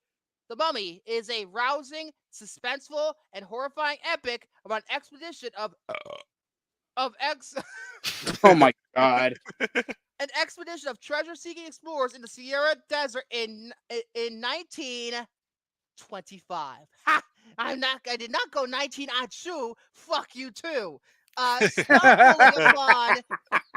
The Mummy is a rousing, suspenseful, and horrifying epic about an expedition of Oh my God. An expedition of treasure-seeking explorers in the Sierra Desert in 1925. Ha! I did not go 19 Achu. Fuck you too. Stumbling upon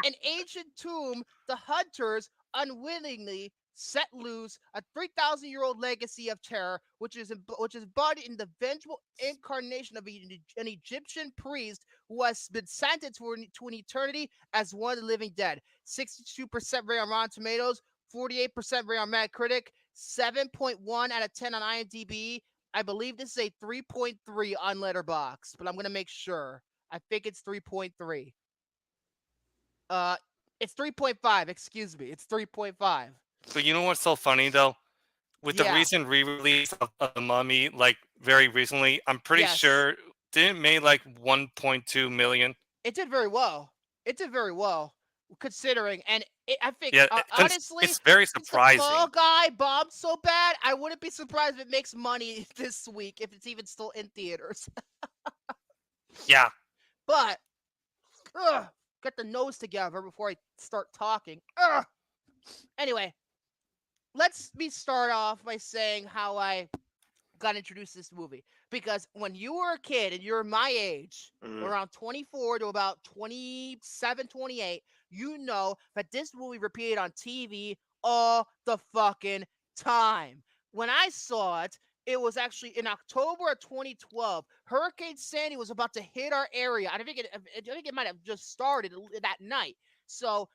an ancient tomb, the hunters unwillingly set loose a 3,000-year-old legacy of terror, which is embodied in the vengeful incarnation of an Egyptian priest who has been sentenced to an eternity as one of the living dead. 62% rating on Rotten Tomatoes, 48% rating on Metacritic, 7.1 out of 10 on IMDb. I believe this is a 3.3 on Letterboxd, but I'm gonna make sure. I think it's 3.3. It's 3.5. Excuse me. It's 3.5. But you know what's so funny though? With the Yeah. recent re-release of The Mummy, like very recently, I'm pretty Yes. sure didn't it made like 1.2 million. It did very well. It did very well, considering, and I think Yeah, honestly, it's very since the Fall surprising. Guy bombed so bad, I wouldn't be surprised if it makes money this week if it's even still in theaters. Yeah. But get the nose together before I start talking. Anyway, let's start off by saying how I got introduced to this movie. Because when you were a kid and you're my age, around 24 to about 27, 28, you know that this movie repeated on TV all the fucking time. When I saw it, it was actually in October of 2012. Hurricane Sandy was about to hit our area. I think it might have just started that night. So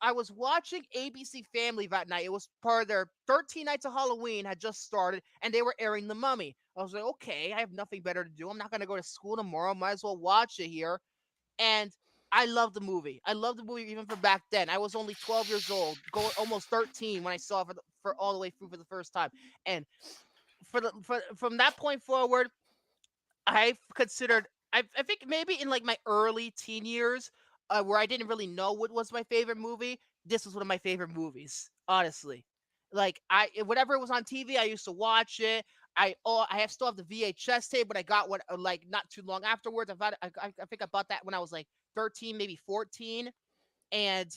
I was watching ABC Family that night. It was part of their 13 Nights of Halloween had just started, and they were airing The Mummy. I was like, okay, I have nothing better to do. I'm not going to go to school tomorrow. Might as well watch it here. And I love the movie. I love the movie even from back then. I was only 12 years old, going almost 13 when I saw it for all the way through for the first time. And from that point forward, I think maybe in like my early teen years, where I didn't really know what was my favorite movie, this was one of my favorite movies. Honestly, like whatever was on TV, I used to watch it. I still have the VHS tape, but I got one like not too long afterwards. I think I bought that when I was like 13, maybe 14, and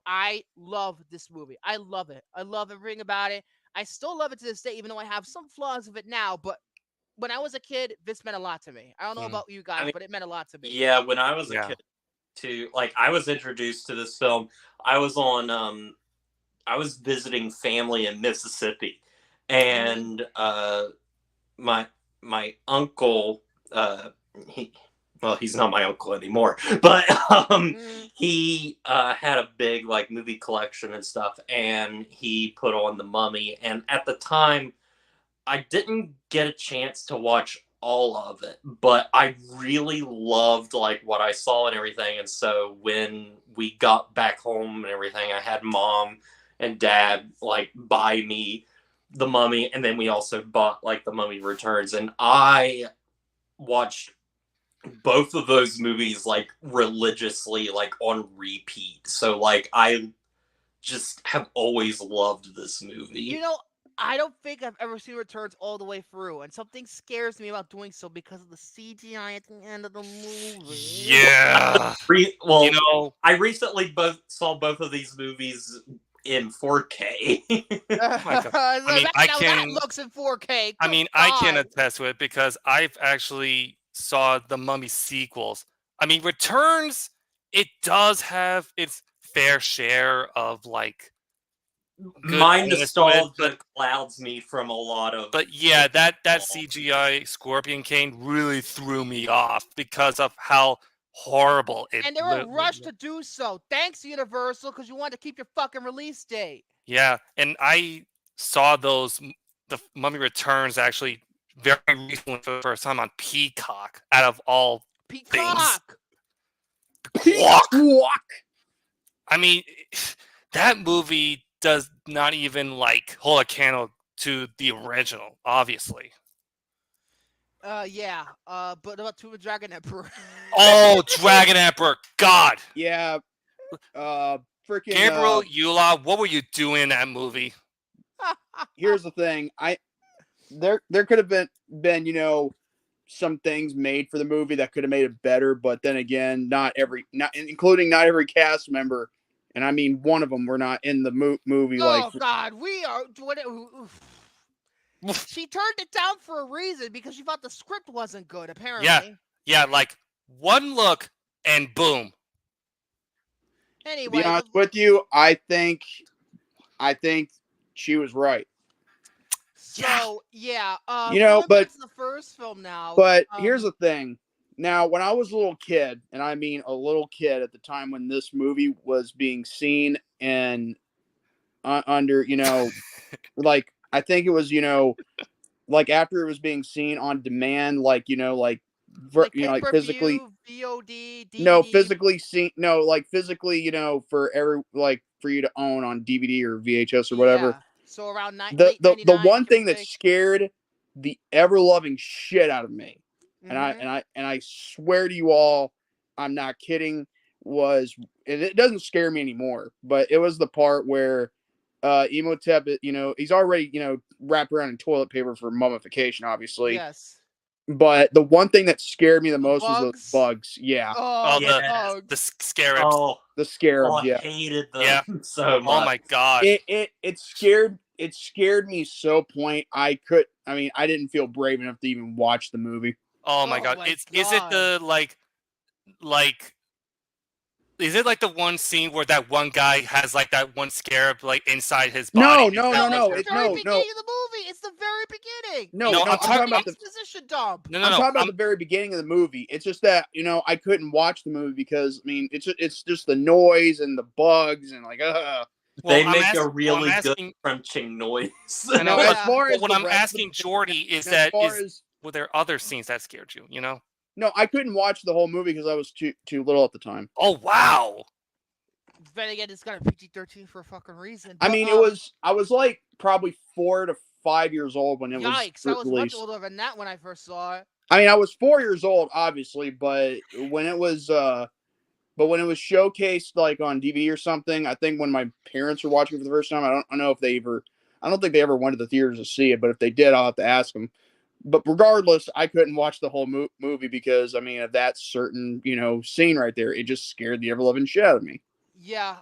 I love this movie. I love it. I love everything about it. I still love it to this day, even though I have some flaws of it now. But when I was a kid, this meant a lot to me. I don't know about you guys, but it meant a lot to me. Yeah, when I was a kid too, like I was introduced to this film. I was visiting family in Mississippi, and my uncle, he's not my uncle anymore, but he had a big like movie collection and stuff, and he put on The Mummy, and at the time I didn't get a chance to watch all of it, but I really loved like what I saw and everything. And so when we got back home and everything, I had mom and dad like buy me The Mummy, and then we also bought like The Mummy Returns, and I watched both of those movies like religiously, like on repeat. So like I just have always loved this movie. I don't think I've ever seen Returns all the way through, and something scares me about doing so because of the CGI at the end of the movie. Yeah. I recently saw both of these movies in 4K. That looks in 4K. I can attest to it because I've actually saw the Mummy sequels. Returns, it does have its fair share of like my nostalgia clouds me from a lot of. But yeah, that CGI Scorpion King really threw me off because of how horrible it. And they were rushed to do so. Thanks, Universal, because you wanted to keep your fucking release date. Yeah, and I saw the Mummy Returns actually very recently for the first time on Peacock. Out of all things, Peacock. That movie does not even like hold a candle to the original, obviously. Yeah. But about Tomb of Dragon Emperor. Oh, Dragon Emperor! God. Yeah. Freaking Gabriel Eula, what were you doing in that movie? Here's the thing. There could have been some things made for the movie that could have made it better, but then again, including not every cast member. And I mean, one of them were not in the movie. Oh, God, we are. She turned it down for a reason because she thought the script wasn't good. Apparently. Yeah, like one look and boom. To Anyway, be honest with you, I think she was right. So yeah, You know, going but back to the first film now. But here's the thing. Now, when I was a little kid, and I mean a little kid at the time when this movie was being seen and under, you know, like I think it was, you know, like after it was being seen on demand, like you know, like you know, like physically, VOD, DVD. no, physically seen, no, like physically, you know, for every like for you to own on DVD or VHS or whatever. Yeah. So around The late 99, one thing give or that take. scared the ever loving shit out of me, and Mhm. I swear to you all, I'm not kidding, was, and it doesn't scare me anymore, but it was the part where Imhotep, you know, he's already, you know, wrapped around in toilet paper for mummification, obviously. Yes. But the one thing that scared me the most was those bugs? bugs. Yeah. Oh, Yeah. the bugs. The scarabs. Oh, The scarabs, I yeah. hated them Yeah. so much. Oh my god. It scared me so point I didn't feel brave enough to even watch the movie. Oh my Oh god. my Is it the like is it like the one scene where that one guy has like that one scarab like inside his body? No. It's the no. very beginning of the movie. It's the very beginning. No, It's I'm talking about the exposition dump. No. I'm talking about the very beginning of the movie. It's just that, you know, I couldn't watch the movie because I mean it's just the noise and the bugs and like They make a really good crunching noise. I know. as far as what the I'm rest of asking the- Jordy is as that far as were there other scenes that scared you? You know? no, I couldn't watch the whole movie because I was too little at the time. Oh wow. Then again, it's got a PG-13 for a fucking reason. I mean, I was like probably 4 to 5 years old when it Yikes! was I was released. much older than that when I first saw it. I mean, I was 4 years old, obviously, but when it was showcased like on DVD or something, I think when my parents were watching it for the first time, I don't know if I don't think they ever went to the theaters to see it, but if they did, I'll have to ask them. But regardless, I couldn't watch the whole movie because I mean, of that certain, you know, scene right there, it just scared the ever loving shit out of me. Yeah.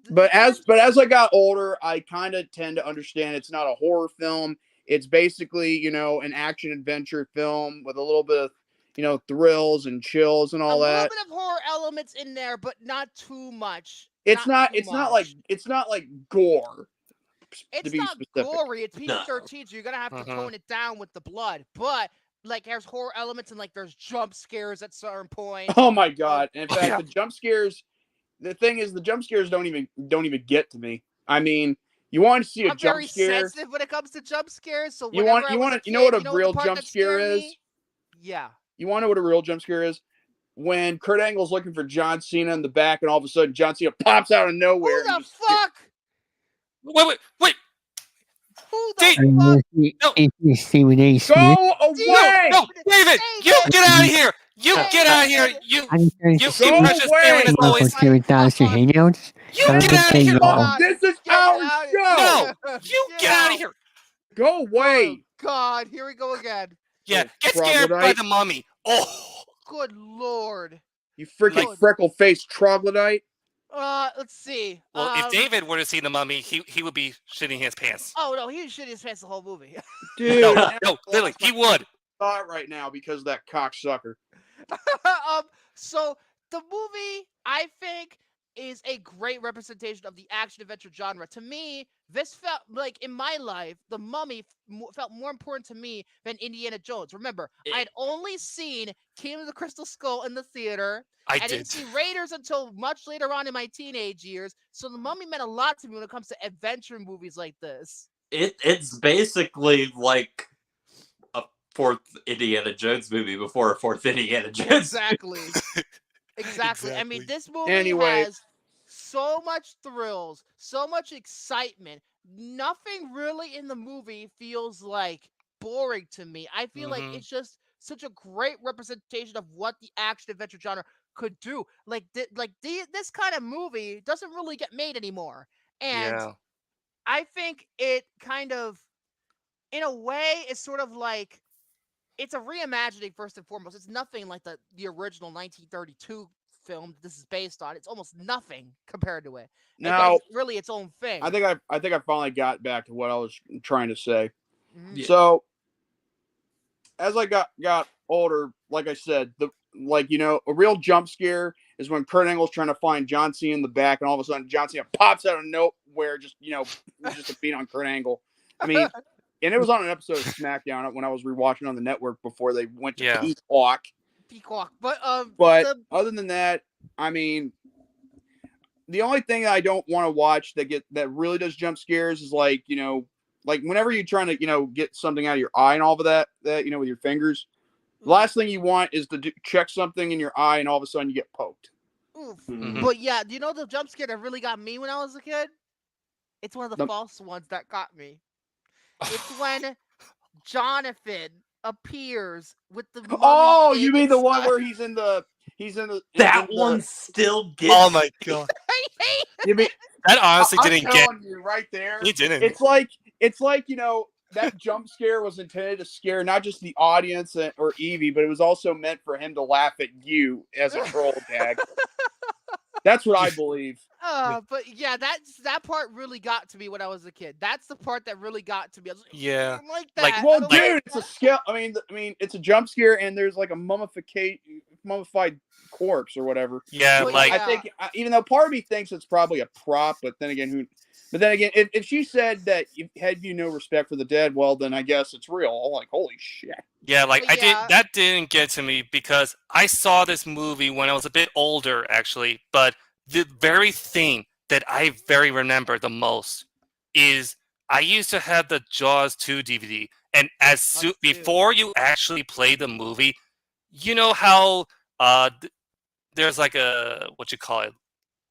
But as I got older, I kind of tend to understand it's not a horror film. It's basically, you know, an action adventure film with a little bit of, you know, thrills and chills and all a that. little bit of horror elements in there, but not too much. It's not like gore. It's to be not specific. gory. It's PG-13, so you're gonna have to tone it down with the blood. But like, there's horror elements and like there's jump scares at certain points. Oh my god! And in fact, the jump scares. The thing is, the jump scares don't even get to me. I mean, you want to see a I'm jump very scare. sensitive when it comes to jump scares. So You know what a real jump scare is? Yeah. You want to know what a real jump scare is? When Kurt Angle's looking for John Cena in the back, and all of a sudden John Cena pops out of nowhere. Who the fuck? Wait. Who the fuck? Stephen A. Smith. Go away! No, David! You get out of here! You get out of here! You precious parent is always. You get out of here! This is our show! No! You get out of here! Go away! Oh, God, here we go again. Yeah, get scared by the mummy. Oh! Good lord. You freaking freckle-faced troglodyte. Let's see. Well, if David were to see the mummy, he would be shitting his pants. Oh no, he was shitting his pants the whole movie. Dude, no, literally, he would. Thought right now because of that cocksucker. So the movie, I think, is a great representation of the action adventure genre. To me, this felt like in my life, the Mummy felt more important to me than Indiana Jones. Remember, I had only seen Kingdom of the Crystal Skull in the theater. I didn't see Raiders until much later on in my teenage years. So the Mummy meant a lot to me when it comes to adventure movies like this. It's basically like a fourth Indiana Jones movie before a fourth Indiana Jones. Exactly. Exactly. I mean, this movie has so much thrills, so much excitement. Nothing really in the movie feels like boring to me. I feel like it's just such a great representation of what the action adventure genre could do. This kind of movie doesn't really get made anymore. And I think it kind of, in a way, is sort of like, it's a reimagining first and foremost. It's nothing like the original 1932 film that this is based on. It's almost nothing compared to it. Now, it's really its own thing. I think I finally got back to what I was trying to say. Mhm. Yeah. So as I got older, like I said, a real jump scare is when Kurt Angle's trying to find John Cena in the back, and all of a sudden John Cena pops out of nowhere, just to beat on Kurt Angle. I mean, and it was on an episode of SmackDown when I was rewatching on the network before they went to Yeah. Peacock. Peacock. But the, other than that, I mean, the only thing that I don't want to watch that really does jump scares is like whenever you're trying to get something out of your eye and all of that with your fingers. The last thing you want is to check something in your eye and all of a sudden you get poked. oof. Mhm. But yeah, do you know the jump scare that really got me when I was a kid? It's one of the false ones that got me. It's when Jonathan appears with the mummy Oh, thing you mean the one inside. where he's in the That one still gets. Oh my god. I hate You mean That honestly I'm didn't get. telling you right there. He didn't. It's like that jump scare was intended to scare not just the audience or Evie, but it was also meant for him to laugh at you as a troll gag. That's what I believe. But yeah, that part really got to me when I was a kid. That's the part that really got to me. I was like, Yeah. I don't like Like- that. Well, I don't dude, like it's a scale. I mean, it's a jump scare, and there's like a mummified corpse or whatever. Yeah, But like I think, even though part of me thinks it's probably a prop, but then again, if she said that you had no respect for the dead, well, then I guess it's real. I'm like, holy shit. Yeah, like But yeah. that didn't get to me because I saw this movie when I was a bit older, actually. But the very thing that I very remember the most is I used to have the Jaws 2 DVD, and before you actually play the movie, you know how there's like a what you call it,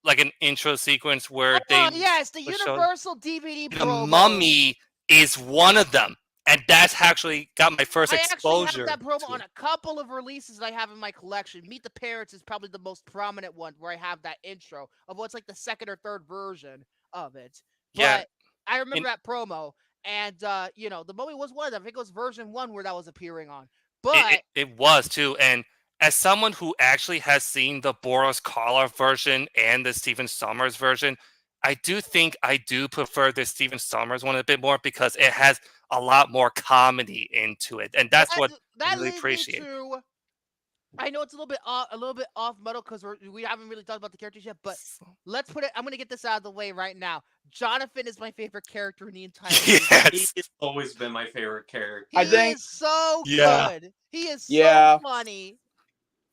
like an intro sequence where yes, the will show- Universal DVD the promo. Mummy is one of them. And that's actually got my first I actually exposure. have that promo to on it. a couple of releases that I have in my collection. Meet the Parents is probably the most prominent one where I have that intro of what's like the second or third version of it. Yeah. But I remember that promo, and the Mummy was one of them. I think it was version 1 where that was appearing on. But It was too, and as someone who actually has seen the Boris Karloff version and the Stephen Sommers version, I do think I do prefer the Stephen Sommers one a bit more because it has a lot more comedy into it, and that's what I really leads appreciate. me to. I know it's a little bit off metal because we haven't really talked about the characters yet, but let's put it. I'm gonna get this out of the way right now. Jonathan is my favorite character in the entire movie. Yes. He's always been my favorite character. He is so Yeah. good. He is Yeah. so funny.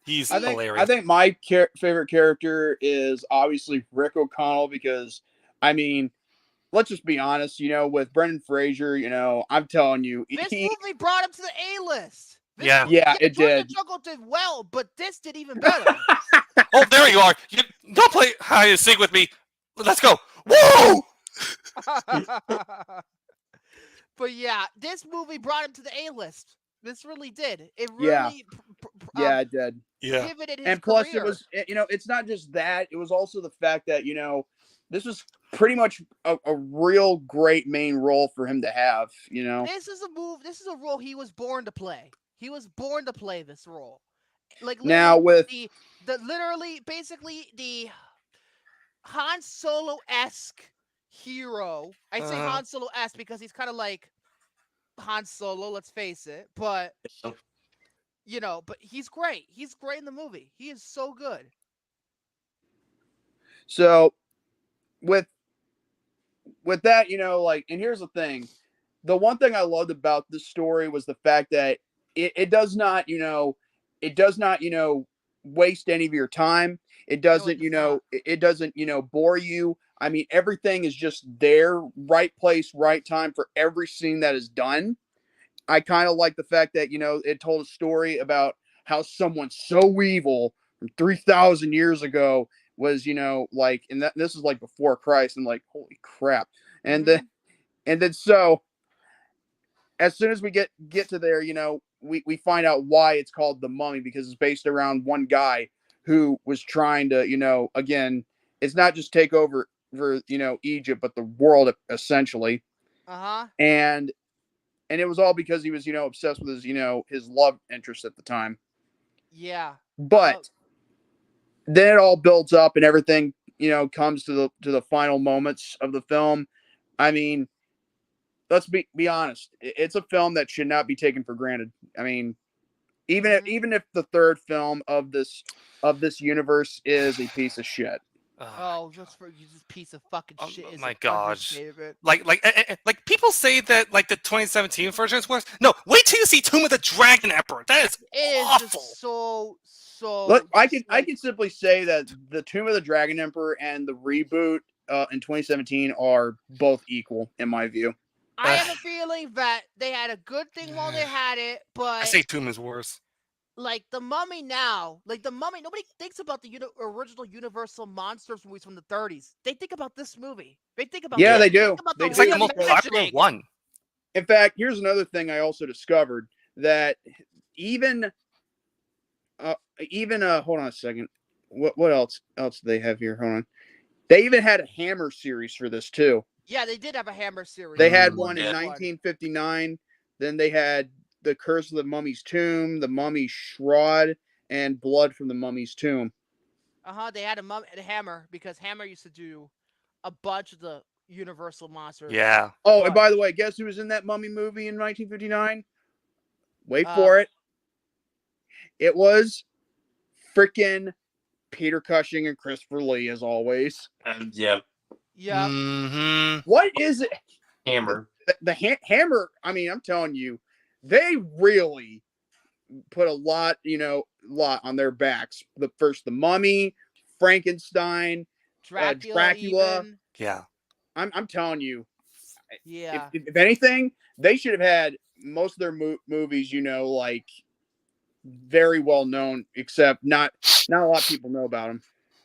He's I hilarious. think my favorite character is obviously Rick O'Connell because, I mean, let's just be honest, with Brendan Fraser, I'm telling you. This movie brought him to the A-list. Yeah. Yeah, it George did. the Jungle did well, but this did even better. Oh, there you are. Don't play hide and seek with me. Let's go. Whoa! But yeah, this movie brought him to the A-list. This really did. It Yeah. really It did. Yeah. pivoted his And plus, career. it was, it's not just that. It was also the fact that, this was pretty much a real great main role for him to have, This is a role he was born to play. He was born to play this role. Like Now with basically the Han Solo-esque hero. I say Han Solo-esque because he's kind of like Han Solo, let's face it. But but he's great. He's great in the movie. He is so good. So with that, and here's the thing. The one thing I loved about this story was the fact that it does not waste any of your time. It doesn't, it doesn't, bore you. I mean, everything is just there, right place, right time for every scene that is done. I kind of like the fact that, it told a story about how someone so evil from 3,000 years ago was, and this is like before Christ, and like, holy crap. And then so as soon as we get to there, we find out why it's called the Mummy, because it's based around one guy who was trying to, again, it's not just take over for, Egypt, but the world essentially. And it was all because he was, obsessed with his, his love interest at the time. Yeah. But then it all builds up and everything, comes to the final moments of the film. I mean, let's be honest. It's a film that should not be taken for granted. I mean, even if the third film of this universe is a piece of shit. Oh, just for you, this piece of fucking shit is my an gosh. understatement. Like people say that like the 2017 version is worse. No, wait till you see Tomb of the Dragon Emperor. That is awful. Just so. Look, I can simply say that the Tomb of the Dragon Emperor and the reboot in 2017 are both equal in my view. I have a feeling that they had a good thing while they had it, but I say Tomb is worse. Like the Mummy now, like the Mummy, nobody thinks about the original Universal Monsters movies from the 30s. They think about this movie. They think about they do. It's like the most popular one. In fact, here's another thing I also discovered that even hold on a second. What else do they have here? Hold on. They even had a Hammer series for this too. Yeah, they did have a Hammer series. They had one in 1959. Then they had The Curse of the Mummy's Tomb, The Mummy's Shroud, and Blood from the Mummy's Tomb. They had a Hammer because Hammer used to do a bunch of the Universal monsters. Yeah. Oh, and by the way, guess who was in that Mummy movie in 1959? Wait for it. It was freaking Peter Cushing and Christopher Lee, as always. Yeah. Yeah. Mm-hmm. What is it? Hammer. The Hammer. I mean, I'm telling you, they really put a lot on their backs. The Mummy, Frankenstein, Dracula. Yeah. I'm telling you. Yeah. If anything, they should have had most of their movies, like very well known, except not a lot of people know about them.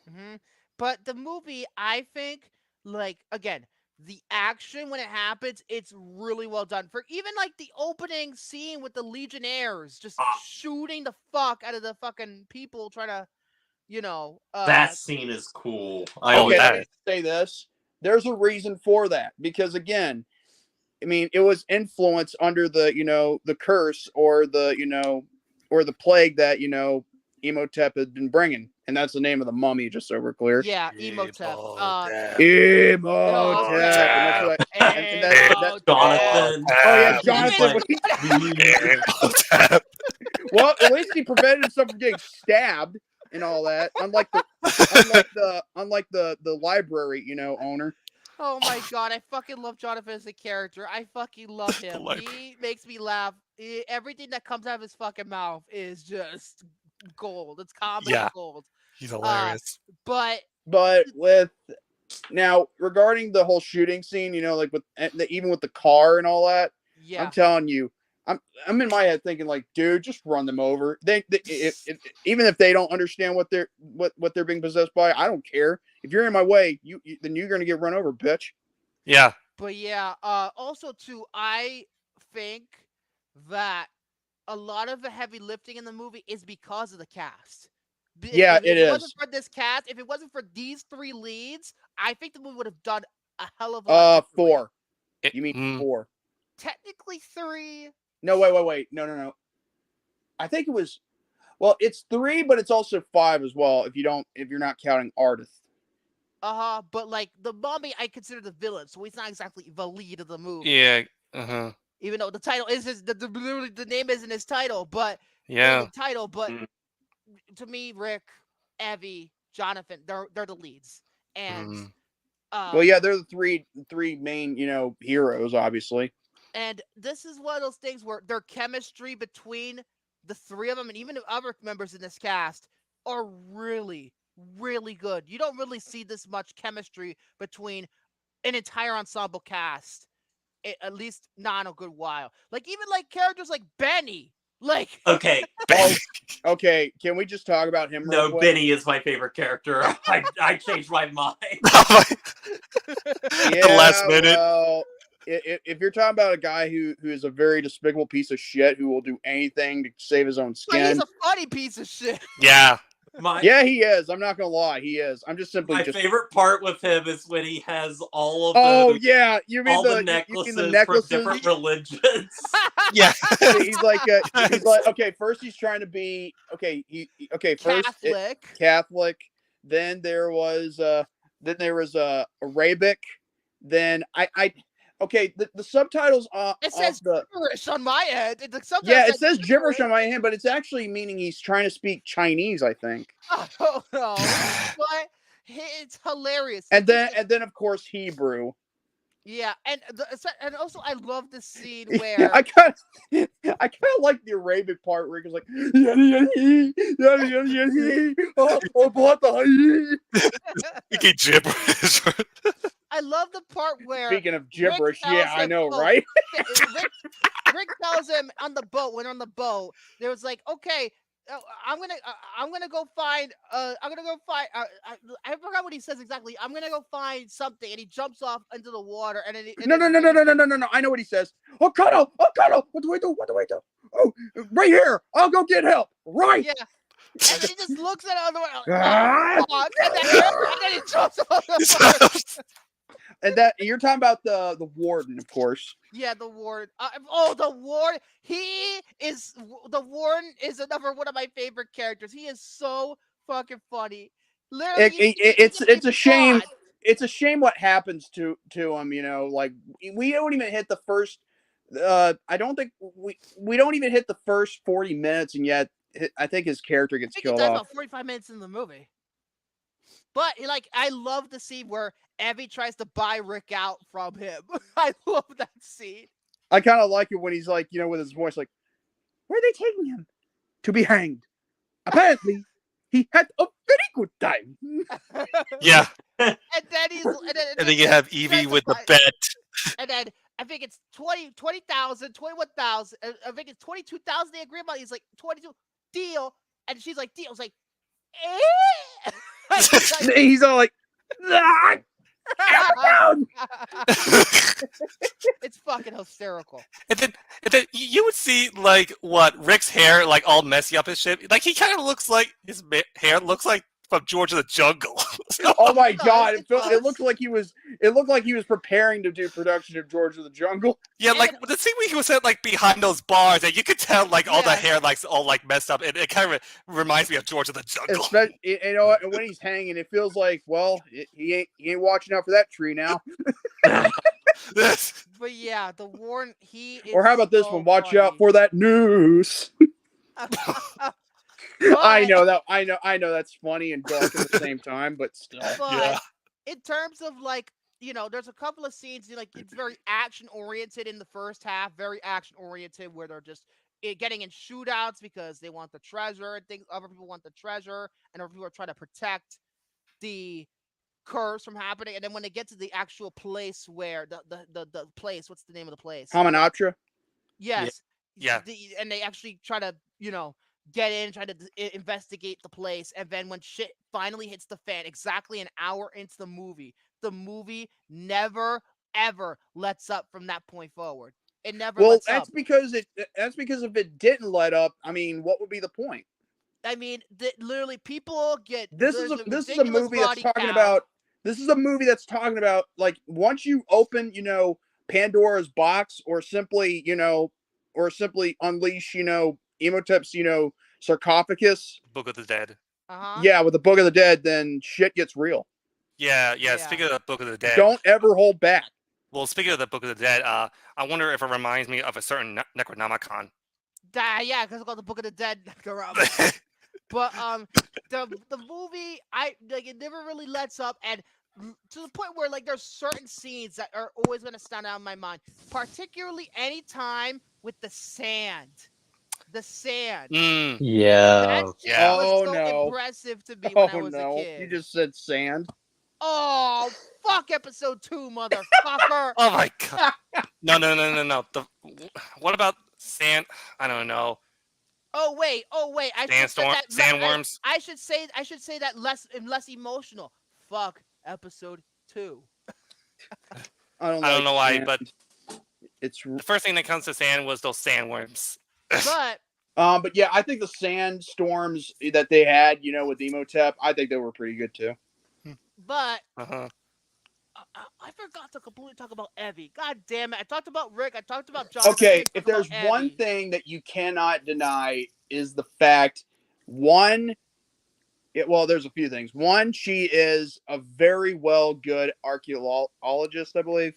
Mm-hmm. But the movie, I think, like, again, the action when it happens, it's really well done. For even like the opening scene with the Legionnaires just shooting the fuck out of the fucking people trying to, that scene is cool. Let me say this. There's a reason for that. Because again, I mean, it was influenced under the, the curse or the, or the plague that, Imhotep had been bringing. And that's the name of the mummy, just so we're clear. Yeah, Imhotep. Imhotep. And that's Jonathan. Oh, yeah, Jonathan. Well, at least he prevented himself from getting stabbed and all that. Unlike the library, owner. Oh my god, I fucking love Jonathan as a character. I fucking love him. He makes me laugh. Everything that comes out of his fucking mouth is just gold. It's comedy gold. He's hilarious. But with now regarding the whole shooting scene, like even with the car and all that, yeah, I'm telling you, I'm in my head thinking like, dude, just run them over. Even if they don't understand what they're being possessed by, I don't care. If you're in my way, then you're gonna get run over, bitch. Yeah. But yeah, also too, I think that a lot of the heavy lifting in the movie is because of the cast. Yeah, if it is. wasn't for this cast, if it wasn't for these three leads, I think the movie would have done a hell of a lot. 4. You mean 4? Technically 3. No, wait. No. I think it was. Well, it's 3, but it's also 5 as well. If you're not counting Ardith. But like the Mummy, I consider the villain, so he's not exactly the lead of the movie. Yeah. Even though the title is the name isn't his title, but the title. But to me, Rick, Evie, Jonathan, they're the leads, and well, yeah, they're the three main heroes, obviously. And this is one of those things where their chemistry between the three of them, and even the other members in this cast, are really, really good. You don't really see this much chemistry between an entire ensemble cast, at least not in a good while. Like even like characters like Benny. Like okay, okay. Can we just talk about him? No, Benny is my favorite character. I changed my mind. The last minute. Well, if you're talking about a guy who is a very despicable piece of shit who will do anything to save his own skin, but he's a funny piece of shit. Yeah. Yeah, he is. I'm not gonna lie, he is. I'm just simply. My favorite part with him is when he has all of you mean the necklaces from different religions. Yeah, he's like okay. First, he's trying to be first Catholic. Then there was Arabic. Then Okay, the subtitles It says gibberish on my end. Yeah, it says gibberish on my end, but it's actually meaning he's trying to speak Chinese, I think. Oh no! But it's hilarious. And then of course Hebrew. Yeah, and also I love the scene where I kind of like the Arabic part where he goes like, speaking gibberish. I love the part where Speaking of gibberish, Rick yeah, I know, right? Rick tells him on the boat there was like, okay, I'm gonna go find I forgot what he says exactly. I'm gonna go find something, and he jumps off into the water, and then No. I know what he says. Oh, Cuddle, what do I do? Oh, right here. I'll go get help. Right. Yeah. And then he just looks at it on the way, and then he jumps off the boat. And that you're talking about the warden, of course. Yeah, the warden. The warden. The warden is another one of my favorite characters. He is so fucking funny. Literally, it's a shame. It's a shame what happens to him. You know, like we don't even hit the first. I don't think we don't even hit the first 40 minutes, and yet I think his character gets killed off. About 45 minutes in the movie. But I love the scene where Evie tries to buy Rick out from him. I love that scene. I kind of like it when he's like, with his voice, like, where are they taking him? To be hanged. Apparently, he had a very good time. Yeah. And then you have Evie with the bet. And then I think it's 20,000, 21,000. I think it's 22,000 they agree about. He's like, 22, deal. And she's like, deal. I was like, eh? He's all like, it's fucking hysterical. And then you would see Rick's hair all messy up his shit. Like he kind of looks like his hair looks like from George of the Jungle. Oh my god! It looked like he was. It looked like he was preparing to do production of George of the Jungle. Yeah, the scene where he was behind those bars, and you could tell all the hair all messed up. It kind of reminds me of George of the Jungle. And when he's hanging, it feels like he ain't watching out for that tree now. But yeah, the warden Or how about this one? Watch out for that noose. I know that's funny and dark at the same time, but still. But in terms of there's a couple of scenes it's very action oriented in the first half, very action oriented where they're just getting in shootouts because they want the treasure and things. Other people want the treasure, and other people are trying to protect the curse from happening. And then when they get to the actual place where the place, what's the name of the place? Hamanatra. Yes. Yeah. And they actually try to get in, try to investigate the place, and then when shit finally hits the fan, exactly an hour into the movie never ever lets up from that point forward. It never. Well, lets that's up. because if it didn't let up, I mean, what would be the point? I mean, literally, people get. This is a movie that's talking about. This is a movie that's talking about once you open, Pandora's box, or simply unleash, Emotep's, sarcophagus. Book of the Dead. Yeah, with the Book of the Dead, then shit gets real. Yeah. Speaking of the Book of the Dead, don't ever hold back. Well, speaking of the Book of the Dead, I wonder if it reminds me of a certain Necronomicon. Yeah, because it's called the Book of the Dead. But the movie, it never really lets up, and to the point where there's certain scenes that are always gonna stand out in my mind, particularly anytime with the sand. The sand. Yeah. That shit was so impressive to me when I was a kid. You just said sand. Oh, fuck episode 2, motherfucker. Oh my god. No. What about sand? I don't know. Oh wait. Sandworms. I should say that less emotional. Fuck episode 2. I don't know why, but it's the first thing that comes to sand was those sandworms. But yeah, I think the sandstorms that they had, with Emotep, I think they were pretty good too. But I forgot to completely talk about Evie. God damn it! I talked about Rick. I talked about John. Okay, if there's one thing that you cannot deny is the fact, there's a few things. One, she is a very good archaeologist, I believe.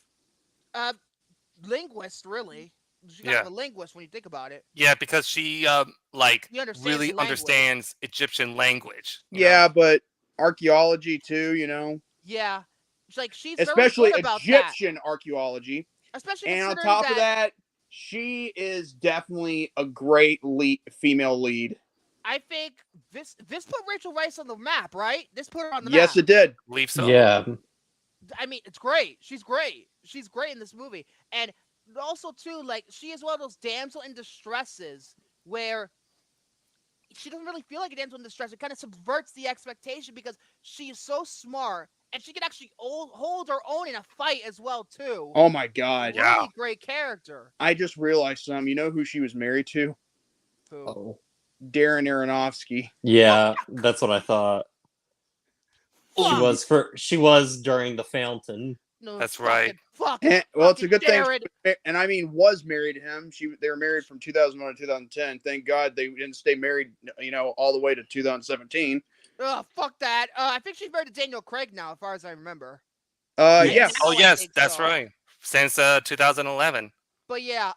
linguist, really. She's kind Yeah. of a linguist when you think about it. Yeah, because she She understands really the language. understands Egyptian language. you Yeah, know? but archaeology too, Yeah, she's very especially good about that. Egyptian archaeology. Especially And on considering top of that, she is definitely a great female lead. I think this put Rachel Weisz on the map, right? This put her on the Yes, map. it did. I believe so. Yeah. I mean, it's great. She's great. She's great in this movie. And also, too, like, she is one of those damsel in distresses where she doesn't really feel like a damsel in distress. It kind of subverts the expectation because she is so smart and she can actually hold her own in a fight as well, too. Oh my God. Really great character. I just realized something. You know who she was married to? Who? Oh. Darren Aronofsky. Yeah, that's what I thought. Fuck. She was during The Fountain. No, That's right. Fuck. Well, it's a good Darren. thing. And I mean, was married to him. They were married from 2001 to 2010. Thank God they didn't stay married, all the way to 2017. Oh, fuck that. I think she's married to Daniel Craig now, as far as I remember. Yes. Oh, yes, that's so. right. Since 2011. But yeah,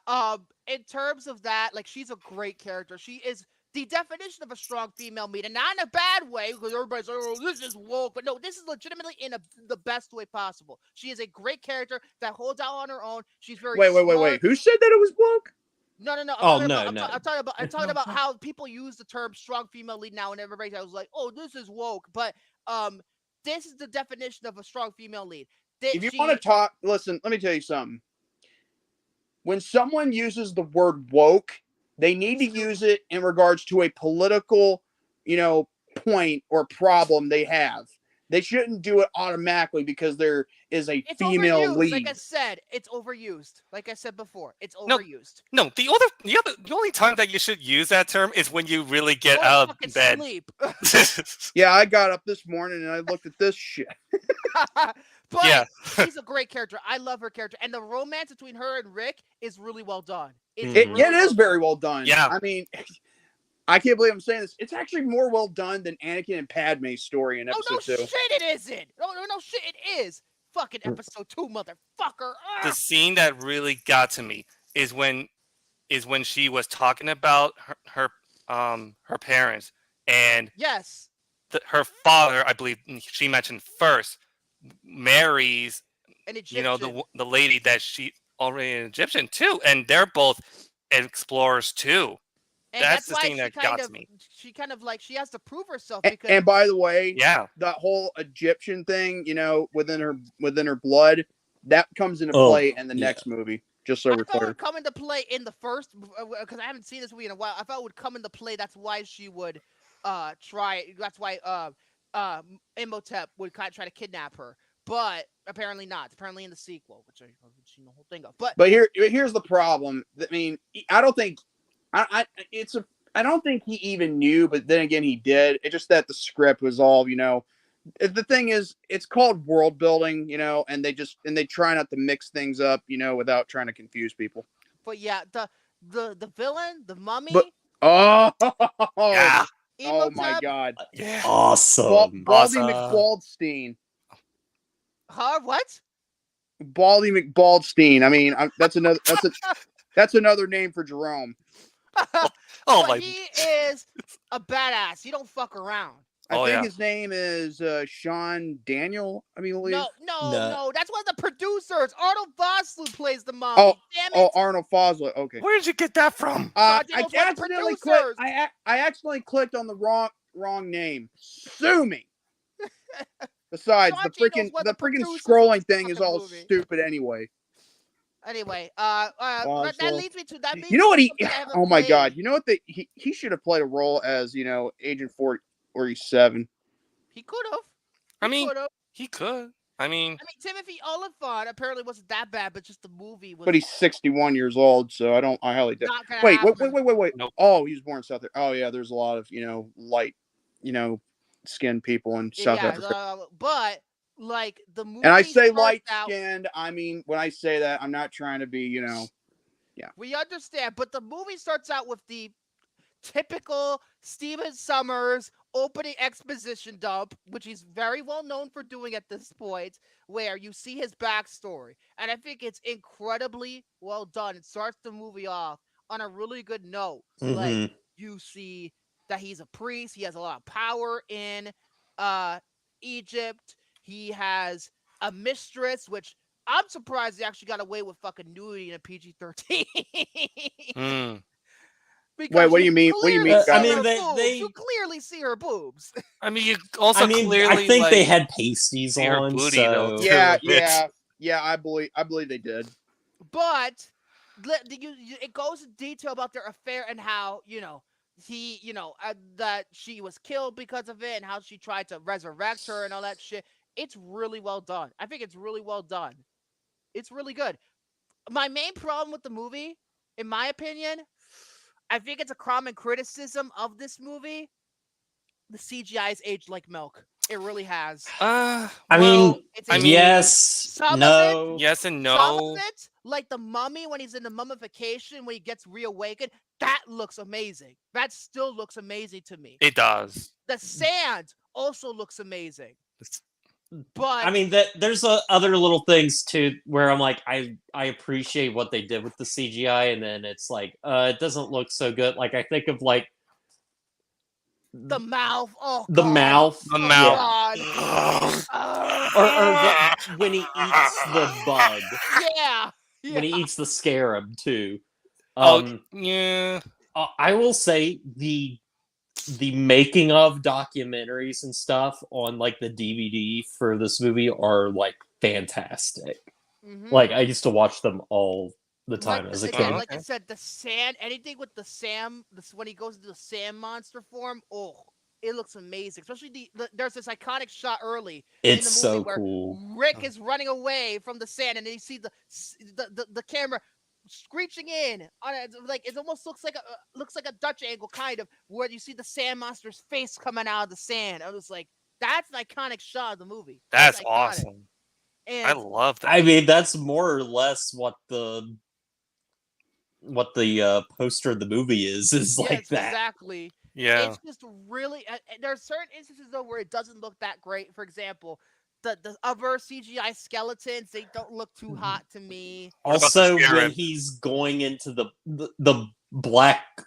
in terms of that, like, she's a great character. She is the definition of a strong female lead, and not in a bad way, because everybody's like, oh, this is woke. But no, this is legitimately in the best way possible. She is a great character that holds out on her own. She's very Wait. Who said that it was woke? No. Oh, I'm no. talking about how people use the term strong female lead now, and everybody was like, oh, this is woke. But this is the definition of a strong female lead. If you want to talk, listen, let me tell you something. When someone uses the word woke, they need to use it in regards to a political, point or problem they have. They shouldn't do it automatically because there is a female overused. lead. Like I said, it's overused. Like I said before, it's No, overused. No, the only time that you should use that term is when you really get out of bed. Sleep. Yeah, I got up this morning and I looked at this shit. But Yeah. she's a great character. I love her character, and the romance between her and Rick is really well done. It is very well done. Yeah. I mean, I can't believe I'm saying this. It's actually more well done than Anakin and Padme's story in episode 2. Shit, it isn't. No, shit, it is. Fucking episode 2, motherfucker. The scene that really got to me is when she was talking about her parents, and yes, her father, I believe she mentioned first, marries an Egyptian. the lady that she already an Egyptian too, and they're both explorers too. And that's the thing that got to me. She kind of she has to prove herself because. And by the way, yeah, that whole Egyptian thing, within her blood, that comes into play in the next movie. Just so we're clear. It would come into play in the first, because I haven't seen this movie in a while. I thought it would come into play. That's why she would try. That's why Imhotep would kind of try to kidnap her. But apparently not. It's apparently in the sequel, which I haven't seen the whole thing of. But here's the problem. I mean, I don't think. I don't think he even knew, but then again, he did. It's just that the script was all, The thing is, it's called world building, and they try not to mix things up, without trying to confuse people. But yeah, the villain, the mummy. Yeah. Imhotep, oh my God. Yeah. Awesome. Baldy McBaldstein. Huh? What? Baldy McBaldstein. I mean, that's another name for Jerome. He is a badass. He don't fuck around. I think his name is Sean Daniel, I believe. No. That's one of the producers. Arnold Vosloo plays the mummy. Oh, damn it. Arnold Vosloo. Okay. Where did you get that from? I accidentally clicked on the wrong name. Sue me. Besides, the freaking scrolling thing is all stupid anyway. Anyway, that leads me to that. You know what oh my God! You know what he should have played a role as Agent 47. He could have. He could. I mean, Timothy Oliphant apparently wasn't that bad, but just the movie was. But he's 61 years old, so I highly doubt. Wait. Nope. Oh, he was born in South. Oh yeah, there's a lot of light, skinned people in South Africa. But like the movie. And I say light skinned. I mean, when I say that, I'm not trying to be, Yeah. We understand, but the movie starts out with the typical Stephen Sommers opening exposition dump, which he's very well known for doing at this point, where you see his backstory. And I think it's incredibly well done. It starts the movie off on a really good note. Like, Mhm. you see that he's a priest, he has a lot of power in Egypt. He has a mistress, which I'm surprised he actually got away with fucking nudity in a PG-13. Mm. Because Wait, what do you mean? What do you mean? clearly see I mean, her they- boobs. they- You clearly see her boobs. I mean, you also I mean, clearly I think they like, had pasties see her on, booty, so... though, Yeah, too, which- yeah. I believe they did. But it goes in detail about their affair and how that she was killed because of it and how she tried to resurrect her and all that shit. It's really well done. I think it's really well done. It's really good. My main problem with the movie, in my opinion, I think it's a common criticism of this movie. The CGI's aged like milk. It really has. I well, mean, It's I aged mean, yes, some no. yes and Some no. of it, like the mummy when he's in the mummification, when he gets reawakened, that looks amazing. That still looks amazing to me. It does. The sand also looks amazing. It's- But I mean, there's other little things too where I'm like, I appreciate what they did with the CGI, and then it's like, it doesn't look so good. Like I think of like the mouth, the mouth, The oh mouth. God. or when he eats the bug, Yeah. when he eats the scarab too. Yeah. I will say the making of documentaries and stuff on like the DVD for this movie are like fantastic. Like I used to watch them all the time as a kid. Like I said, the sand, anything with the Sam, when he goes into the Sam monster form, it looks amazing. Especially there's this iconic shot early in It's the movie so where cool. Rick is running away from the sand, and then you see the camera screeching in on it, like it almost looks like a Dutch angle, kind of, where you see the sand monster's face coming out of the sand. I was like, that's an iconic shot of the movie. That's iconic. awesome. And I love that. I mean, that's more or less what the poster of the movie is like that. Exactly. Yeah. It's just really. There are certain instances though where it doesn't look that great. For example, the other CGI skeletons, they don't look too hot to me. Also, when he's going into the black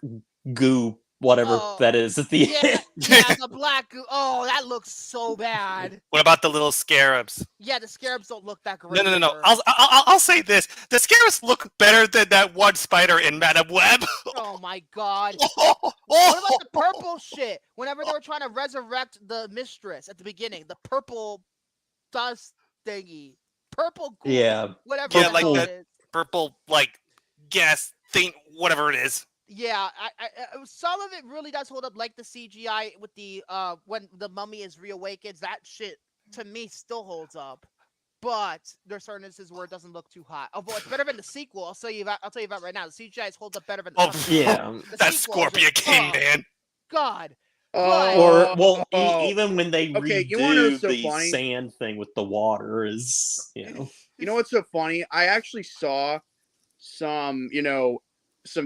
goo, whatever that is at the end. Yeah, the black goo. Oh, that looks so bad. What about the little scarabs? Yeah, the scarabs don't look that great. No. either. I'll say this: the scarabs look better than that one spider in Madame Web. Oh my God! What about the purple shit? Whenever they were trying to resurrect the mistress at the beginning, the purple dust thingy, purple goo, Yeah, whatever. Yeah, like it that is. purple gas thing, whatever it is. Yeah, I some of it really does hold up, like the CGI with the when the mummy is reawakens. That shit to me still holds up, but there's certain instances where it doesn't look too hot. Although it's better than the sequel. I'll tell you about right now. The CGI holds up better than the yeah. That Scorpion King, man. God. Even when they you wanna know redo what's so the funny? sand thing with the water is, You know what's so funny? I actually saw some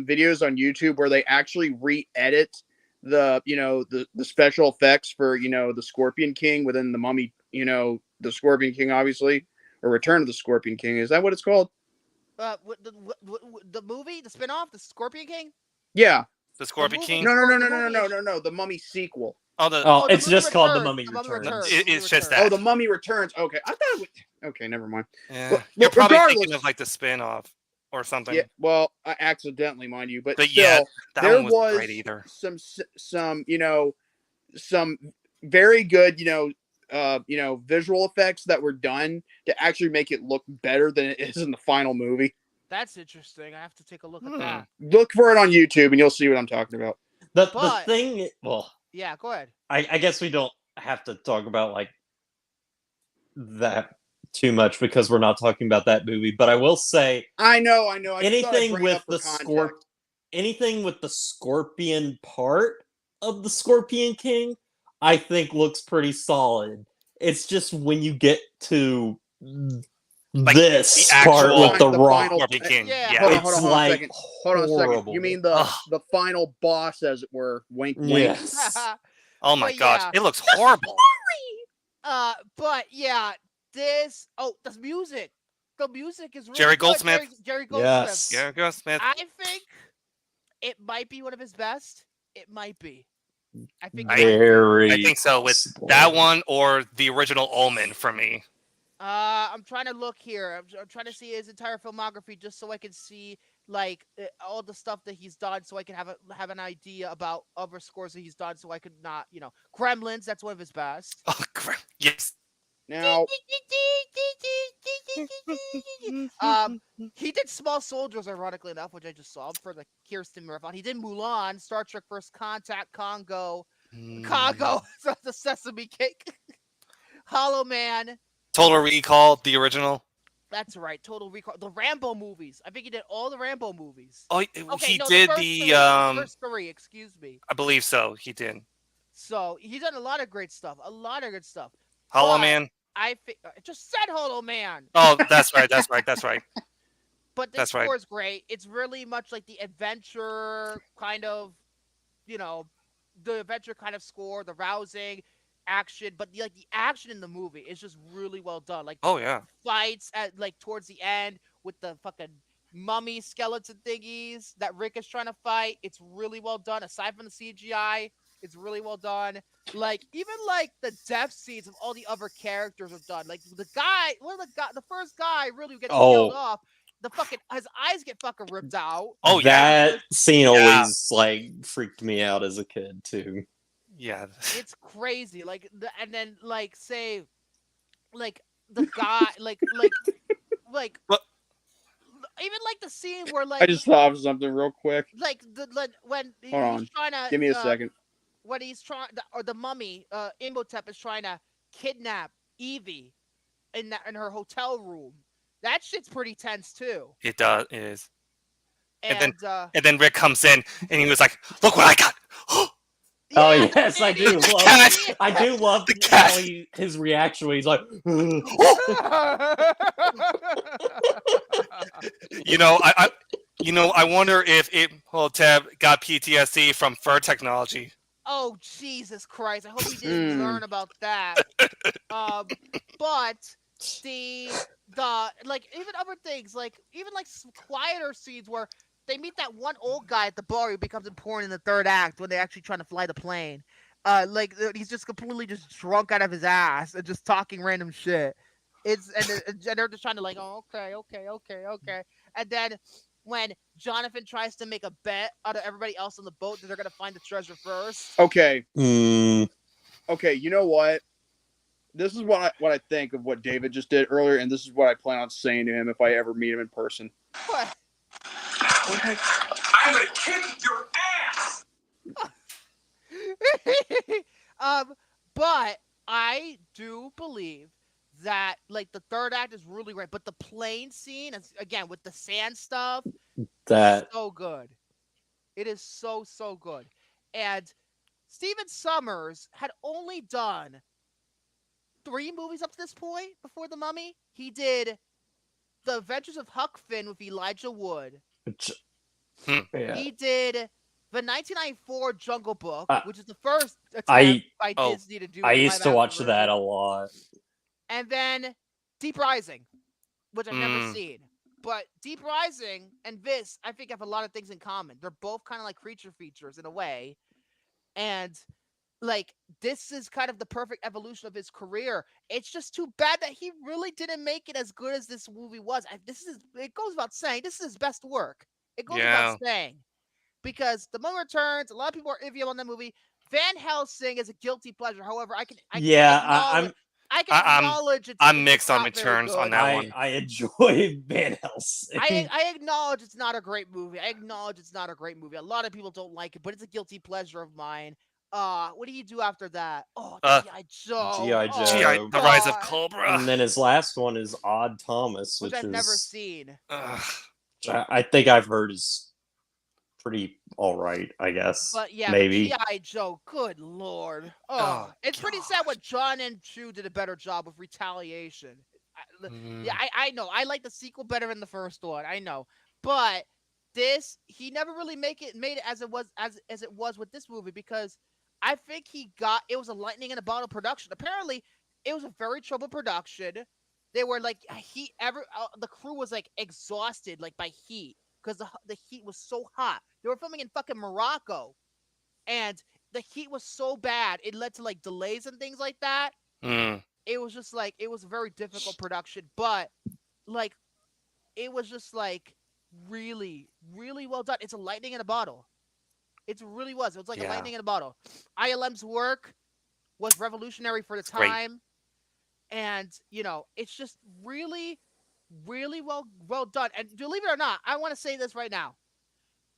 videos on YouTube where they actually re-edit the special effects for the Scorpion King within the Mummy, the Scorpion King, obviously, or Return of the Scorpion King. Is that what it's called? The movie, the spinoff, the Scorpion King. Yeah. The Scorpion King. No. The Mummy sequel. It's just called The Mummy Returns. It's just that. Oh, The Mummy Returns. Okay, I thought it was... Okay, never mind. Yeah. Well, You're probably regardless, thinking of like the spin-off or something. Yeah, well, accidentally, mind you, but still, yeah, that there one wasn't great either. some some very good visual effects that were done to actually make it look better than it is in the final movie. That's interesting. I have to take a look at that. Look for it on YouTube, and you'll see what I'm talking about. The thing, yeah, go ahead. I guess we don't have to talk about like that too much because we're not talking about that movie. But I will say, I know. Anything with the scorpion part of the Scorpion King, I think looks pretty solid. It's just when you get to like this part with the rock, Hold on a second. You mean the final boss, as it were? Wink, wink. Yes. Oh my But gosh, yeah. it looks horrible. But yeah, the music. The music is really Jerry good. Goldsmith. Jerry Goldsmith. Yes. Jerry Goldsmith. I think it might be one of his best. It might be. I think. Very. I think so. With possible. that one or the original Omen for me. I'm trying to look here. I'm trying to see his entire filmography just so I can see like all the stuff that he's done, so I can have an idea about other scores that he's done, so I could not, Gremlins. That's one of his best. Oh, yes. Now, he did Small Soldiers, ironically enough, which I just saw for the Kirsten marathon. He did Mulan, Star Trek: First Contact, Congo, the Sesame Cake, Hollow Man. Total Recall, the original. That's right, Total Recall. The Rambo movies. I think he did all the Rambo movies. Oh, Okay, he no, did the first three, excuse me. I believe so. He did. So he's done a lot of great stuff. A lot of good stuff. Hollow But Man. I just said Hollow Man. Oh, that's right. That's right. That's right. But the That's right. score is great. It's really much like the adventure kind of, the adventure kind of score, the rousing action. But the action in the movie is just really well done. Like, Oh yeah. fights at towards the end with the fucking mummy skeleton thingies that Rick is trying to fight. It's really well done. Aside from the CGI, it's really well done. Like, even like the death scenes of all the other characters are done. Like the first guy really gets killed off. His eyes get fucking ripped out. Oh yeah. That scene always like freaked me out as a kid too. Yeah. It's crazy. And then say, the guy, What? even the scene where I just thought of something real quick. When Hold on. he's trying to Give me a second. when he's trying, or the mummy, Imhotep is trying to kidnap Evie in her hotel room. That shit's pretty tense too. It does. It is. And then Rick comes in and he was like, "Look what I got!" Oh yes, I do love. I do love how his reaction when he's like, I wonder if Imhotep got PTSD from fur technology. Oh Jesus Christ! I hope he didn't learn about that. But even other things, even some quieter scenes where they meet that one old guy at the bar who becomes important in the third act when they're actually trying to fly the plane. He's just completely just drunk out of his ass and just talking random shit. And they're just trying to okay. And then when Jonathan tries to make a bet out of everybody else on the boat that they're gonna find the treasure first. Okay. Okay, you know what? This is what I think of what David just did earlier, and this is what I plan on saying to him if I ever meet him in person. What? I'm gonna kick your ass. But I do believe that the third act is really great, but the plane scene is, again, with the sand stuff, that so good. It is so good. And Stephen Sommers had only done 3 movies up to this point before The Mummy. He did The Adventures of Huck Finn with Elijah Wood. Yeah. He did the 1994 Jungle Book, which is the first attempt by Disney to do. I used to watch that a lot. And then Deep Rising, which I've never seen. But Deep Rising and this, I think, have a lot of things in common. They're both kind of like creature features in a way. And this is kind of the perfect evolution of his career. It's just too bad that he really didn't make it as good as this movie was. It goes without saying, this is his best work. It goes without saying. Because The Mummy Returns, a lot of people are iffy on that movie. Van Helsing is a guilty pleasure. However, I can acknowledge I'm mixed on returns on that one. I enjoy Van Helsing. I acknowledge it's not a great movie. A lot of people don't like it, but it's a guilty pleasure of mine. What do you do after that? Oh, G.I. Joe. G.I. Joe. The Rise of Cobra. And then his last one is Odd Thomas, which I've never seen. I think I've heard is pretty all right, I guess. But yeah, maybe G.I. Joe. Good lord. It's pretty sad what John and Chu did a better job with Retaliation. Yeah, I know. I like the sequel better than the first one. I know, but this he never really made it as it was with this movie, because I think it was a lightning in a bottle production. Apparently, it was a very troubled production. They were like the crew was like exhausted like by heat because the heat was so hot. They were filming in fucking Morocco, and the heat was so bad it led to like delays and things like that. It was just like it was a very difficult production, but like it was just like really, really well done. It's a lightning in a bottle. It really was. It was like a lightning in a bottle. ILM's work was revolutionary for the time. And, you know, it's just really, really well done. And believe it or not, I want to say this right now.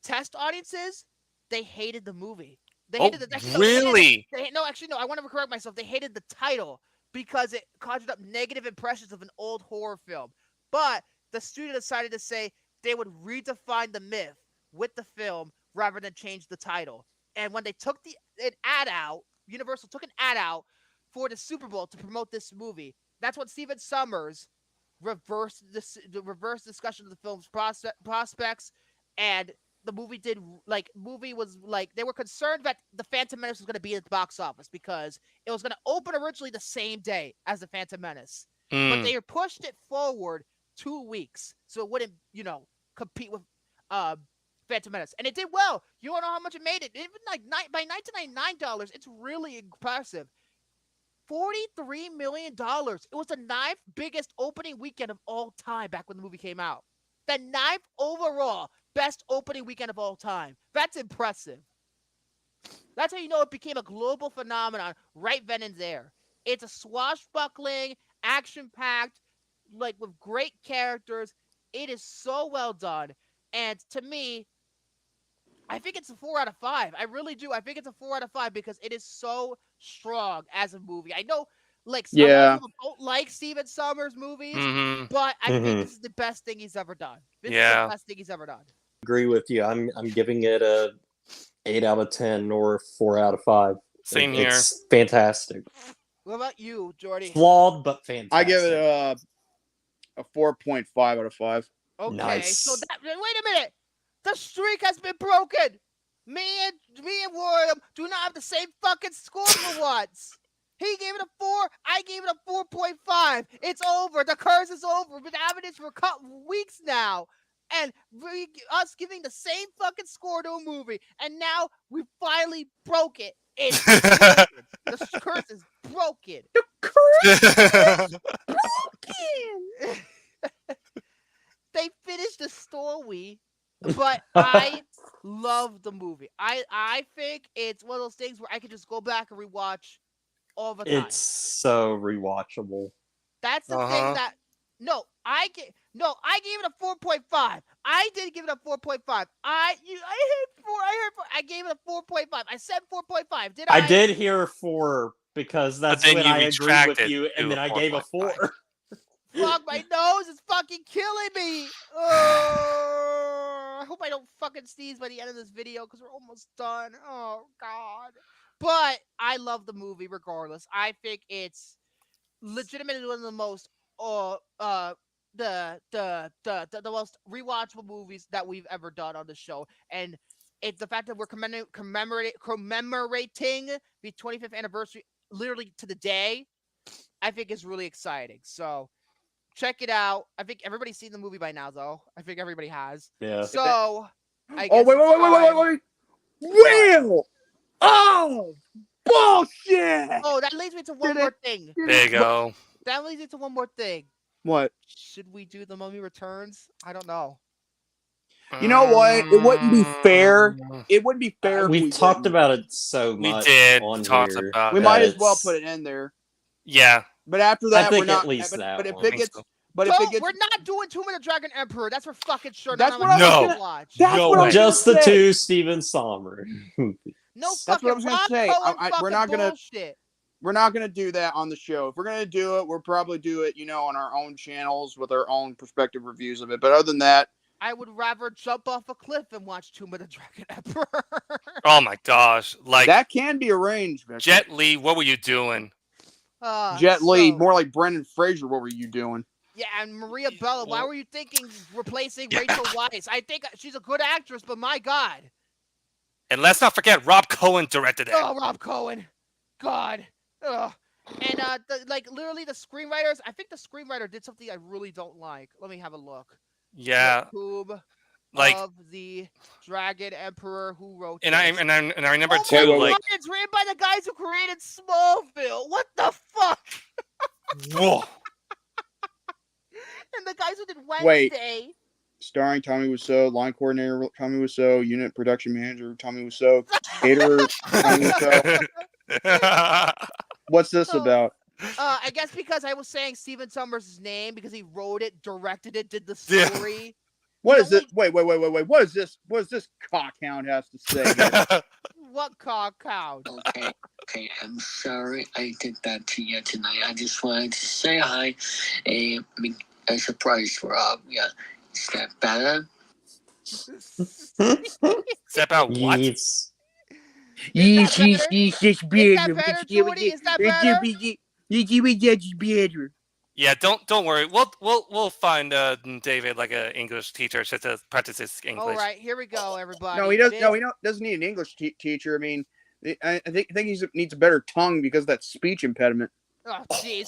Test audiences, they hated the movie. They hated really? No, I want to correct myself. They hated the title because it conjured up negative impressions of an old horror film. But the studio decided to say they would redefine the myth with the film rather than change the title. And when they took an ad out, Universal took an ad out for the Super Bowl to promote this movie. That's when Stephen Sommers reversed discussion of the film's prospects, and the movie was like they were concerned that the Phantom Menace was going to be at the box office because it was going to open originally the same day as the Phantom Menace, but they pushed it forward 2 weeks so it wouldn't, you know, compete with Phantom Menace, and it did well. You don't know how much it made it. Even like by $99, it's really impressive. $43 million. It was the 9th biggest opening weekend of all time back when the movie came out. The 9th overall best opening weekend of all time. That's impressive. That's how you know it became a global phenomenon right then and there. It's a swashbuckling, action-packed, like with great characters. It is so well done. And to me, I think it's a 4 out of 5. I really do. I think it's a 4 out of 5 because it is so strong as a movie. I know, like, some people don't like Stephen Sommers movies, but I think this is the best thing he's ever done. This is the best thing he's ever done. Agree with you. I'm giving it a 8 out of 10 or 4 out of 5. Same here. It's fantastic. What about you, Jordy? Flawed but fantastic. I give it a 4.5 out of 5. Okay, nice. so wait a minute. The streak has been broken. Me and William do not have the same fucking score for once. He gave it a 4. I gave it a 4.5. It's over. The curse is over. We've been having this for weeks now. And us giving the same fucking score to a movie. And now we finally broke it. It's broken. The curse is broken. The curse is broken. They finished the story, but I love the movie. I think it's one of those things where I could just go back and rewatch all the time. It's so rewatchable. That's the thing that I gave it a 4.5. I did give it a 4.5. I gave it a 4.5. I said 4.5. Did I? I did hear 4 because that's when I agreed with you, and then I gave a 4. Fuck, my nose is fucking killing me. I hope I don't fucking sneeze by the end of this video because we're almost done. Oh God. But I love the movie regardless. I think it's legitimately one of the most the most rewatchable movies that we've ever done on the show. And it's the fact that we're commemorating the 25th anniversary literally to the day, I think is really exciting. So check it out. I think everybody's seen the movie by now, though. I think everybody has. Yeah. So I guess wait. Will! Oh, bullshit! Oh, that leads me to one more thing. There you go. That leads me to one more thing. What? Should we do The Mummy Returns? I don't know. You know what? It wouldn't be fair. It wouldn't be fair. We've talked about it so much. We did on talk here about we it. might as well put it in there. Yeah. But after that, I think we're not. at least but if one. it gets, so. but So if it gets, we're not doing Tomb of the Dragon Emperor. That's for fucking sure. That's what I'm I was gonna gonna- watch. that's No what I way. was Just gonna the say. 2 Stephen Sommers. No That's fucking what I was gonna Ron say. Cohen We're fucking not gonna. bullshit. We're not gonna do that on the show. If we're gonna do it, we'll probably do it, on our own channels with our own perspective reviews of it. But other than that, I would rather jump off a cliff and watch Tomb of the Dragon Emperor. Oh my gosh. Like that can be arranged. Victor. Jet Li, what were you doing? Jet Li, So- more like Brendan Fraser. What were you doing? Yeah, and Maria Bella. Why were you thinking replacing Rachel Weisz? I think she's a good actress, but my God. And let's not forget, Rob Cohen directed it. Oh, Rob Cohen. God. Ugh. And literally the screenwriters. I think the screenwriter did something I really don't like. Let me have a look. Yeah. Tomb Like, of the Dragon Emperor. Who wrote and this? I remember Oh too, my like, God, it's written by the guys who created Smallville. What the fuck? whoa. And the guys who did Wait. Wednesday. Starring Tommy Wiseau, line coordinator Tommy Wiseau, unit production manager Tommy Wiseau, caterer Tommy Wiseau. What's this about? I guess because I was saying Stephen Sommers' name because he wrote it, directed it, did the story. What is this? Wait. What is this? What does this cockhound has to say here? What cockhound? Okay, I'm sorry I did that to you tonight. I just wanted to say hi and make a surprise for yeah. Is that better? Is that about what? Yes. Yes, better? it's better. Is that better, Jordy? Is that better? Yeah, don't worry. We'll find David like an English teacher just to practice his English. All right, here we go, everybody. No, he doesn't. No, he doesn't need an English teacher. I mean, I think he needs a better tongue because of that speech impediment. Oh, jeez.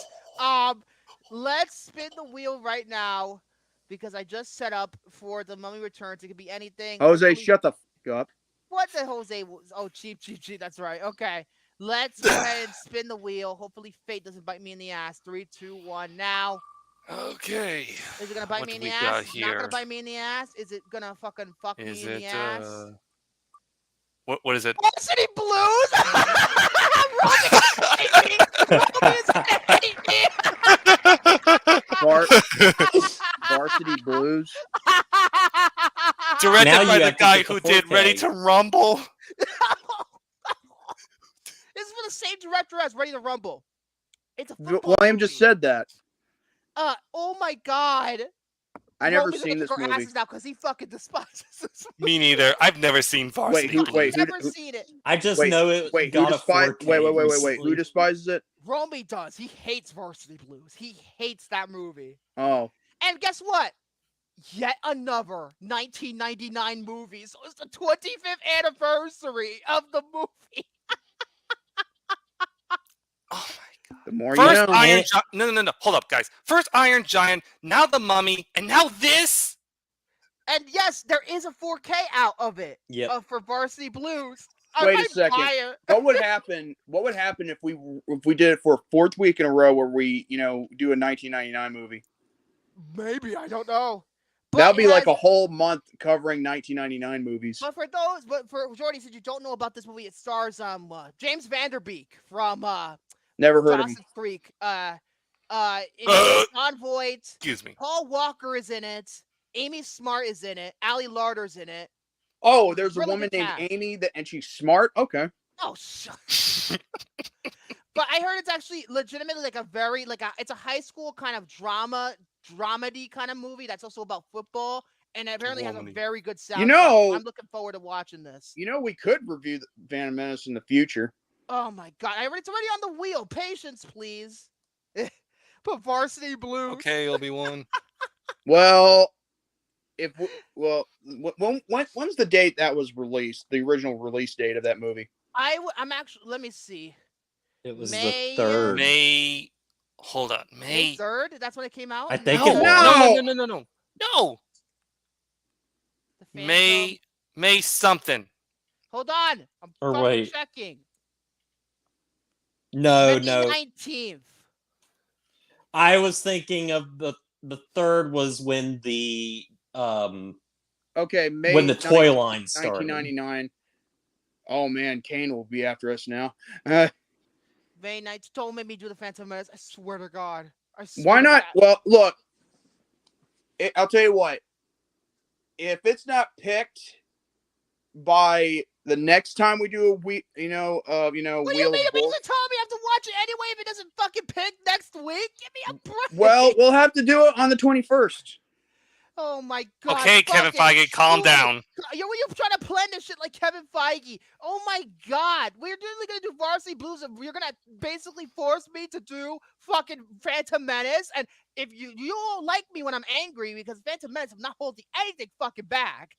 Let's spin the wheel right now because I just set up for the Mummy Returns. It could be anything. Jose, shut the fuck up. What the Jose? Oh, cheap. That's right. Okay. Let's go ahead and spin the wheel. Hopefully, fate doesn't bite me in the ass. 3, 2, 1, now. Okay. Is it gonna bite me in the ass? It's not gonna bite me in the ass. Is it gonna fucking fuck me in the ass? What is it? Varsity Blues. Varsity Blues. Directed by the guy who did Ready to Rumble. This is for the same director as Ready to Rumble. It's a football William movie. just said that. Oh my God. I never seen this movie. Now because he fucking despises this Me neither. I've never seen Varsity Blues. Wait, I've never seen it. I just know it got a 4K. Wait. Who despises it? Romy does. He hates Varsity Blues. He hates that movie. Oh. And guess what? Yet another 1999 movie. So it's the 25th anniversary of the movie. Oh my God. The more First you know. Iron Giant. No. Hold up, guys. First Iron Giant, now the Mummy, and now this. And yes, there is a 4K out of it. Yep. For Varsity Blues. Wait a second. What would happen? What would happen if we did it for a fourth week in a row where we do a 1999 movie? Maybe, I don't know. That'd be like a whole month covering 1999 movies. But for Jordy, since you don't know about this movie, it stars James Vanderbeek from Never heard of him. Dawson's Creek. John Voight. Excuse me. Paul Walker is in it. Amy Smart is in it. Ali Larder's in it. Oh, there's Really a woman good named cast. Amy and she's smart. Okay. Oh, shut. But I heard it's actually legitimately like it's a high school kind of dramedy kind of movie that's also about football, and it apparently has a very good soundtrack. I'm looking forward to watching this. We could review the Phantom Menace in the future. Oh my God! It's already on the wheel. Patience, please. Put Varsity Blues. Okay, Obi-Wan. Well, when's the date that was released? The original release date of that movie? I'm actually. Let me see. It was May, the 3rd. May. Hold on. May 3rd. That's when it came out. I think no, it was. No. May something. Hold on. I'm Or fucking wait. checking. No. May 19th. I was thinking of the 3rd was when the Okay, May when the toy line started. 1999. Oh man, Kane will be after us now. May 9th. Don't make me do the Phantom Menace. I swear to God. Why not? Well, look. I'll tell you what. If it's not picked by the next time we do a week, What do you Wheel mean? of You mean Bulls. to tell me I have to watch it anyway if it doesn't fucking pick next week? Give me a break. Well, we'll have to do it on the 21st. Oh my God. Okay, Kevin Feige, calm down. You're trying to plan this shit like Kevin Feige. Oh my God. We're literally going to do Varsity Blues and you're going to basically force me to do fucking Phantom Menace. And if you don't like me when I'm angry because Phantom Menace, I'm not holding anything fucking back.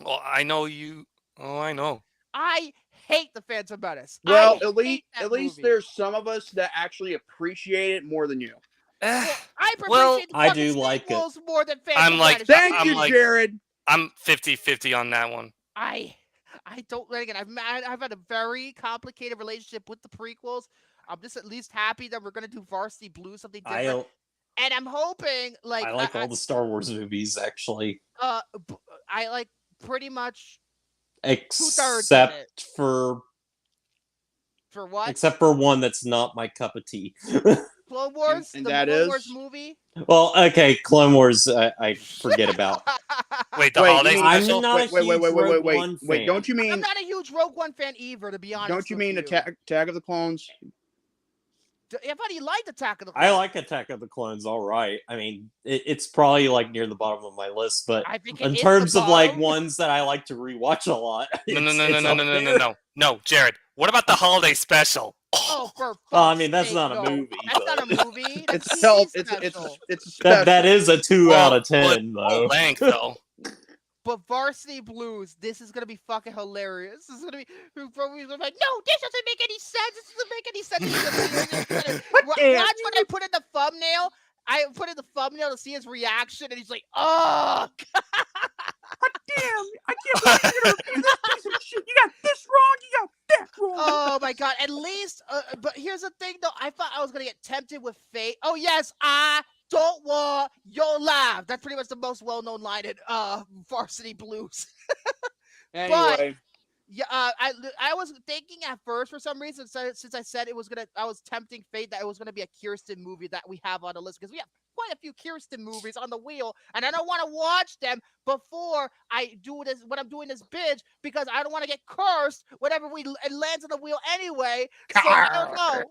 Well, I know you. Oh, I know. I hate the Phantom Menace. Well, I at least hate that least movie. there's some of us that actually appreciate it more than you. Well, I Well, appreciate the I fucking do like it. sequels more than Phantom I'm like, Menace. Thank I'm you, like, Jared. I'm 50-50 on that one. I don't like it. I've had a very complicated relationship with the prequels. I'm just at least happy that we're gonna do Varsity Blues, something different. And I'm hoping, like, I like all the Star Wars movies, actually. I like pretty much Except for what? Except for one that's not my cup of tea. Clone Wars, and the that Clone is? Wars movie. Well, okay, Clone Wars, I forget about. Wait, the Wait, holiday you mean- special? I'm not a huge Rogue One Wait, fan. don't you I'm mean not a huge Rogue One fan either, to be honest. don't you with mean you. Attack of the Clones? I thought you liked Attack of the Clones. I like Attack of the Clones, all right. I mean, it's probably like near the bottom of my list, but I think it in is terms the of like bottom. ones that I like to rewatch a lot, No, Jared. What about the holiday special? Oh, for Well, I fuck's mean, that's sake, not a no. movie. That's but- not a movie. That's It's a held. TV special. It's a special. that is a 2 out of 10, Full though. length though. But Varsity Blues, this is gonna be fucking hilarious. This is gonna be probably like, no, this doesn't make any sense. This doesn't make any sense. Watch when I put in the thumbnail. I put in the thumbnail to see his reaction, and he's like, "Oh, Damn! I can't believe you're gonna review this piece of shit. You got this wrong. You got that wrong. oh my god!" At least, but here's the thing, though. I thought I was gonna get tempted with Fate. Oh yes, I don't want your life. That's pretty much the most well-known line in Varsity Blues. Anyway, Yeah, I was thinking at first for some reason, since I said I was tempting fate that it was gonna be a Kirsten movie that we have on the list because we have quite a few Kirsten movies on the wheel, and I don't want to watch them before I do this when I'm doing this binge because I don't want to get cursed whenever it lands on the wheel anyway. So I don't know.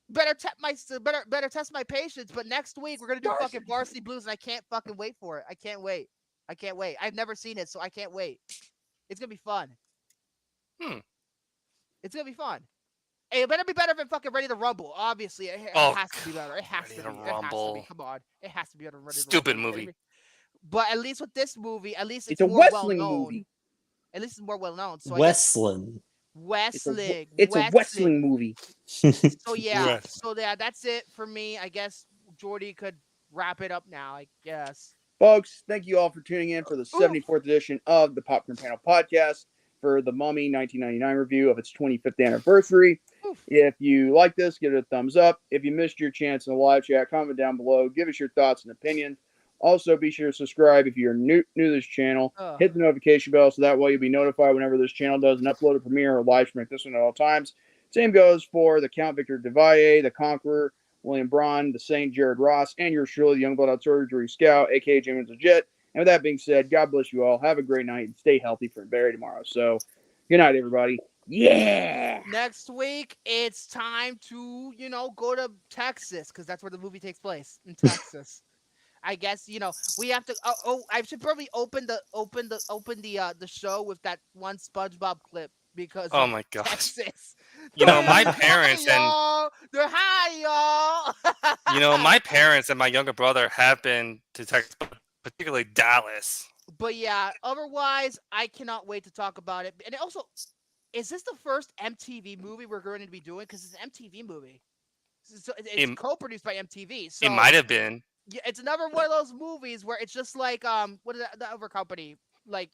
Better test my patience. But next week we're gonna do fucking Varsity Blues, and I can't fucking wait for it. I can't wait. I've never seen it, so I can't wait. It's gonna be fun. It's gonna be fun. Hey, it better be better than fucking Ready to Rumble. Obviously, it has to be better. It has to be. Rumble. Come on, it has to be better than Ready to Stupid Rumble. movie. But at least with this movie, at least it's a more wrestling well-known. movie. At least it's more well known. So Westland. Wrestling. It's a wrestling movie. So yeah. Yes. So that's it for me. I guess Jordy could wrap it up now. I guess. Folks, thank you all for tuning in for the 74th edition of the Popcorn Panel Podcast for the Mummy 1999 review of its 25th anniversary. If you like this, give it a thumbs up. If you missed your chance in the live chat, comment down below. Give us your thoughts and opinions. Also, be sure to subscribe if you're new to this channel. Hit the notification bell so that way you'll be notified whenever this channel does an upload, a premiere, or live stream like this one at all times. Same goes for the Count Victor Devalle, the Conqueror, William Braun, the Saint Jared Ross, and yours truly, the Youngblood Outdoor Jordy Scout, aka James Legit. And with that being said, God bless you all. Have a great night and stay healthy for Barry tomorrow. So, good night, everybody. Yeah. Next week, it's time to go to Texas because that's where the movie takes place in Texas. I guess we have to. I should probably open the show with that one SpongeBob clip because Oh my gosh. Texas. My parents Hi, they're hi, y'all. my parents and my younger brother have been to Texas, particularly Dallas. But yeah, otherwise, I cannot wait to talk about it. And also, is this the first MTV movie we're going to be doing? Because it's an MTV movie. So it's co-produced by MTV. So It might have been. Yeah, it's another one of those movies where it's just like what is the other company like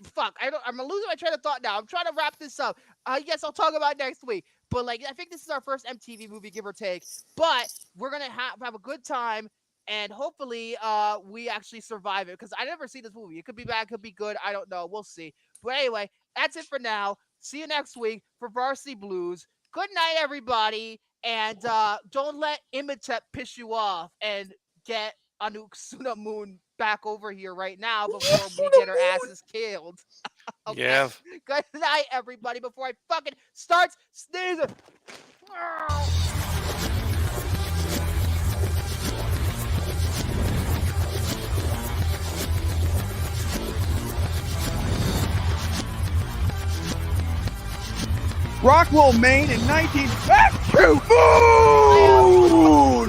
fuck, I'm losing my train of thought now. I'm trying to wrap this up. Yes, I'll talk about it next week. But I think this is our first MTV movie, give or take. But we're gonna have a good time, and hopefully we actually survive it because I never seen this movie. It could be bad, could be good. I don't know. We'll see. But anyway, that's it for now. See you next week for Varsity Blues. Good night, everybody. And don't let Imhotep piss you off and get Anouk Sunamun back over here right now before we get our asses killed. Okay? Yeah. Good night, everybody, before I fucking start sneezing. Rockwell, Maine in 19... True Moon!